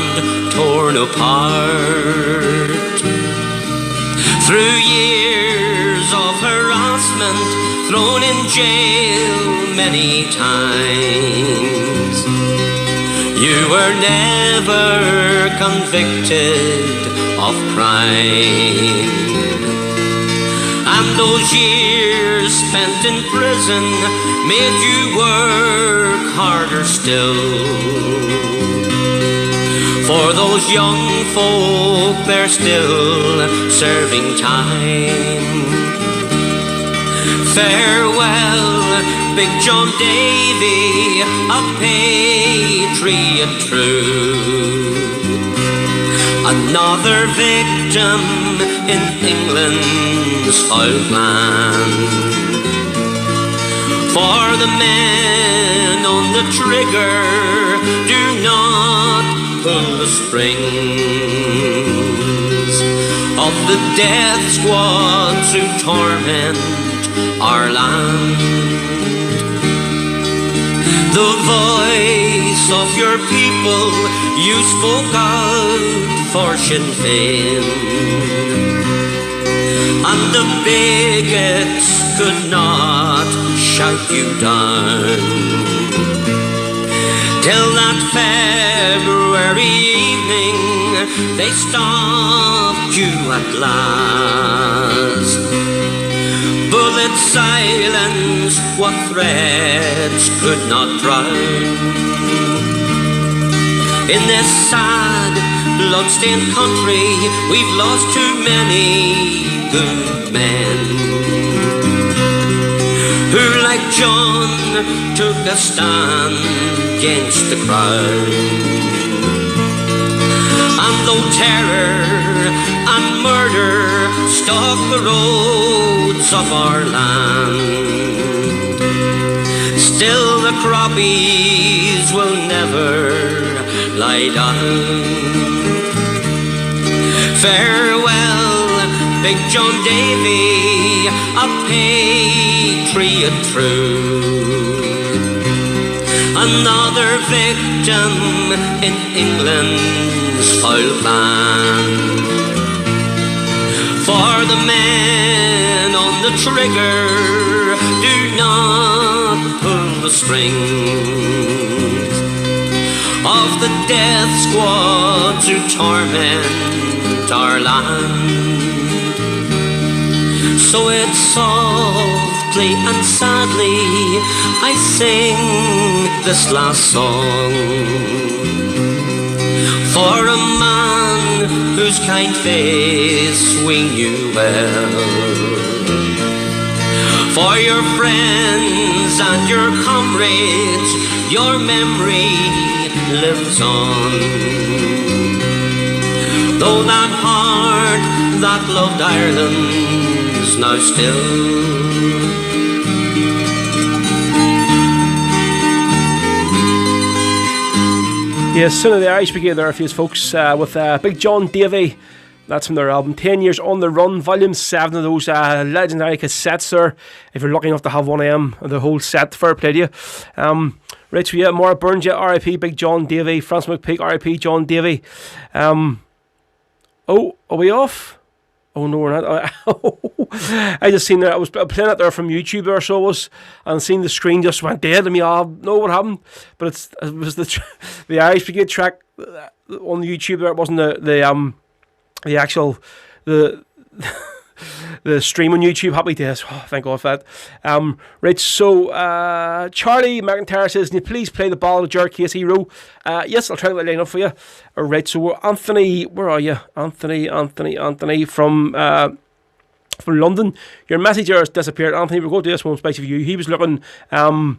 [SPEAKER 4] torn apart. Through years of harassment, thrown in jail many times, you were never convicted of crime. And those years spent in prison made you work harder still. For those young folk, they're still serving time. Farewell, Big John Davey, a patriot true. Another victim in England's foul plan. For the men on the trigger, do not pull the strings of the death squads who torment our land. The voice of your people, you spoke out for Sinn Féin, and the bigots could not shout you down. Till that February evening they stopped you at last. Bullets silenced what threats could not drown. In this sad, blood-stained country we've lost too many good men who, like John, took a stand against the crowd. And though terror and murder stalk the roads of our land, still the croppies will never lie down. Farewell, Big John Davey, a patriot true. Another victim in England's foul plan. For the men on the trigger, do not pull the strings of the death squads who torment our land. So it's softly and sadly I sing this last song for a man whose kind face we knew well, for your friends and your comrades, your memory lives on. Though that heart that loved Ireland's now still.
[SPEAKER 3] Yes, son of the Irish Brigade there, a few folks, with Big John Davey. That's from their album 10 Years on the Run, volume 7 of those legendary cassettes there. If you're lucky enough to have one of them, the whole set, fair play to you. Right, so yeah, Maura Burns, R.I.P. Big John Davey. Francis McPeak, R.I.P. John Davey. Oh, are we off? Oh no, we're not. I just seen that. I was playing it there from YouTube there, so I was, and seen the screen just went dead. I mean, I know what happened, but it was the Irish Brigade track on the YouTube there. It wasn't the actual the stream on YouTube. Happy days. Oh, thank God for that. Right, so Charlie McIntyre says, can you please play the Ballad of Ger Casey Rowe? Yes, I'll try to get that line up for you. Right, so we're Anthony, where are you? Anthony from London. Your message has disappeared. Anthony, we're going to do this one especially for you. He was looking a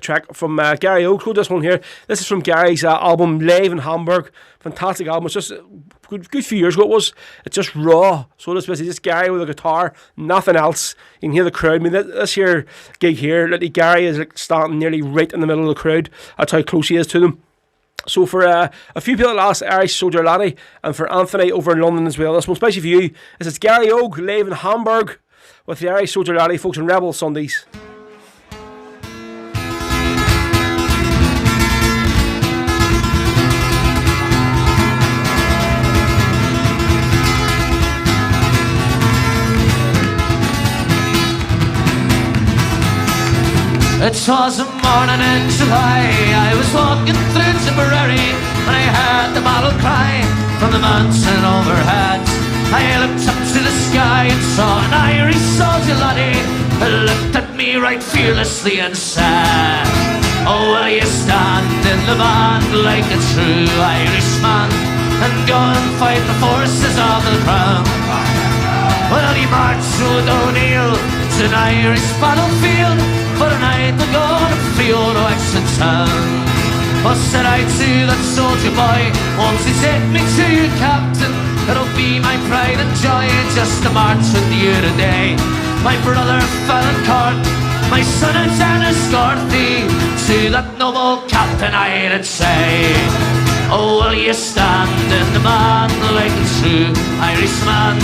[SPEAKER 3] track from Gary Oak. Hold this one here. This is from Gary's album Live in Hamburg. Fantastic album. It's just a good few years ago it was. It's just raw. So it's basically just Gary with a guitar, nothing else. You can hear the crowd. I mean, this here gig here, literally Gary is like standing nearly right in the middle of the crowd. That's how close he is to them. So for a few people that asked, Irish Soldier Laddie, and for Anthony over in London as well, this one especially for you, is it's Gary Oak Live in Hamburg with the Irish Soldier Laddie folks on Rebel Sundays.
[SPEAKER 12] It was a morning in July, I was walking through Tipperary, and I heard the battle cry from the mountain overhead. I looked up to the sky and saw an Irish soldier laddie who looked at me right fearlessly and said, oh, will you stand in the band like a true Irishman and go and fight the forces of the crown? Well, he marched with O'Neill to an Irish battlefield, for a night we're gonna free old Wexford town. Oh, said I to that soldier boy, won't you take me to your captain? It'll be my pride and joy just to march with you today. My brother fell in court, my son and Dennis Gorthy, to that noble captain I did say, oh, will you stand in the band like a true Irishman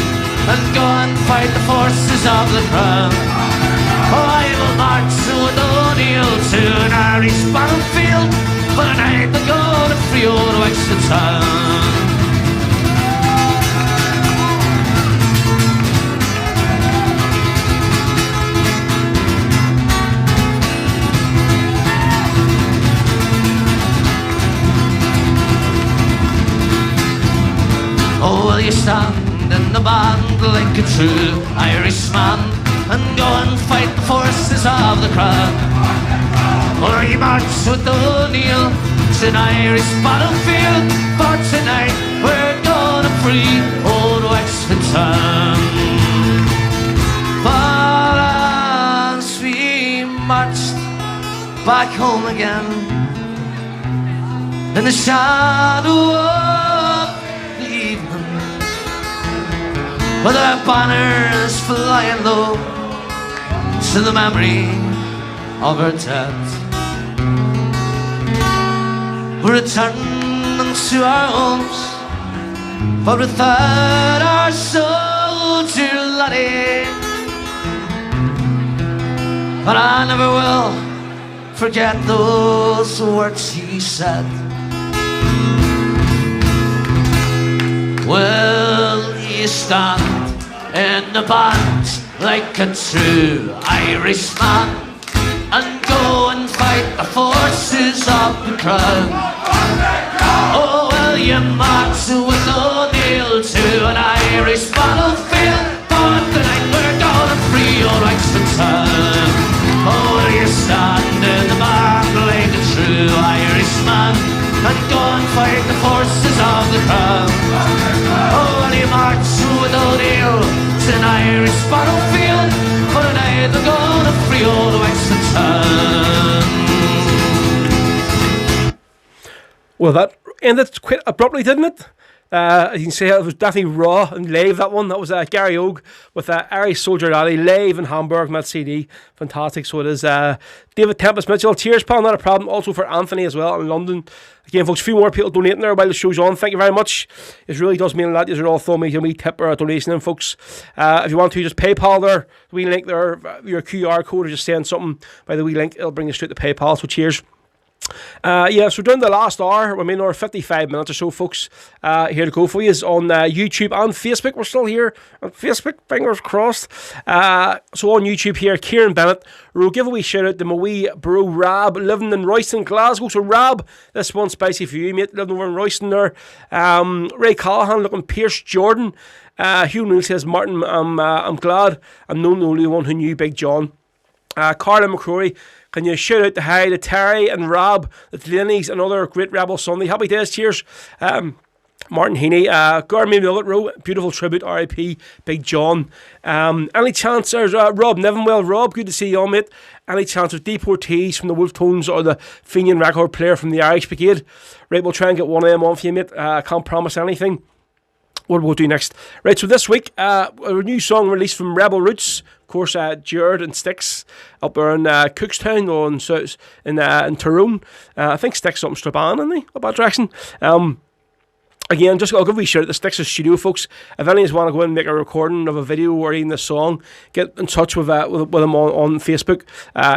[SPEAKER 12] and go and fight the forces of the crown? Oh, I will march with O'Neill to an Irish battlefield, for a night to go to free old Wexford town. Oh, will you stand in the band like a true Irishman and go and fight the forces of the crown? Or you march with O'Neill to an Irish battlefield, for tonight we're gonna free old Wexford town. But as we marched back home again, in the shadow of the evening, with our banners flying low to the memory of our dead, we're returning to our homes, but without our soldier laddie. But I never will forget those words he said. Will you stand in the band like a true Irishman and go and fight the forces of the crown? Oh, will you march with O'Neill to an Irish battlefield, for tonight we're gonna free old Wexford town? Oh, will you stand in the band like a true Irishman and go and fight the forces of the crown? Oh, will you march with O'Neill to an Irish battlefield, for tonight we're gonna free old Wexford town?
[SPEAKER 3] Well, that ended quite abruptly, didn't it? You can say it was definitely raw and live, that one. That was Gary Ogue with Irish Soldier Laddie live in Hamburg on that CD. Fantastic. So it is David Tempest Mitchell. Cheers, pal, not a problem. Also for Anthony as well in London. Again, folks, a few more people donating there while the show's on. Thank you very much. It really does mean a lot. You're all throwing me a wee tip or a donation in, folks. If you want to, just PayPal there. The wee link there, your QR code, or just send something by the wee link. It'll bring you straight to PayPal. So cheers. So during the last hour, 55 minutes or so, folks, here to go for you is on YouTube and Facebook. We're still here on Facebook, fingers crossed. So on YouTube here, Kieran Bennett, we'll give a wee shout out to my wee bro Rab, living in Royston, Glasgow. So Rab, this one's spicy for you, mate, living over in Royston there. Ray Callahan looking Pierce Jordan. Hugh Neal says, Martin, I'm glad I'm not the only one who knew Big John. Carla McCrory, can you shout out to hi to Terry and Rob, the Delaney's, another great Rebel Sunday. Happy days, cheers. Martin Heaney, Garmy Millet Row, beautiful tribute, R.I.P. Big John. Any chance there's Rob Nevenwell? Rob, good to see you on, mate. Any chance of deportees from the Wolf Tones or the Fenian record player from the Irish Brigade? Right, we'll try and get one of them on for you, mate. Can't promise anything. What we'll do next. Right, so this week, a new song released from Rebel Roots. Of course, Jared and Styx up there in Cookstown in Tyrone. I think Styx up in Strabane, isn't he? Up that direction. Again, I'll give a wee shout out to Styx's studio, folks. If any of you want to go in and make a recording of a video or even this song, get in touch with him on Facebook.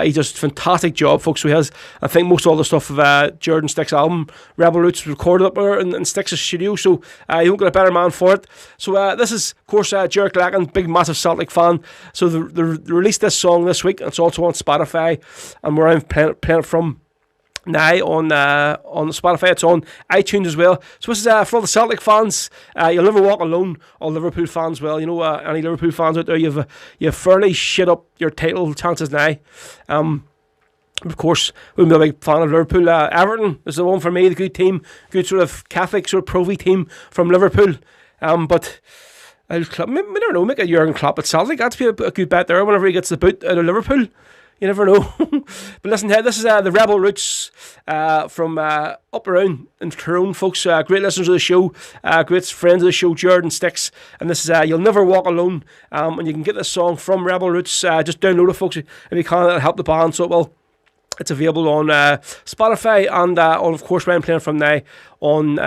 [SPEAKER 3] He does a fantastic job, folks. So he has, I think, most of all the stuff of Jared and Styx's album, Rebel Roots, recorded up there in Styx's studio. So you won't get a better man for it. So this is, of course, Jared Glacken, big, massive Celtic fan. So they released this song this week. It's also on Spotify, and where I'm playing it from now on Spotify, it's on iTunes as well. So this is for all the Celtic fans. You'll never walk alone. All Liverpool fans, well, you know, any Liverpool fans out there, you've fairly shit up your title chances now. Of course, we'll be a big fan of Liverpool. Everton is the one for me, the good team, good sort of Catholic sort of pro-y team from Liverpool. But we never know, make a Jurgen Klopp at Celtic. That'd be a good bet there whenever he gets the boot out of Liverpool. You never know. But listen here, this is the Rebel Roots from up around in Tyrone, folks. Great listeners of the show, great friends of the show, Jared and Styx. And this is You'll Never Walk Alone. And you can get this song from Rebel Roots. Just download it, folks, if you can. That'll help the band. So it's available on Spotify and on, of course, where I'm playing from now on...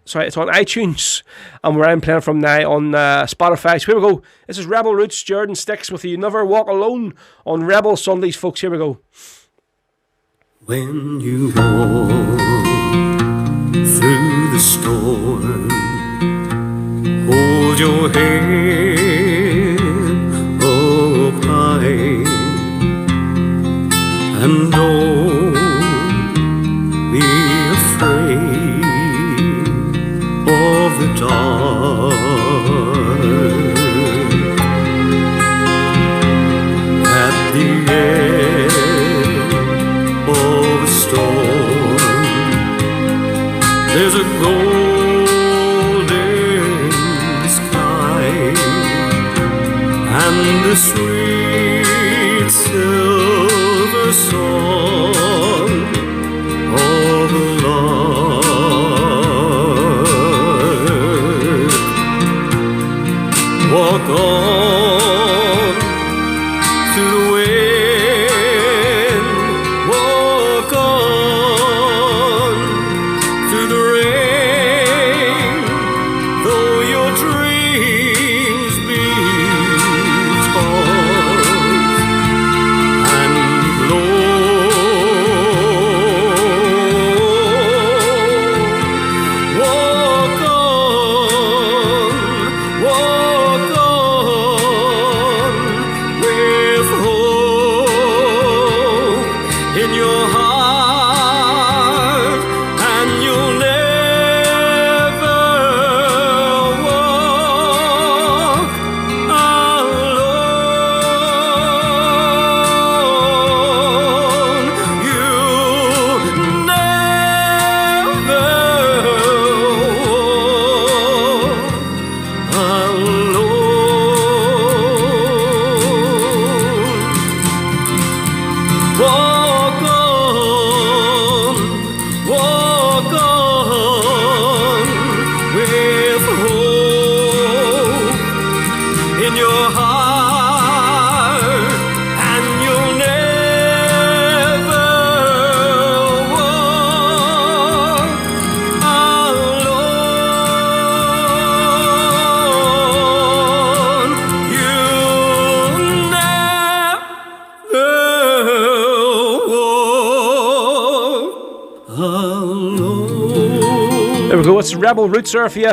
[SPEAKER 3] it's on iTunes, and where I'm playing from now on Spotify. So here we go. This is Rebel Roots, Jared and Styx with You Never Walk Alone on Rebel Sundays, folks. Here we go.
[SPEAKER 10] When you walk through the storm, hold your head up high, and don't be afraid of the dark. At the end of a storm, there's a golden sky and the sweet silver song of the lark. Walk on through the wind, walk on through the rain, though your dreams be tossed and blown. Walk on, walk with hope in your heart, and you'll never walk alone. You'll never walk alone. Walk on.
[SPEAKER 3] There we go, it's Rebel Roots there for you.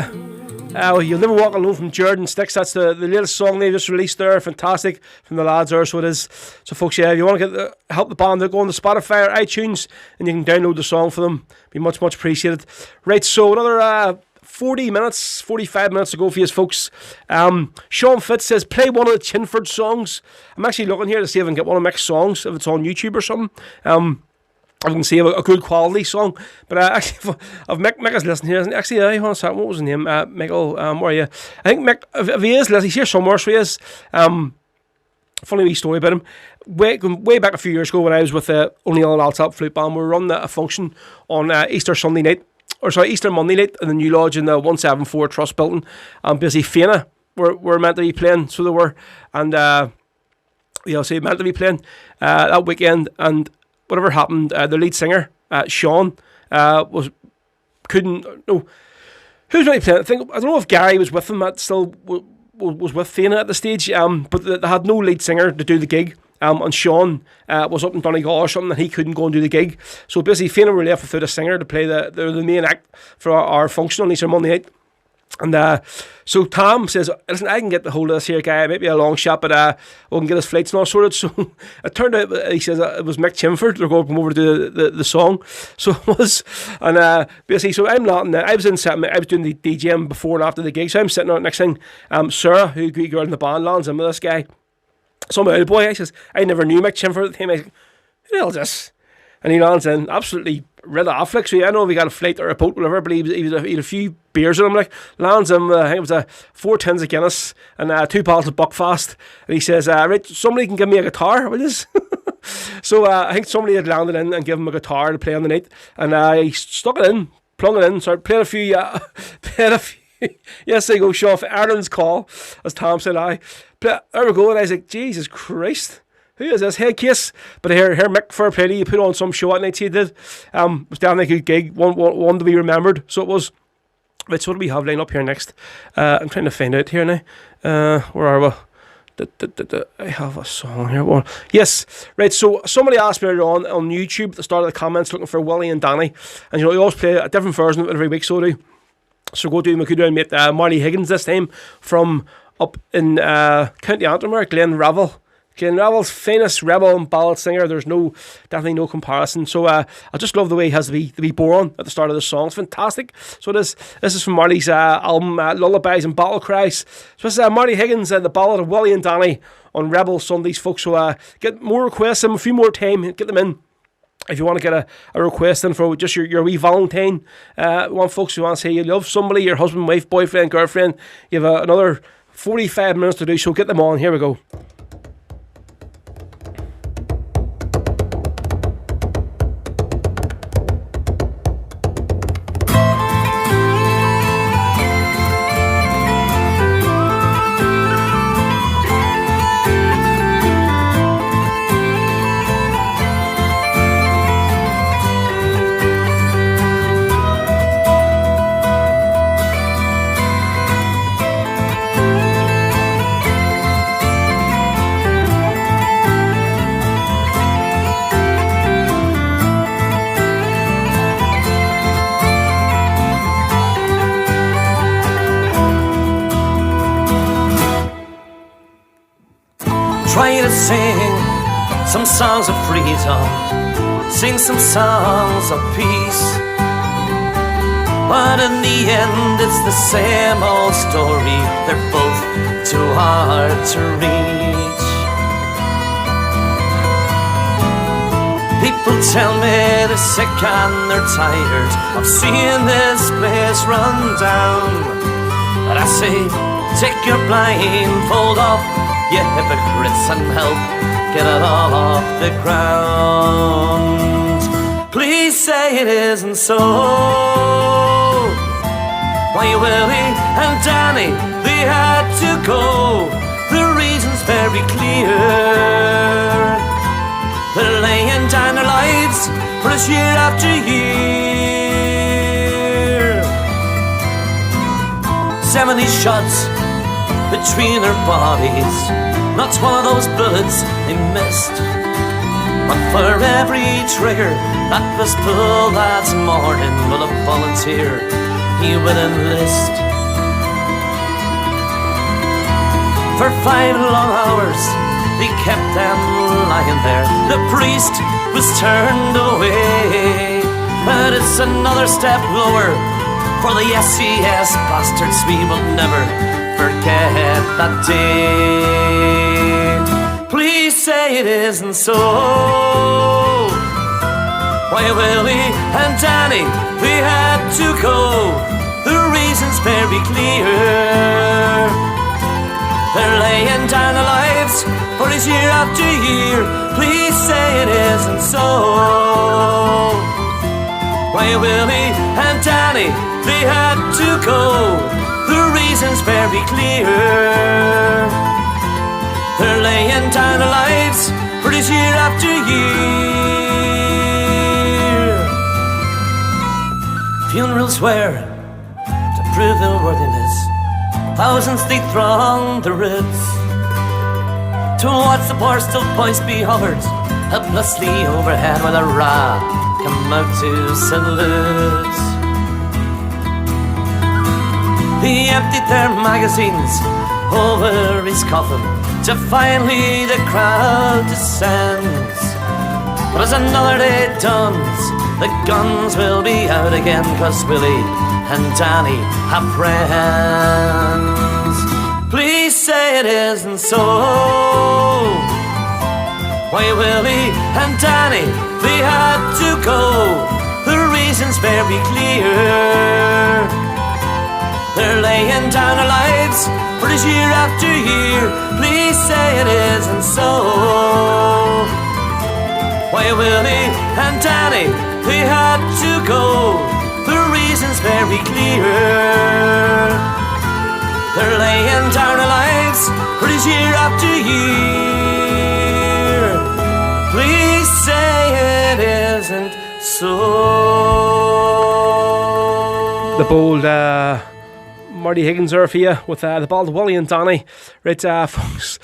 [SPEAKER 3] You'll Never Walk Alone from Jordan Sticks. That's the latest song they just released there. Fantastic from the lads there, so it is. So folks, yeah, if you want to help the band, go on to Spotify or iTunes and you can download the song for them. Be much appreciated. Right, so another 45 minutes to go for you folks. Sean Fitz says, play one of the Chinford songs. I'm actually looking here to see if I can get one of Mick's songs, if it's on YouTube or something. I can see a good quality song, but actually, if Mick is listening here, actually, hold on a second, what was his name? Michael, where are you? I think Mick, if he is listening, he's here somewhere, so he is. Funny wee story about him. Way back a few years ago when I was with the O'Neill and Altap Flute Band, we were running a function on Easter Monday night in the new lodge in the 174 Trust building, and basically Fianna were meant to be playing, so they were, and so meant to be playing that weekend, and whatever happened, the lead singer, Sean, couldn't. No, who's really playing? I don't know if Gary was with them. That still was with Fianna at the stage. But they had no lead singer to do the gig. And Sean was up in Donegal or something, and he couldn't go and do the gig. So basically, Fianna were left without a singer to play the main act for our function on Easter Monday night. And so Tom says, listen, I can get the hold of this here guy, maybe a long shot, but we can get his flights and all sorted. So it turned out, he says, it was Mick Chinford. They're going to come over to do the song. So it was, and basically, so I'm not in there. I was doing the DJing before and after the gig. So I'm sitting on next thing, Sarah, who girl in the band, lands in with this guy. Some old boy, I says, I never knew Mick Chinford at the time. I said, who the hell is this? And he lands in, absolutely rid off. Like, so I don't know if he got a flight or a boat, whatever, but he had a few beers in him. Like, lands in, I think it was 4 tins of Guinness and 2 bottles of Buckfast. And he says, right, somebody can give me a guitar, will you? So I think somebody had landed in and given him a guitar to play on the night. And he stuck it in, plunged it in, started playing a few, yes, there you go, show off Ireland's Call, as Tom said. There we go, and I was like, Jesus Christ. Who is this? Head case. But here Mick, fair play to you, put on some show at night, he did. It was definitely a good gig, one to be remembered. So it was. Right, so what do we have lined up here next? I'm trying to find out here now. Where are we? I have a song here. Well, yes, right, so somebody asked me earlier on YouTube at the start of the comments looking for Willie and Danny. And you know, we always play a different version of it every week, so do. So go do my good old mate Marty Higgins this time from up in County Antrim, Glen Ravel. Ravel's finest rebel and ballad singer. There's definitely no comparison. So I just love the way he has to be born at the start of the song. It's fantastic. So this is from Marty's album Lullabies and Battle Cries. So this is Marty Higgins and the Ballad of Willie and Danny on Rebel Sundays, folks. So get more requests in, a few more time, get them in. If you want to get a request in for just your wee Valentine, one folks who want to say you love somebody, your husband, wife, boyfriend, girlfriend, you have another 45 minutes to do. So get them on. Here we go.
[SPEAKER 12] Try to sing some songs of freedom, sing some songs of peace, but in the end it's the same old story. They're both too hard to reach. People tell me they're sick and they're tired of seeing this place run down, but I say, take your blindfold off, you hypocrites, and help get it all off the ground. Please say it isn't so. Why Willie and Danny, they had to go. The reason's very clear. They're laying down their lives for us year after year. 70 shots between their bodies, not one of those bullets they missed. But for every trigger that was pulled that morning, will a volunteer he would enlist. For 5 long hours they kept them lying there. The priest was turned away, but it's another step lower for the SES bastards. We will never forget that day. Please say it isn't so. Why Willie and Danny, they had to go. The reason's very clear. They're laying down their lives for us year after year. Please say it isn't so. Why Willie and Danny, they had to go. The reason's very clear. They're laying down their lives for us year after year. Funerals were to prove their worthiness. Thousands they thronged the roads to watch the poor still points be hovered helplessly overhead while a ra come out to salute. They emptied their magazines over his coffin till finally the crowd descends. But as another day dawns, the guns will be out again, 'cause Willie and Danny have friends. Please say it isn't so. Why Willie and Danny, they had to go. The reason's very clear. They're laying down their lives for this year after year. Please say it isn't so. Why Willie and Danny, they had to go. The reason's very clear. They're laying down their lives for this year after year. Please say it isn't so.
[SPEAKER 3] The bold Marty Higgins there for you with the Ballad of Willie and Danny. Right, folks,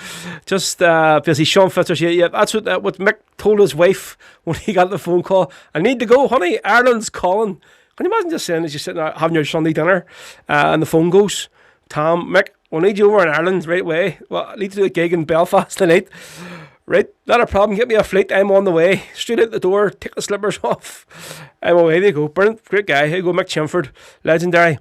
[SPEAKER 3] just busy. Sean Fitzgerald, yeah, that's what Mick told his wife when he got the phone call. I need to go, honey, Ireland's calling. Can you imagine just saying as you're sitting there having your Sunday dinner and the phone goes, Tom, Mick, we'll need you over in Ireland right away. Well, I need to do a gig in Belfast tonight. Right, not a problem, get me a flight, I'm on the way. Straight out the door, take the slippers off. I'm away, there you go. Brilliant, great guy. Here you go, Mick Chinford, legendary.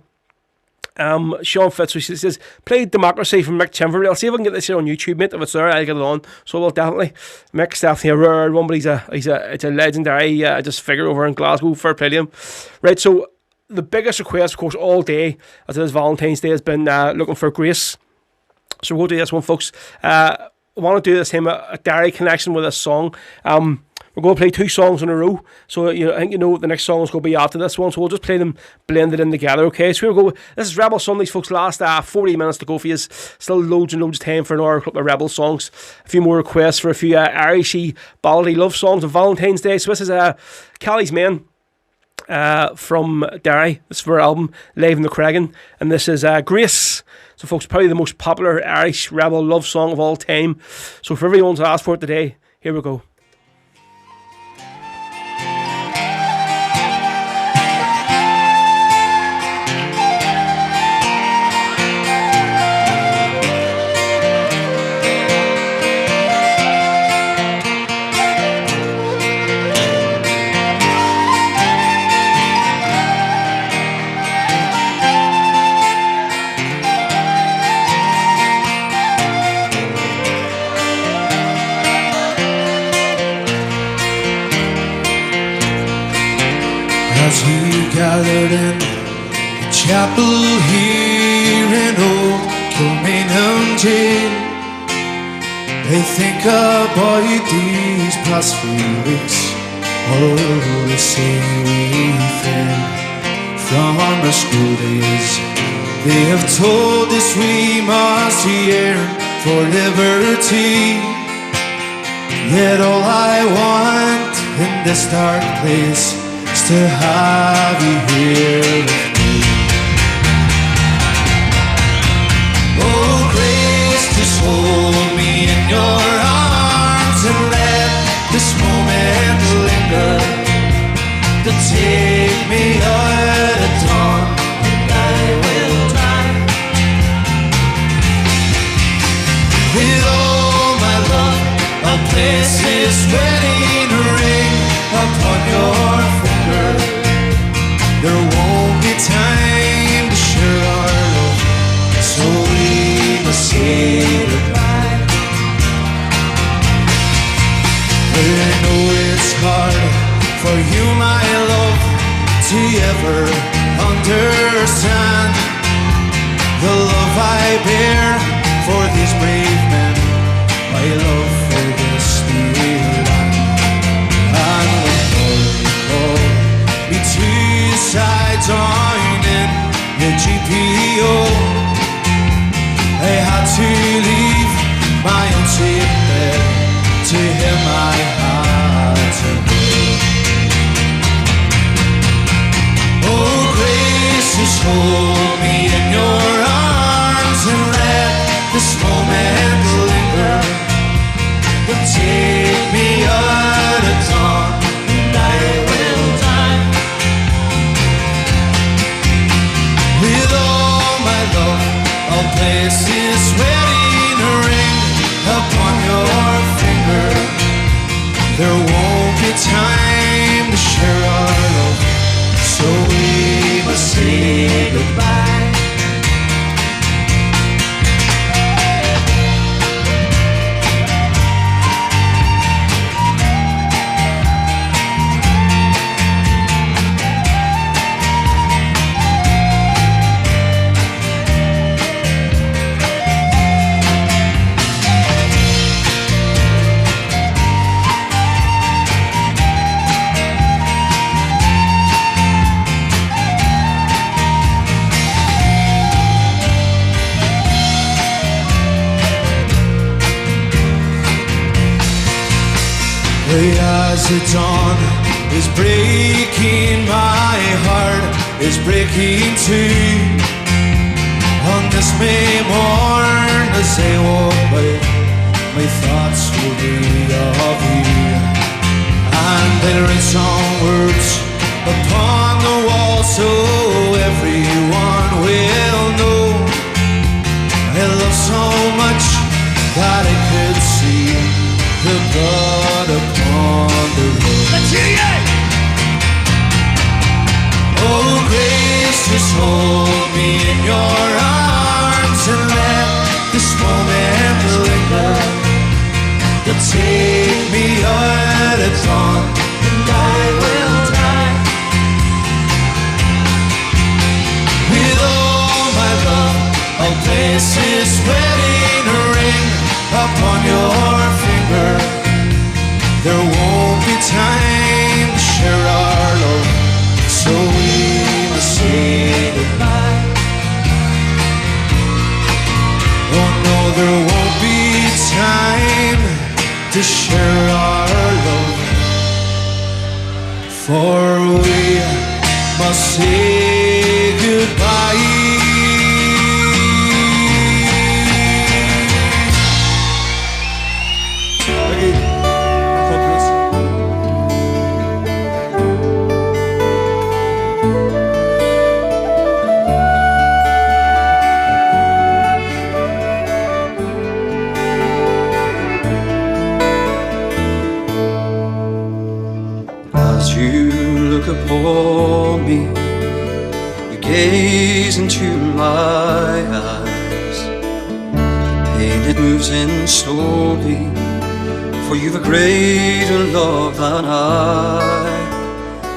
[SPEAKER 3] Sean Fitzgerald says, play Democracy from Mick Chinford. I'll see if I can get this here on YouTube, mate. If it's there, I'll get it on. So we'll definitely. Mick's definitely a rare one, but it's a legendary just figure over in Glasgow. Fair play to him. Right, so the biggest request, of course, all day, as it is Valentine's Day, has been looking for Grace. So we'll do this one, folks. I want to do this time a Darley connection with a song. We're going to play 2 songs in a row, so I think the next song is going to be after this one, so we'll just play them blended in together, okay? So here we go. This is Rebel Sundays, folks. Last 40 minutes to go for you. Still loads and loads of time for an hour, a couple of Rebel songs. A few more requests for a few Irishy, ballady love songs on Valentine's Day. So this is Callie's Men from Darley. This is for her album, Live in the Craggin. And this is Grace. So, folks, probably the most popular Irish Rebel love song of all time. So for everyone's asked for it today, here we go.
[SPEAKER 10] As we gathered in the chapel here in old Kilmainham jail, I think about these past few weeks. All the say we fell from our school days. They have told us we must yearn for liberty. Yet all I want in this dark place to have you here with me. Oh, Grace, just hold me in your arms and let this moment linger, to take me out at dawn and for you, my love, to ever understand the love I bear for these brave men, my love for this dear land. And when Darley called me to his side, join in the GPO, I had to leave my own safe bed. To him I had to go. Oh, gracious, hold me in your arms and let this moment linger. But take me out at dawn and I will die. With all my love, I'll place this wedding ring upon your finger. There won't be time to share our love, so we must say goodbye. As the dawn is breaking, my heart is breaking too. On this May morn, as I walk by, my thoughts will be of you. And I'll write some words upon the wall so everyone will know I love so much that I could see the blood upon the road. Let's hear you! Oh, grace, just hold me in your arms and let this moment linger. You'll take me out at dawn and I will die. With all my love, I'll place this wedding ring upon your finger. There won't be time to share our love, so we must say goodbye. Oh no, there won't be time to share our love, for we must say goodbye.
[SPEAKER 14] Upon me, you gaze into my eyes. Pain, it moves in slowly, for you've a greater love than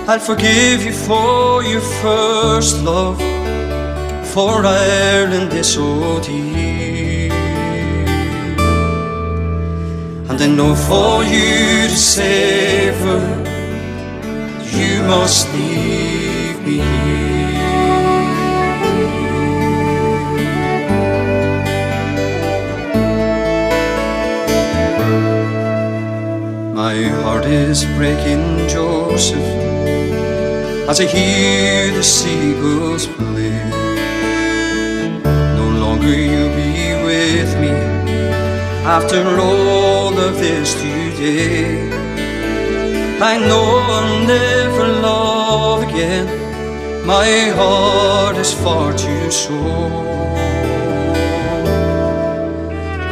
[SPEAKER 14] I'll forgive you for your first love, for Ireland is so deep. And I know for you to savour, you must leave me here. My heart is breaking, Joseph, as I hear the seagulls play. No longer you'll be with me after all of this today. I know I'll never love again, my heart is far too sore.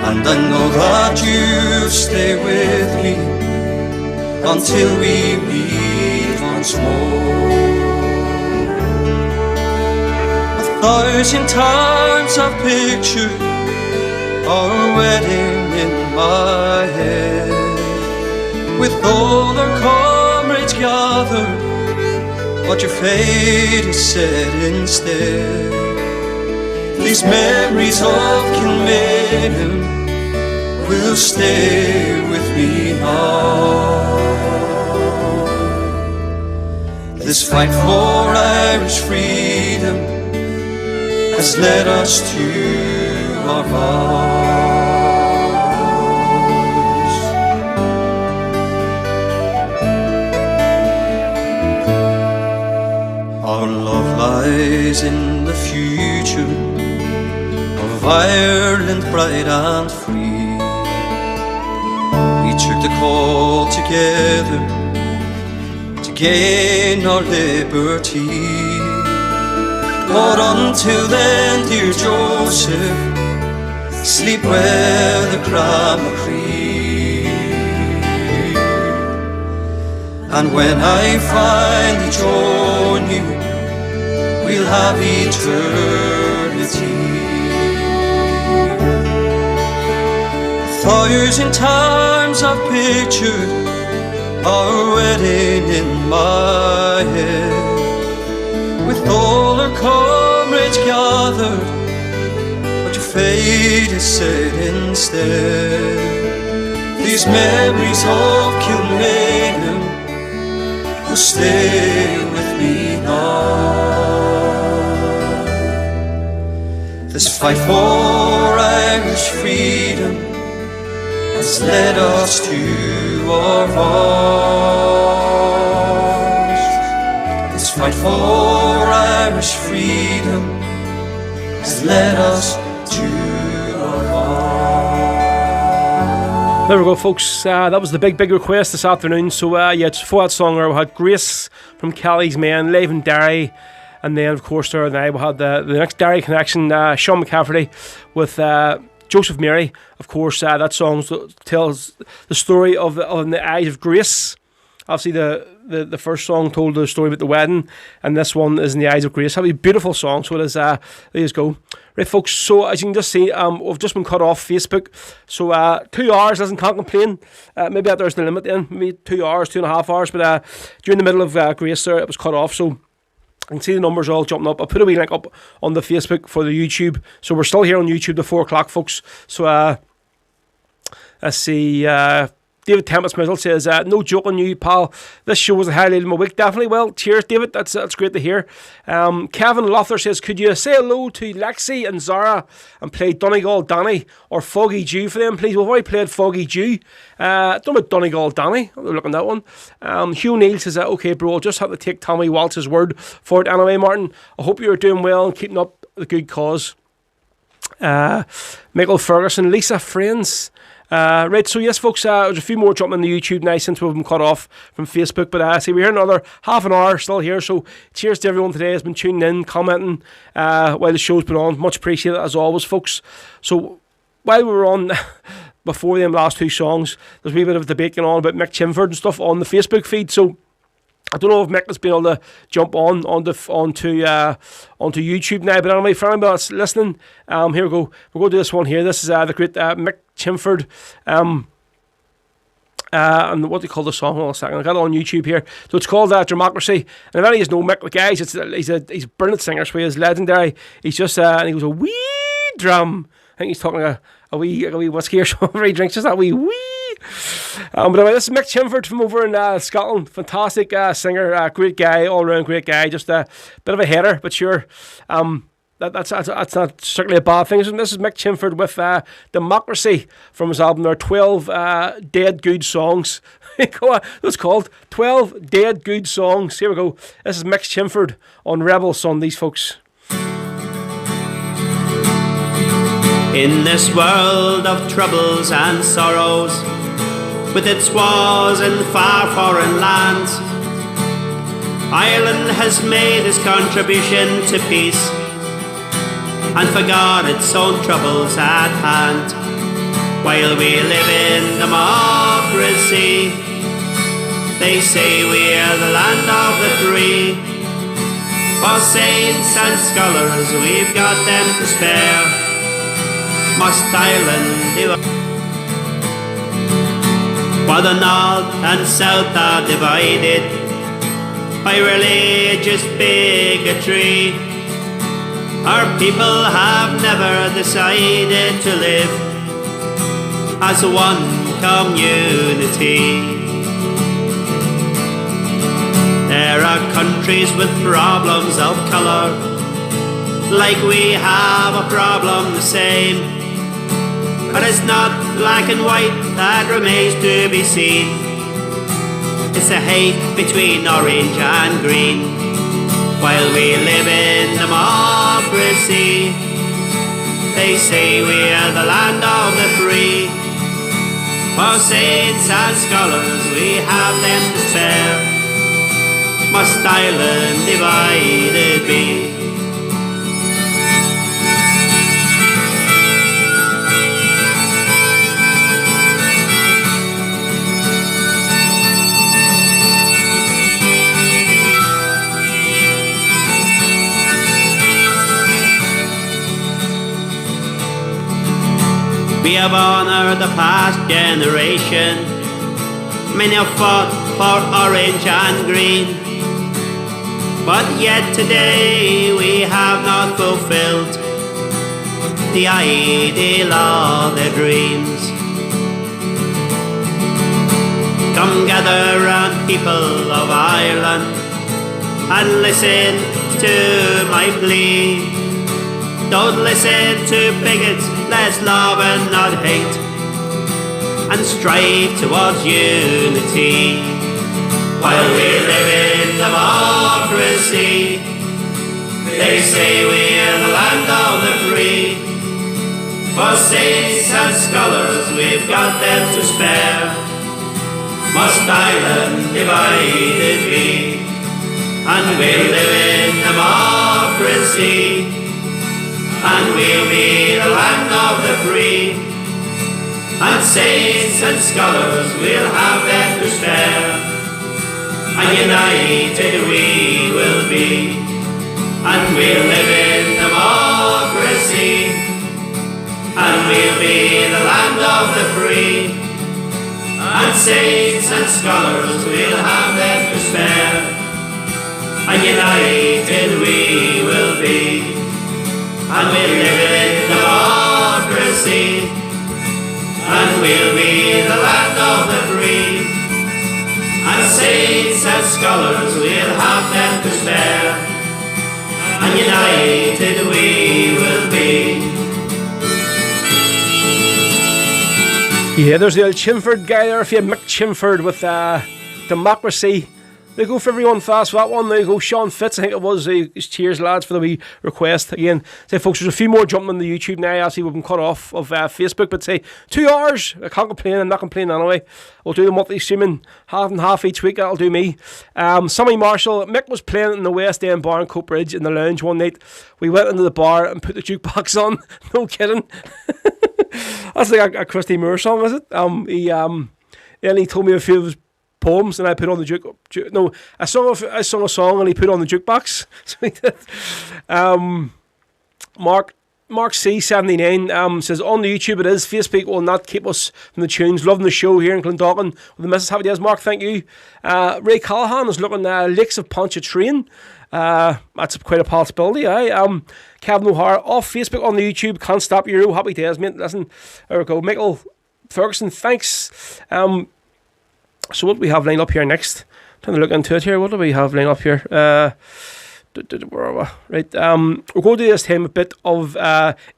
[SPEAKER 14] And I know that you'll stay with me until we meet once more. 1,000 times I've pictured our wedding in my head, with all our comrades comrades gathered, but your fate is set instead. These memories of Kilmainham will stay with me now. This fight for Irish freedom has led us to our vows. Our love lies in the future of Ireland bright and free. We took the call together to gain our liberty. But until then, dear Joseph, sleep well the Gramacree. And when I finally join you, we'll have eternity. 1,000 times I've pictured our wedding in my head, with all our comrades gathered, but your fate is set instead. These memories of Kilmainham will stay with me now. This fight for Irish freedom has led us to our vows. This fight for Irish freedom has led us to our vows.
[SPEAKER 3] There we go, folks. That was the big request this afternoon. So, yeah, for that song, we had Grace from Kelly's Men, live in Derry. And then, of course, there now we had the next Derry connection, Sean McCafferty with Joseph Mary. Of course, that song tells the story of the eyes of Grace. Obviously, the first song told the story about the wedding, and this one is in the eyes of Grace. That'd be a beautiful song. So it is. There you go, right, folks. So as you can just see, we've just been cut off Facebook. So 2 hours, can't complain. Maybe there's the limit then. Maybe 2 hours, 2.5 hours. But during the middle of Grace, there it was cut off. So I can see the numbers all jumping up. I'll put a wee link up on the Facebook for the YouTube. So we're still here on YouTube to 4 o'clock, folks. So let's see. David Tempest Mizzle says, no joke on you, pal. This show was a highlight of my week. Definitely. Well, cheers, David. That's great to hear. Kevin Lothar says, could you say hello to Lexi and Zara and play Donegal Danny or Foggy Dew for them, please? We've already played Foggy Dew. Don't know about Donegal Danny. I'm looking at that one. Hugh Neal says, okay, bro, I'll just have to take Tommy Walsh's word for it anyway, Martin. I hope you're doing well and keeping up the good cause. Michael Ferguson, Lisa Friends. Right, so yes, folks, there's a few more jumping on the YouTube now since we've been cut off from Facebook. But see, we're here another half an hour still here. So cheers to everyone today who's been tuning in, commenting while the show's been on. Much appreciated as always, folks. So while we were on before them last 2 songs, there's a wee bit of debate going on about Mick Chinford and stuff on the Facebook feed. So I don't know if Mick has been able to jump onto YouTube now, but anyway, for anybody that's listening, here we go. We're going to do this one here. This is the great Mick Chinford, and what do you call the song? Hold on a second. I got it on YouTube here. So it's called Democracy. And if any of you know Mick, the guys, he's a brilliant singer, so he's legendary. He's just and he goes a wee drum. I think he's talking a wee whiskey or something. He drinks just that wee. But anyway, this is Mick Chinford from over in Scotland. Fantastic singer, great guy, all round great guy. Just a bit of a hater, but sure. That's not strictly a bad thing. This is Mick Chinford with Democracy from his album. There are 12 dead good songs. It's called 12 dead good songs. Here we go. This is Mick Chinford on Rebel Sundays, folks.
[SPEAKER 15] In this world of troubles and sorrows, with its wars and far foreign lands, Ireland has made its contribution to peace and forgot its own troubles at hand. While we live in democracy, they say we're the land of the free. For saints and scholars, we've got them to spare. Must Ireland do it? While the north and south are divided, by religious bigotry. Our people have never decided to live as one community. There are countries with problems of colour, like we have a problem the same. But it's not black and white that remains to be seen. It's the hate between orange and green. While we live in democracy, they say we're the land of the free. For saints and scholars we have them to spare. Must Ireland divided be? We have honoured the past generation. Many have fought for orange and green. But yet today we have not fulfilled the ideal of their dreams. Come gather round, people of Ireland, and listen to my plea. Don't listen to bigots, let's love and not hate, and strive towards unity. While we live in democracy, they say we're the land of the free. For saints and scholars we've got them to spare. Must Ireland divided be? And we'll live in democracy, and we'll be the land of the free. And saints and scholars we'll have them to spare. And united we will be. And we'll live in democracy, and we'll be the land of the free. And saints and scholars we'll have them to spare. And united we will be. And we'll live in democracy, and we'll be the land of the free. And saints and scholars we'll have them to spare. And united we will be.
[SPEAKER 3] Yeah, there's the old Chinford guy there, if you Mick Chinford with Democracy. They go for everyone fast for that one. There you go, Sean Fitz, I think it was. Cheers, lads, for the wee request. Again, say, folks, there's a few more jumping on the YouTube now. Obviously, we've been cut off of Facebook, but say 2 hours. I can't complain. I'm not complaining anyway. We'll do the monthly streaming, half and half each week. That'll do me. Sammy Marshall, Mick was playing in the West End Bar in Coatbridge in the lounge one night. We went into the bar and put the jukebox on. No kidding. That's like a Christy Moore song, is it? He told me a few of his poems, and I put on the No, I sung a song, and he put on the jukebox. So he did. Mark C79 says, on the YouTube it is. Facebook will not keep us from the tunes. Loving the show here in Clondalkin with the missus. Happy days, Mark. Thank you. Ray Callahan is looking at Lakes of Ponchatrain. That's quite a possibility. Kevin O'Hara off Facebook on the YouTube. Can't stop you. Happy days, mate. Listen, there we go. Michael Ferguson, thanks. So what do we have lined up here next? Trying to look into it here. What do we have lined up here? Where are we? Right. We're going to do this time a bit of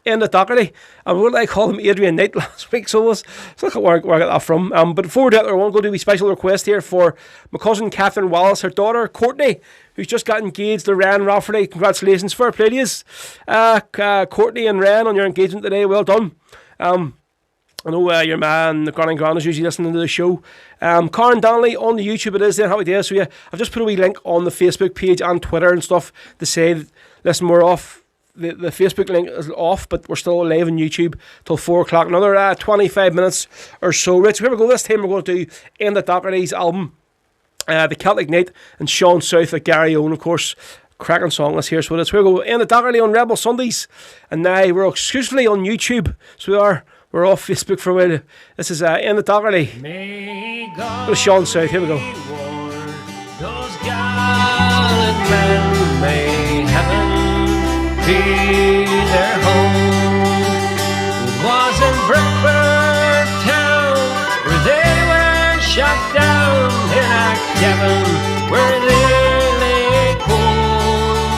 [SPEAKER 3] End of Doherty. And what did I call him? Adrian Knight last week. So look at where I got that from. But before we do that, I want to go do a special request here for my cousin Catherine Wallace, her daughter Courtney, who's just got engaged to Ryan Rafferty. Congratulations. Fair play to you. Courtney and Ryan on your engagement today. Well done. I know your man, the Granny Grand, is usually listening to the show. Karen Darley on the YouTube it is then. Happy days. So yeah, I've just put a wee link on the Facebook page and Twitter and stuff to say that, listen, we're off. The Facebook link is off, but we're still live on YouTube till 4 o'clock. Another 25 minutes or so. Right, so here we go. This time we're going to do End of Doherty's album, The Celtic Night, and Sean South with Gary Owen, of course. Cracking song this here. So it's here we go. End of Doherty on Rebel Sundays. And now we're exclusively on YouTube. So we're off Facebook for a while. This is End of Doherty. With Sean South. Here we go.
[SPEAKER 12] Those guys men, may heaven be their home. It was in Brickburg town where they were shot down in a cabin where they lay cold.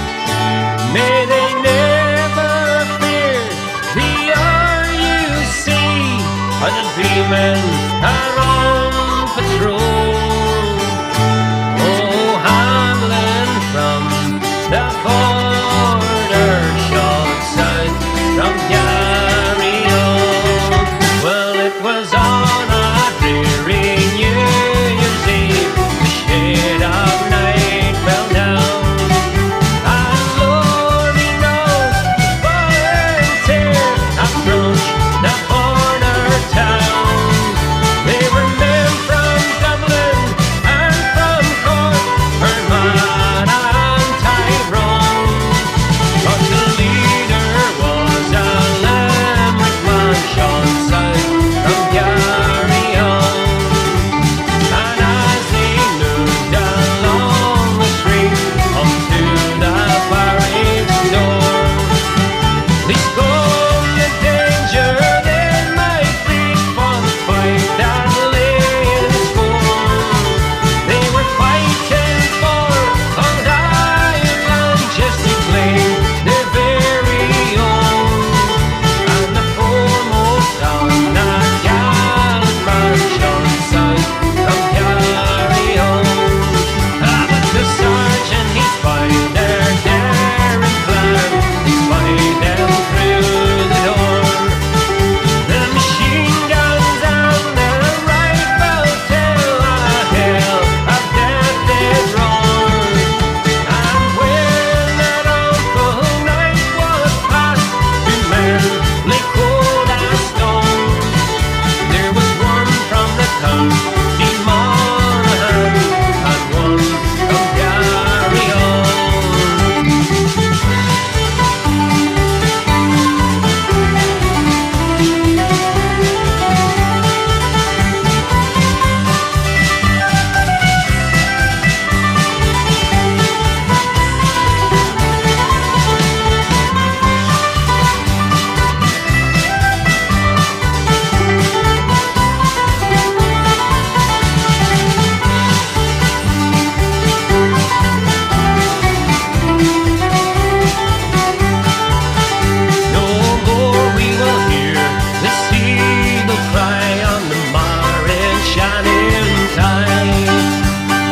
[SPEAKER 12] May they never fear the RUC or the B-men are on patrol. Oh, Hamlin from the border shot south from Garryowen. Well, it was on a dreary New Year's Eve, the shade of night fell down. And Lordy knows the volunteers approached the border town. They were men from Dublin and from Cork, Fermanagh and Tyrone. But the leader was a Limerick man, Sean south from Garryowen. And as they moved along the street up to the barracks door, they spoke the danger they might meet for the fight that lay in store. They were fighting for Old Ireland just to claim their very own. And the foremost on that gallant march on south from Garryowen. But the sergeant, he spied their daring plan. He spied them through the door. The machine guns and the rifles tell a hail of death did roar. And when that awful night was past, two men lay cold as stone. There was one from the town, Monaghan, and one from Garryowen. No more we will hear the seagull cry on the marriage shining tide.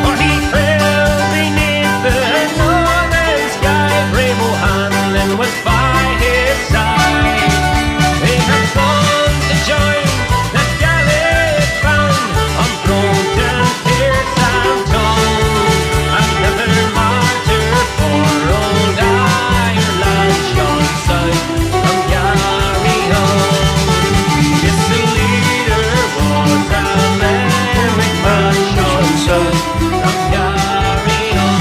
[SPEAKER 12] For he fell beneath the northern sky, brave O'Hanlon was by his side. They have gone to join the Gaelic band on Broughton, Pearse and Tone. Another martyr for Old Ireland, Sean south from Garryowen. Yes, the leader was a Limerick man, Sean south from Garryowen.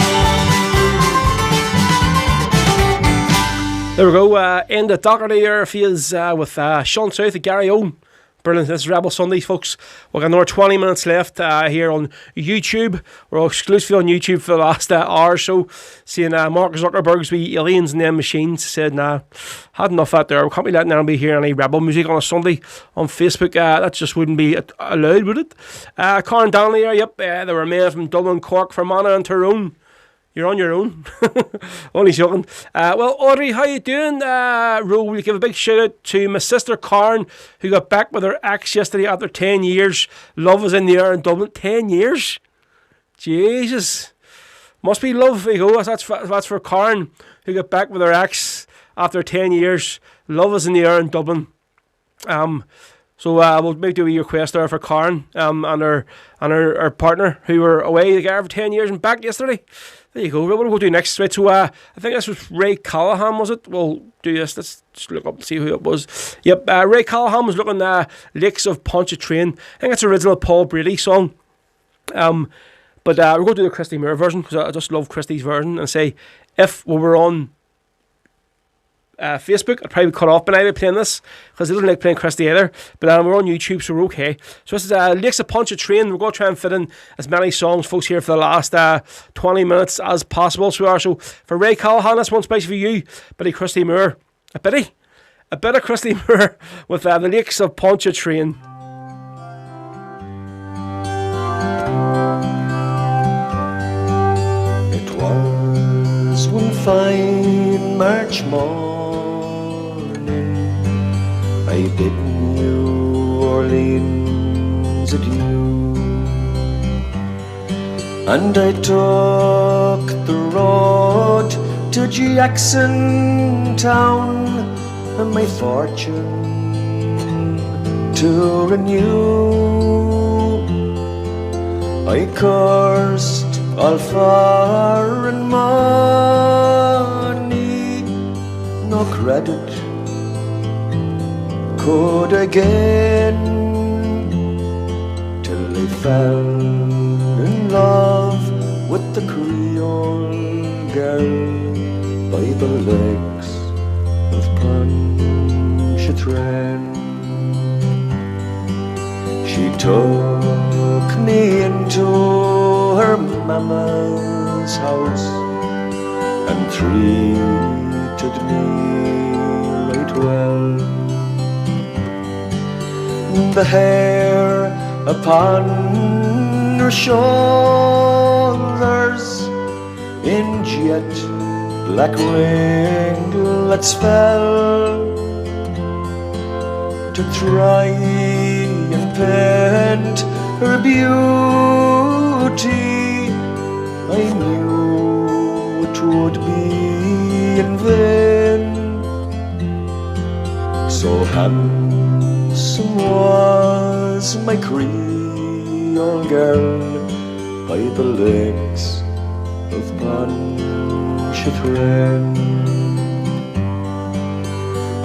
[SPEAKER 3] There we go. End of Doherty there feels with Sean South of Garryowen. Brilliant. This is Rebel Sundays, folks. We've got another 20 minutes left here on YouTube. We're exclusively on YouTube for the last hour or so. Seeing Mark Zuckerberg's wee aliens and them machines said, nah, had enough of that there. We can't be letting anybody hear any Rebel music on a Sunday on Facebook. That just wouldn't be allowed, would it? Karen Darley here, yep. There were men from Dublin, Cork, Fermanagh and Tyrone. You're on your own. Only joking. Well, Audrey, how you doing? Ro, we'll give a big shout out to my sister Karen, who got back with her ex yesterday after 10 years. Love is in the air in Dublin. 10 years? Jesus. Must be love. There you go. That's for Karen, who got back with her ex after 10 years. Love is in the air in Dublin. So we'll make do a request there for Karen and her partner, who were away together for 10 years and back yesterday. There you go. What we'll do next, right? So I think this was Ray Callahan, was it? We'll do this. Let's just look up and see who it was. Yep, Ray Callahan was looking Lakes of Ponchatrain. I think it's an original Paul Brady song. But we're going to do the Christy Moore version, because I just love Christy's version, and say, if we were on Facebook. I'd probably cut off by now playing this because I don't like playing Christy either. But we're on YouTube, so we're okay. So this is Lakes of Ponchatrain. We're going to try and fit in as many songs, folks, here for the last 20 minutes as possible. So we are. So for Ray Callahan, that's one spicy for you. Bitty Christy Moore. A bit of Christy Moore with the Lakes of Ponchatrain.
[SPEAKER 2] It was one fine March morning, I bid New Orleans adieu, and I took the road to Jackson Town, and my fortune to renew. I cursed all foreign money, no credit could I gain, till I fell in love with the Creole girl by the lakes of Ponchatrain. She took me into her mama's house and treated me right well. The hair upon her shoulders in jet black ringlets fell, to try and paint her beauty. I knew it would be in vain. So handsome was my Creole girl by the lakes of Ponchatrain.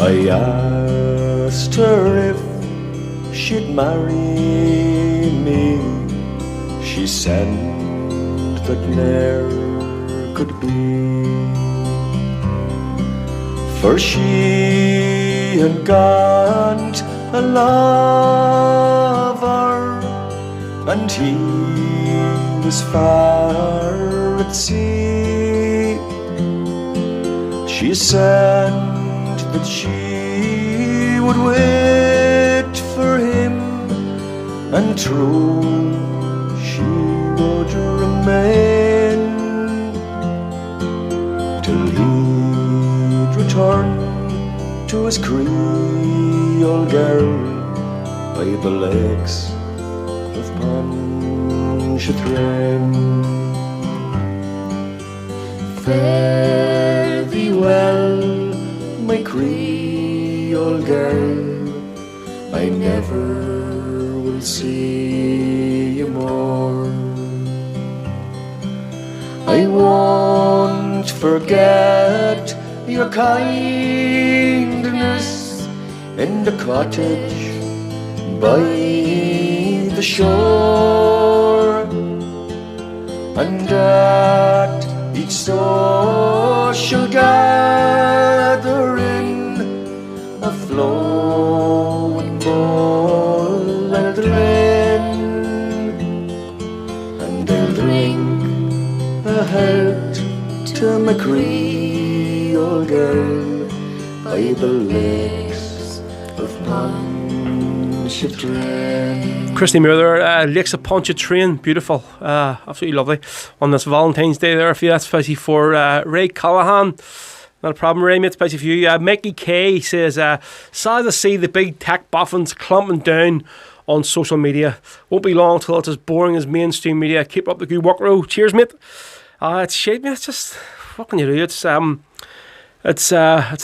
[SPEAKER 2] I asked her if she'd marry me. She said that ne'er could be, for she had got a lover, and he was far at sea. She said that she would wait for him, and true she would remain, till he'd return to his Creole girl by the lakes of Ponchatrain. Fare thee well, my Creole girl, I never will see you more. I won't forget your kindness in the cottage by the shore, and at each social gathering a flowing bowl I'll drain, and I'll drink a health to my Creole girl by the lakes of Ponchatrain.
[SPEAKER 3] Christy Moore there, Lakes of Ponchatrain, beautiful, absolutely lovely on this Valentine's Day there. For you, that's spicy for Ray Callahan. Not a problem, Ray, mate, spicy for you. Mickey K says, sad to see the big tech boffins clumping down on social media. Won't be long till it's as boring as mainstream media. Keep up the good work, Ro. Cheers, mate. It's shit, mate. It's just, what can you do? It's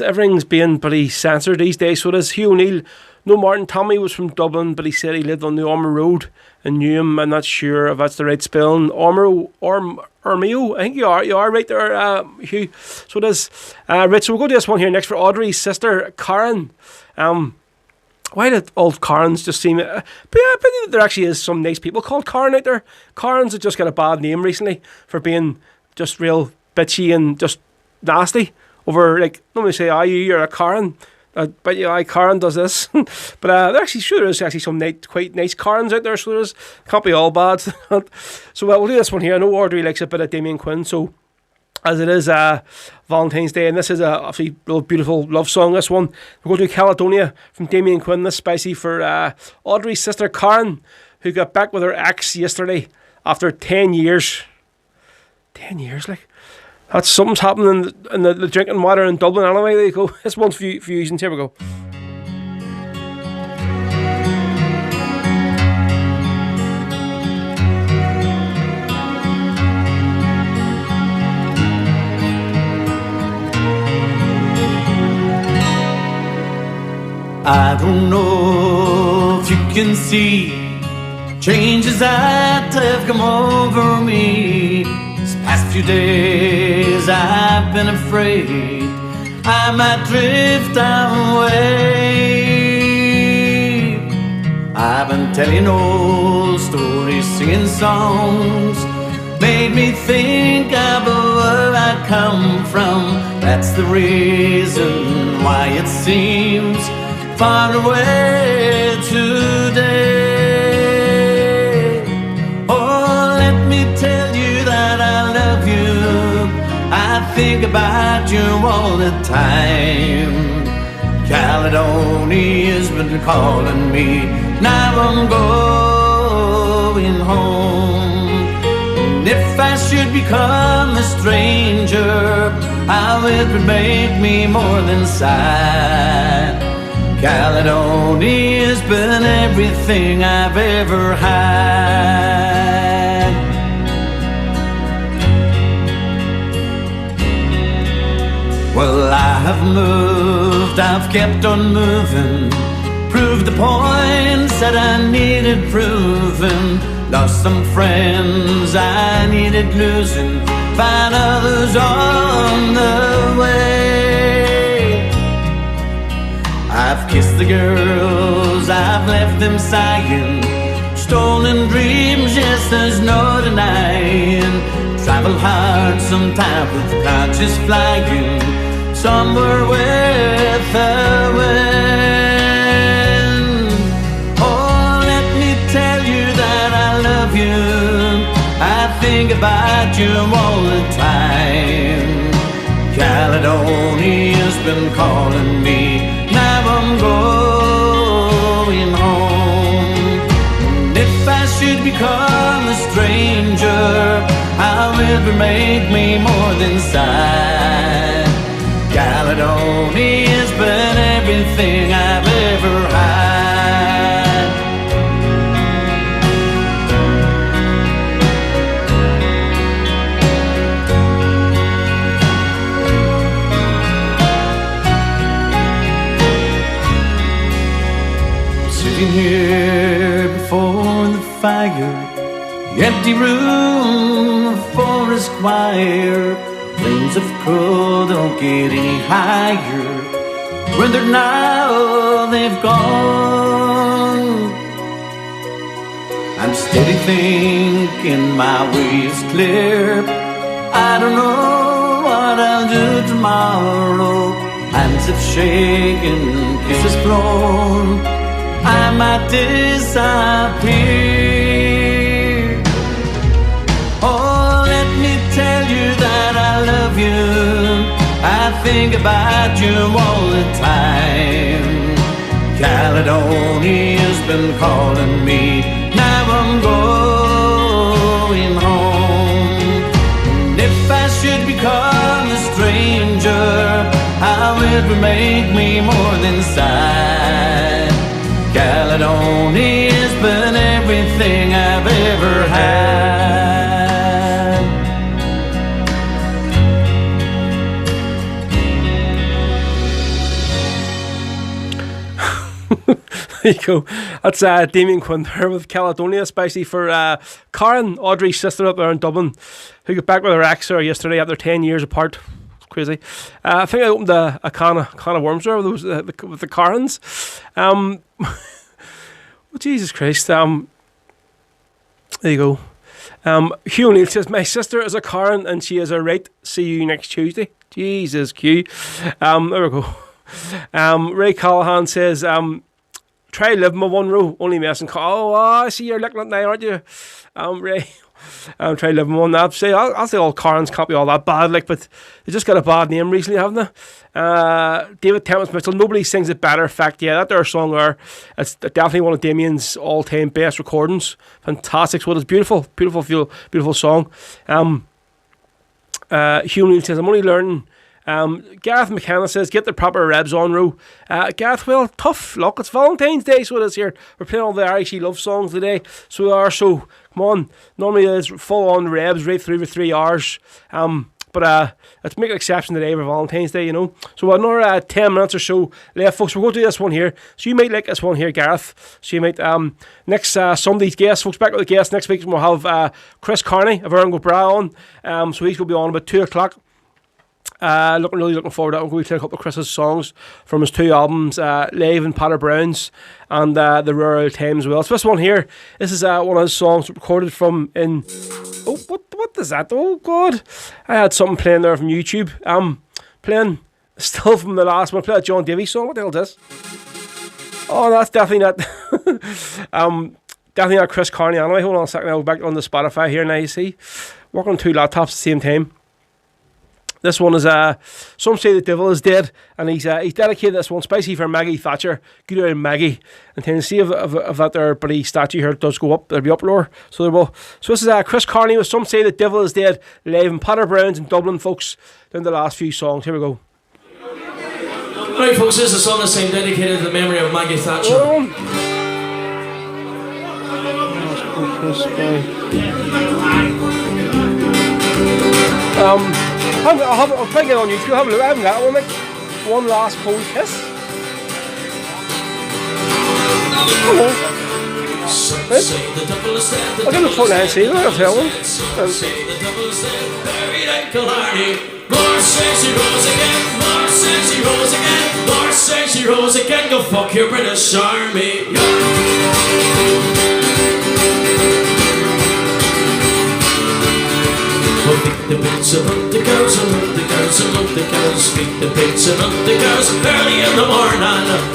[SPEAKER 3] everything's being bloody censored these days. So it is. Hugh O'Neill, no Martin Tommy was from Dublin, but he said he lived on the Amer Road in Newham. I'm not sure if that's the right spelling. Armeo, I think you are right there, Hugh. So it is. Right, so we'll go to this one here next for Audrey's sister, Karen. Why did old Karens just seem... but yeah, I believe there actually is some nice people called Karen out there. Karens have just got a bad name recently for being just real bitchy and just nasty. over, like, normally say, you're a Karen. But yeah, Karen does this. But there actually, sure, there's actually some quite nice Karens out there, so there's, can't be all bad. So we'll do this one here. I know Audrey likes a bit of Damien Quinn, so as it is Valentine's Day, and this is a obviously real beautiful love song, this one. We're going to Caledonia from Damien Quinn, this spicy for Audrey's sister Karen, who got back with her ex yesterday after 10 years. 10 years, like. That's something's happening in the drinking water in Dublin anyway. There you go. This one's for you, here we go.
[SPEAKER 12] I don't know if you can see changes that have come over me. These past few days I've been afraid I might drift away. I've been telling old stories, singing songs, made me think about where I come from. That's the reason why it seems far away today. Oh, let me tell you that I love you. I think about you all the time. Caledonia's been calling me. Now I'm going home. And if I should become a stranger, how it would make me more than sad. Caledonia's been everything I've ever had. Well, I have moved, I've kept on moving, proved the points that I needed proving, lost some friends I needed losing, found others on the way. I've kissed the girls, I've left them sighing, stolen dreams, yes, there's no denying. Travel hard sometimes with conscious flying, somewhere with the wind. Oh, let me tell you that I love you. I think about you all the time. Caledonia's been calling me. Now I'm going home. And if I should become a stranger, how it would make me more than sad. Caledonia's been everything I've ever had. Sitting here before the fire, the empty room, the forest choir, flames of coal don't get any higher. When they're now, they've gone. I'm steady thinking my way's clear. I don't know what I'll do tomorrow. Hands have shaken, kisses flown, I might disappear. Oh, let me tell you that I love you. I think about you all the time. Caledonia's been calling me. Now I'm going home. And if I should become a stranger, how it would make me more than sad. Caledonia's been everything I've ever had.
[SPEAKER 3] There you go. That's Damien Quinn there with Caledonia, especially for Karen, Audrey's sister up there in Dublin, who got back with her ex yesterday after 10 years apart. Crazy. I think I opened a can of worms there with those with the Karens. Well, Jesus Christ. There you go. Hugh O'Neill says, my sister is a Karen and she is a right. See you next Tuesday. Jesus, Q. There we go. Ray Callahan says, try living with one row, only messing. Oh, I see you're looking at now, aren't you? Ray. Try living one. I'll say all Karens can't be all that bad, like, but they just got a bad name recently, haven't they? David Tempest Mitchell, nobody sings it better. Fact, yeah, that their song there. It's definitely one of Damien's all-time best recordings. Fantastic. So it is beautiful, beautiful song. Hugh Neal says, I'm only learning. Gareth McKenna says, get the proper revs on, Ro. Gareth, well, tough luck. It's Valentine's Day, so it is here. We're playing all the Irish love songs today, so we are. So come on, normally it's full on revs right through for 3 hours. But let's make an exception today for Valentine's Day, you know. So another 10 minutes or so left, folks. We're going to do this one here. So you might like this one here, Gareth. So you might, next Sunday's guest, folks, back with the guest next week, we'll have Chris Carney of Aaron Bra on. So he's going to be on about 2 o'clock. Really looking forward to that. I'm going to play a couple of Chris's songs from his 2 albums, Live and Patter Browns, and the Rural Times as well. So this one here, this is one of his songs recorded from in... Oh, what is that? Oh, God. I had something playing there from YouTube. Playing still from the last one. I played a John Davey song. What the hell is this? Oh, that's definitely not... definitely not Chris Carney anyway. Hold on a second. I'll go back on the Spotify here now, you see. Working on 2 laptops at the same time. This one is, some say the devil is dead, and he's dedicated this one, spicy for Maggie Thatcher. Good old Maggie. And Tennessee of that there bloody statue here does go up, there'll be uproar. So there will. So this is Chris Carney with Some Say the Devil is Dead, live in Patter Browns in Dublin, folks. Then the last few songs. Here we go.
[SPEAKER 4] Right, folks, this is a song that's dedicated to the memory of Maggie Thatcher.
[SPEAKER 3] I'll try to get on YouTube. Have a look. I haven't got one. Like, one last cold kiss. Hello. I'll give it a 4 and see. I'll tell one.
[SPEAKER 4] More sexy rose again, more sexy rose again, more sexy rose again. Go fuck your British Army. Pick the bits about the cows, about the cows, about the cows. Pick the bits about the cows early in the morning.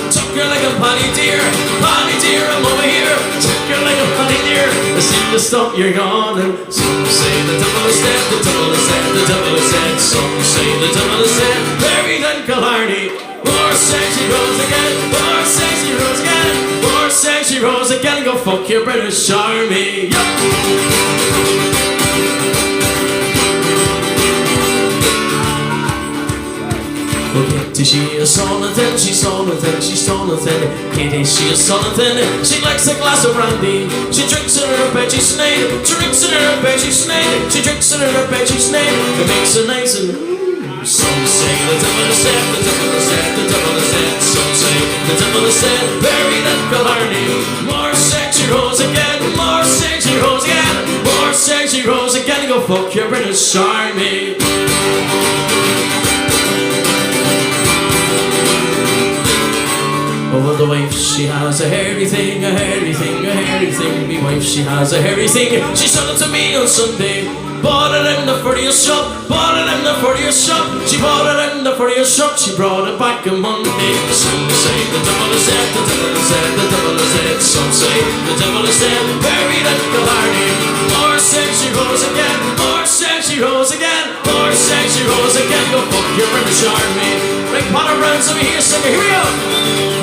[SPEAKER 4] Tuck her like a potty dear, I'm over here. Tuck her like a potty dear. I seem to stop your yawning. Some say the devil is dead, the devil is dead, the devil is dead. Some say the devil is dead, buried in Killarney. More sexy rose again, more sexy rose again, more sexy rose again. Go fuck your British Army. She is Solomon, she's Solomon, she's Solomon. Katie, she is Solomon, she likes a glass of brandy. She drinks in her veggie snake, drinks in her veggie snake. She drinks in her veggie snake, it makes her nice and some say the devil is dead, the devil is dead, the devil is dead. Some say the devil is dead, buried in Killarney. More sexy rose again, more sexy rose again, more sexy rose again. Go fuck your British Army. Oh, the wife, she has a hairy thing, a hairy thing, a hairy thing. Me wife, she has a hairy thing. She sold it to me on Sunday. Bought it in the 40th shop, bought it in the 40th shop. She bought it in the 40th shop, she brought it back on Monday. Some say the devil is dead, the devil is dead, the devil is dead. Some say the devil is dead, buried in Killarney. More sexy rose again, more sexy rose again, more sexy rose again. Go fuck your British Army. Right, Potter Browns, let me hear some. Here we go.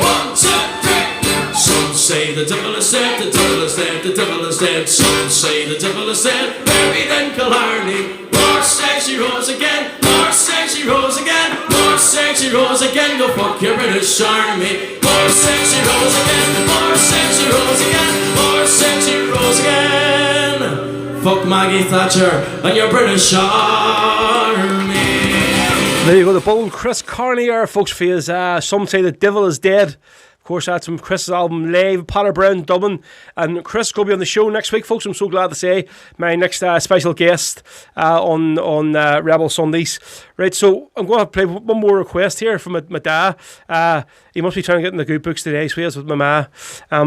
[SPEAKER 4] 1, 2, 3. Some say the devil is dead, the devil is dead, the devil is dead. Some say the devil is dead, buried in Killarney. More sexy rose again, more sexy rose again, more sexy rose again. Go fuck your British Army. More sexy rose again, more sexy rose again, more sexy rose again. Fuck Maggie Thatcher and your British Army.
[SPEAKER 3] There you go, the bold Chris Carney, our folks, for his Some Say the Devil is Dead Of course, that's from Chris's album live, Potter Brown, Dublin. And Chris will be on the show next week, folks. I'm so glad to say my next special guest on Rebel Sundays. Right, so I'm going to play one more request here from my dad. He must be trying to get in the good books today, so he is with my ma.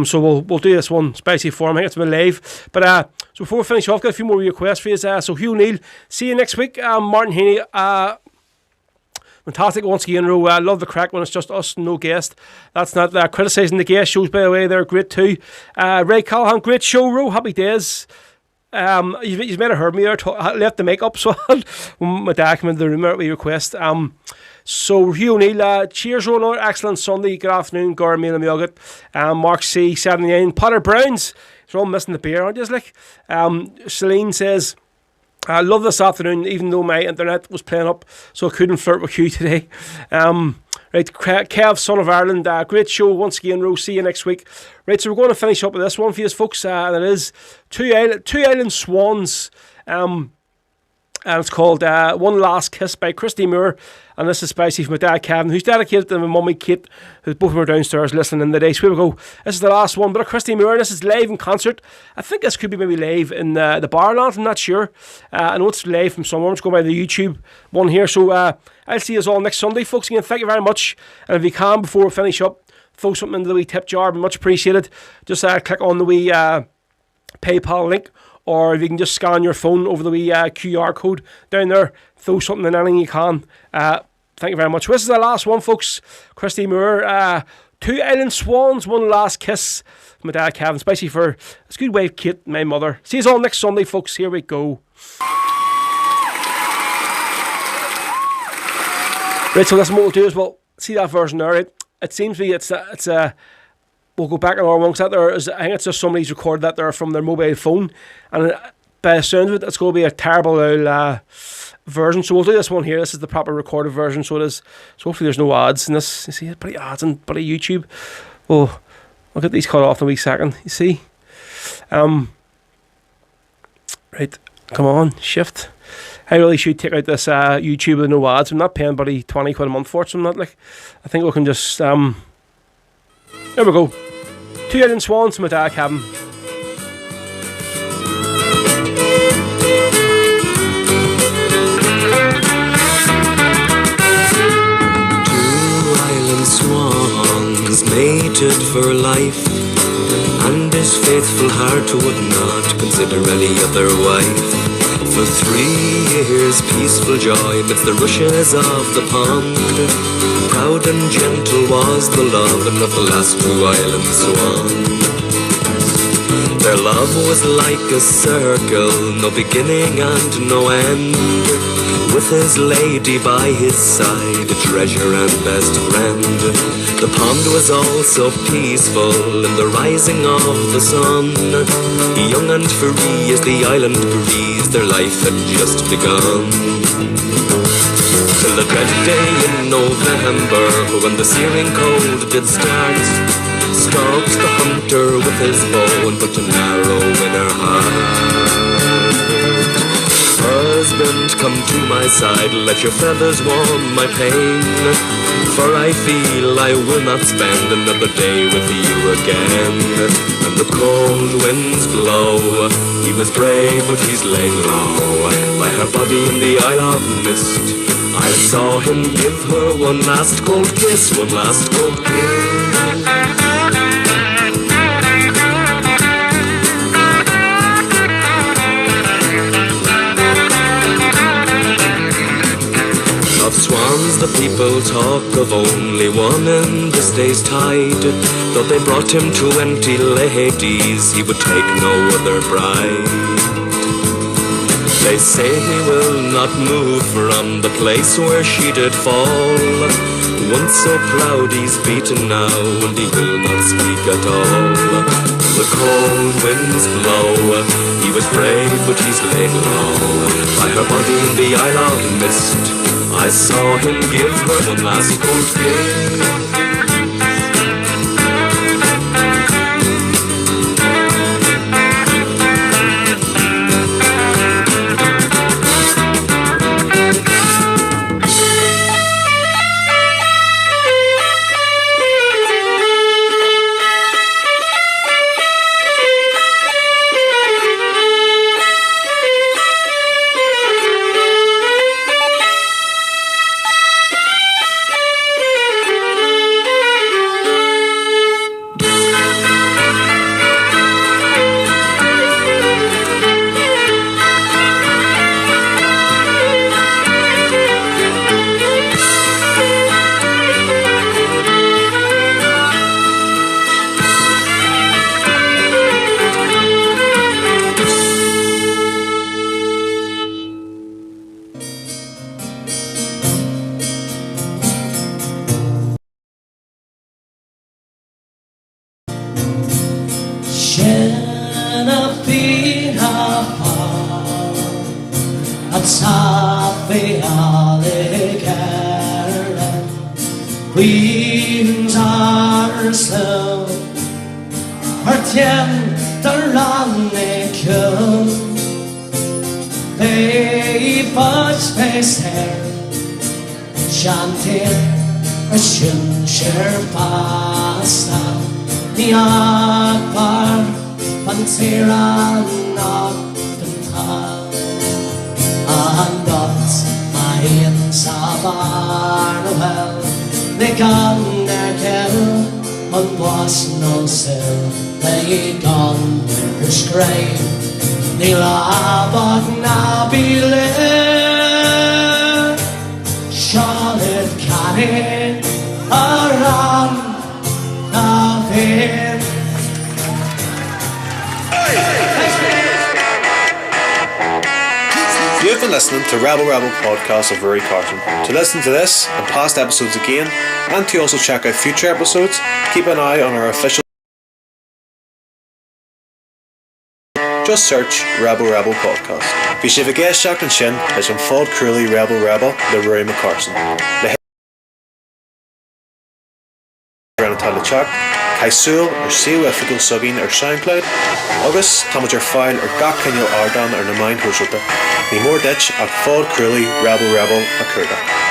[SPEAKER 3] So we'll do this one spicy for him. I think it's my live. But so before we finish off, got a few more requests for you. So Hugh Neal, see you next week. Martin Heaney, fantastic once again, Ro. I love the crack when it's just us, no guest. That's not criticising the guest shows, by the way. They're great too. Ray Callahan, great show, Ro. Happy days. You might have heard me there. Left the makeup, so when my dad came into the room at my request. So Hugh O'Neill, cheers, Ro. Excellent Sunday. Good afternoon, Gordon Mila Miogat. Mark C, 79. Potter Browns. They're all missing the beer, aren't you? Like, Celine says, I love this afternoon, even though my internet was playing up, so I couldn't flirt with you today. Right, Kev, son of Ireland, great show once again, Ro. See you next week. Right, so we're going to finish up with this one for you, folks, and it is Two Island Swans, and it's called One Last Kiss by Christy Moore, and this is spicy from my dad, Kevin, who's dedicated to my mummy, Kate, who's both of them are downstairs listening in the day. So here we go. This is the last one, but Christy Moore, this is live in concert. I think this could be maybe live in the Barland, I'm not sure. I know it's live from somewhere. I'm just going by the YouTube one here. So I'll see you all next Sunday, folks. Again, thank you very much. And if you can, before we finish up, throw something into the wee tip jar. Much appreciated. Just click on the wee PayPal link, or if you can just scan your phone over the wee QR code down there, throw something in, anything you can. Thank you very much. This is the last one, folks. Christy Moore, Two Island Swans, One Last Kiss. My dad, Kevin, spicy for it's good wave, Kate, my mother. See you all next Sunday, folks. Here we go. Right, so listen, what we'll do is we'll see that version there. Right? It seems to be it's we'll go back on our ones. I think it's just somebody's recorded that there from their mobile phone, and by the sound of it, it's going to be a terrible version. So we'll do this one here. This is the proper recorded version. So it is. So hopefully there's no ads in this. You see, pretty ads on bloody YouTube. Oh, I'll get these cut off in a wee second. You see, right. Come on, shift. I really should take out this YouTube with no ads. I'm not paying buddy 20 quid a month for it. So I'm not like. I think we can just there we go. Two Island Swans, my dad, Kevin.
[SPEAKER 16] Swans mated for life, and his faithful heart would not consider any other wife. For 3 years peaceful joy midst the rushes of the pond, proud and gentle was the loving of the last 2 island swans. Their love was like a circle, no beginning and no end, with his lady by his side, a treasure and best friend. The pond was also peaceful in the rising of the sun. Young and free as the island breeze, their life had just begun. Till the dread day in November, when the searing cold did start, stalked the hunter with his bow and put an arrow in her heart. Husband, come to my side, let your feathers warm my pain, for I feel I will not spend another day with you again. And the cold winds blow, he was brave but he's laid low, by her body in the Isle of Mist. I saw him give her one last cold kiss, one last cold kiss. Of swans the people talk of only one in this day's tide. Though they brought him 20 ladies, he would take no other bride. They say he will not move from the place where she did fall. Once so proud he's beaten now, and he will not speak at all. The cold winds blow, he was brave but he's laid low, by her body in the Isle of Mist. I saw him give her one last cold kiss.
[SPEAKER 12] Queens are slow, her tender on the cool. They buzz face hair, chanting a shuncher pasta. The akbar, pantera, not the top. And dots, I in Sabar, well. They gone their kill on was no sill. They gone their scrape. They labot na be lit. Charlotte cannon around na veil.
[SPEAKER 1] You've been listening to Rebel podcast of Rory Carson. To listen to this and past episodes again, and to also check out future episodes, keep an eye on our official. Just search Rebel podcast. Bhí sé bhgéisteach an sin leis an fád cruúlaí Rebel le Rory McCarson. Le Granatá le teach, caisúil ar siúifigiil sugin ar SoundCloud, agus táid ar fáil ar gach cinneal ardan ar na main thuaisiúta. Ní mór dit ach fád cruúlaí Rebel a chuirdeach.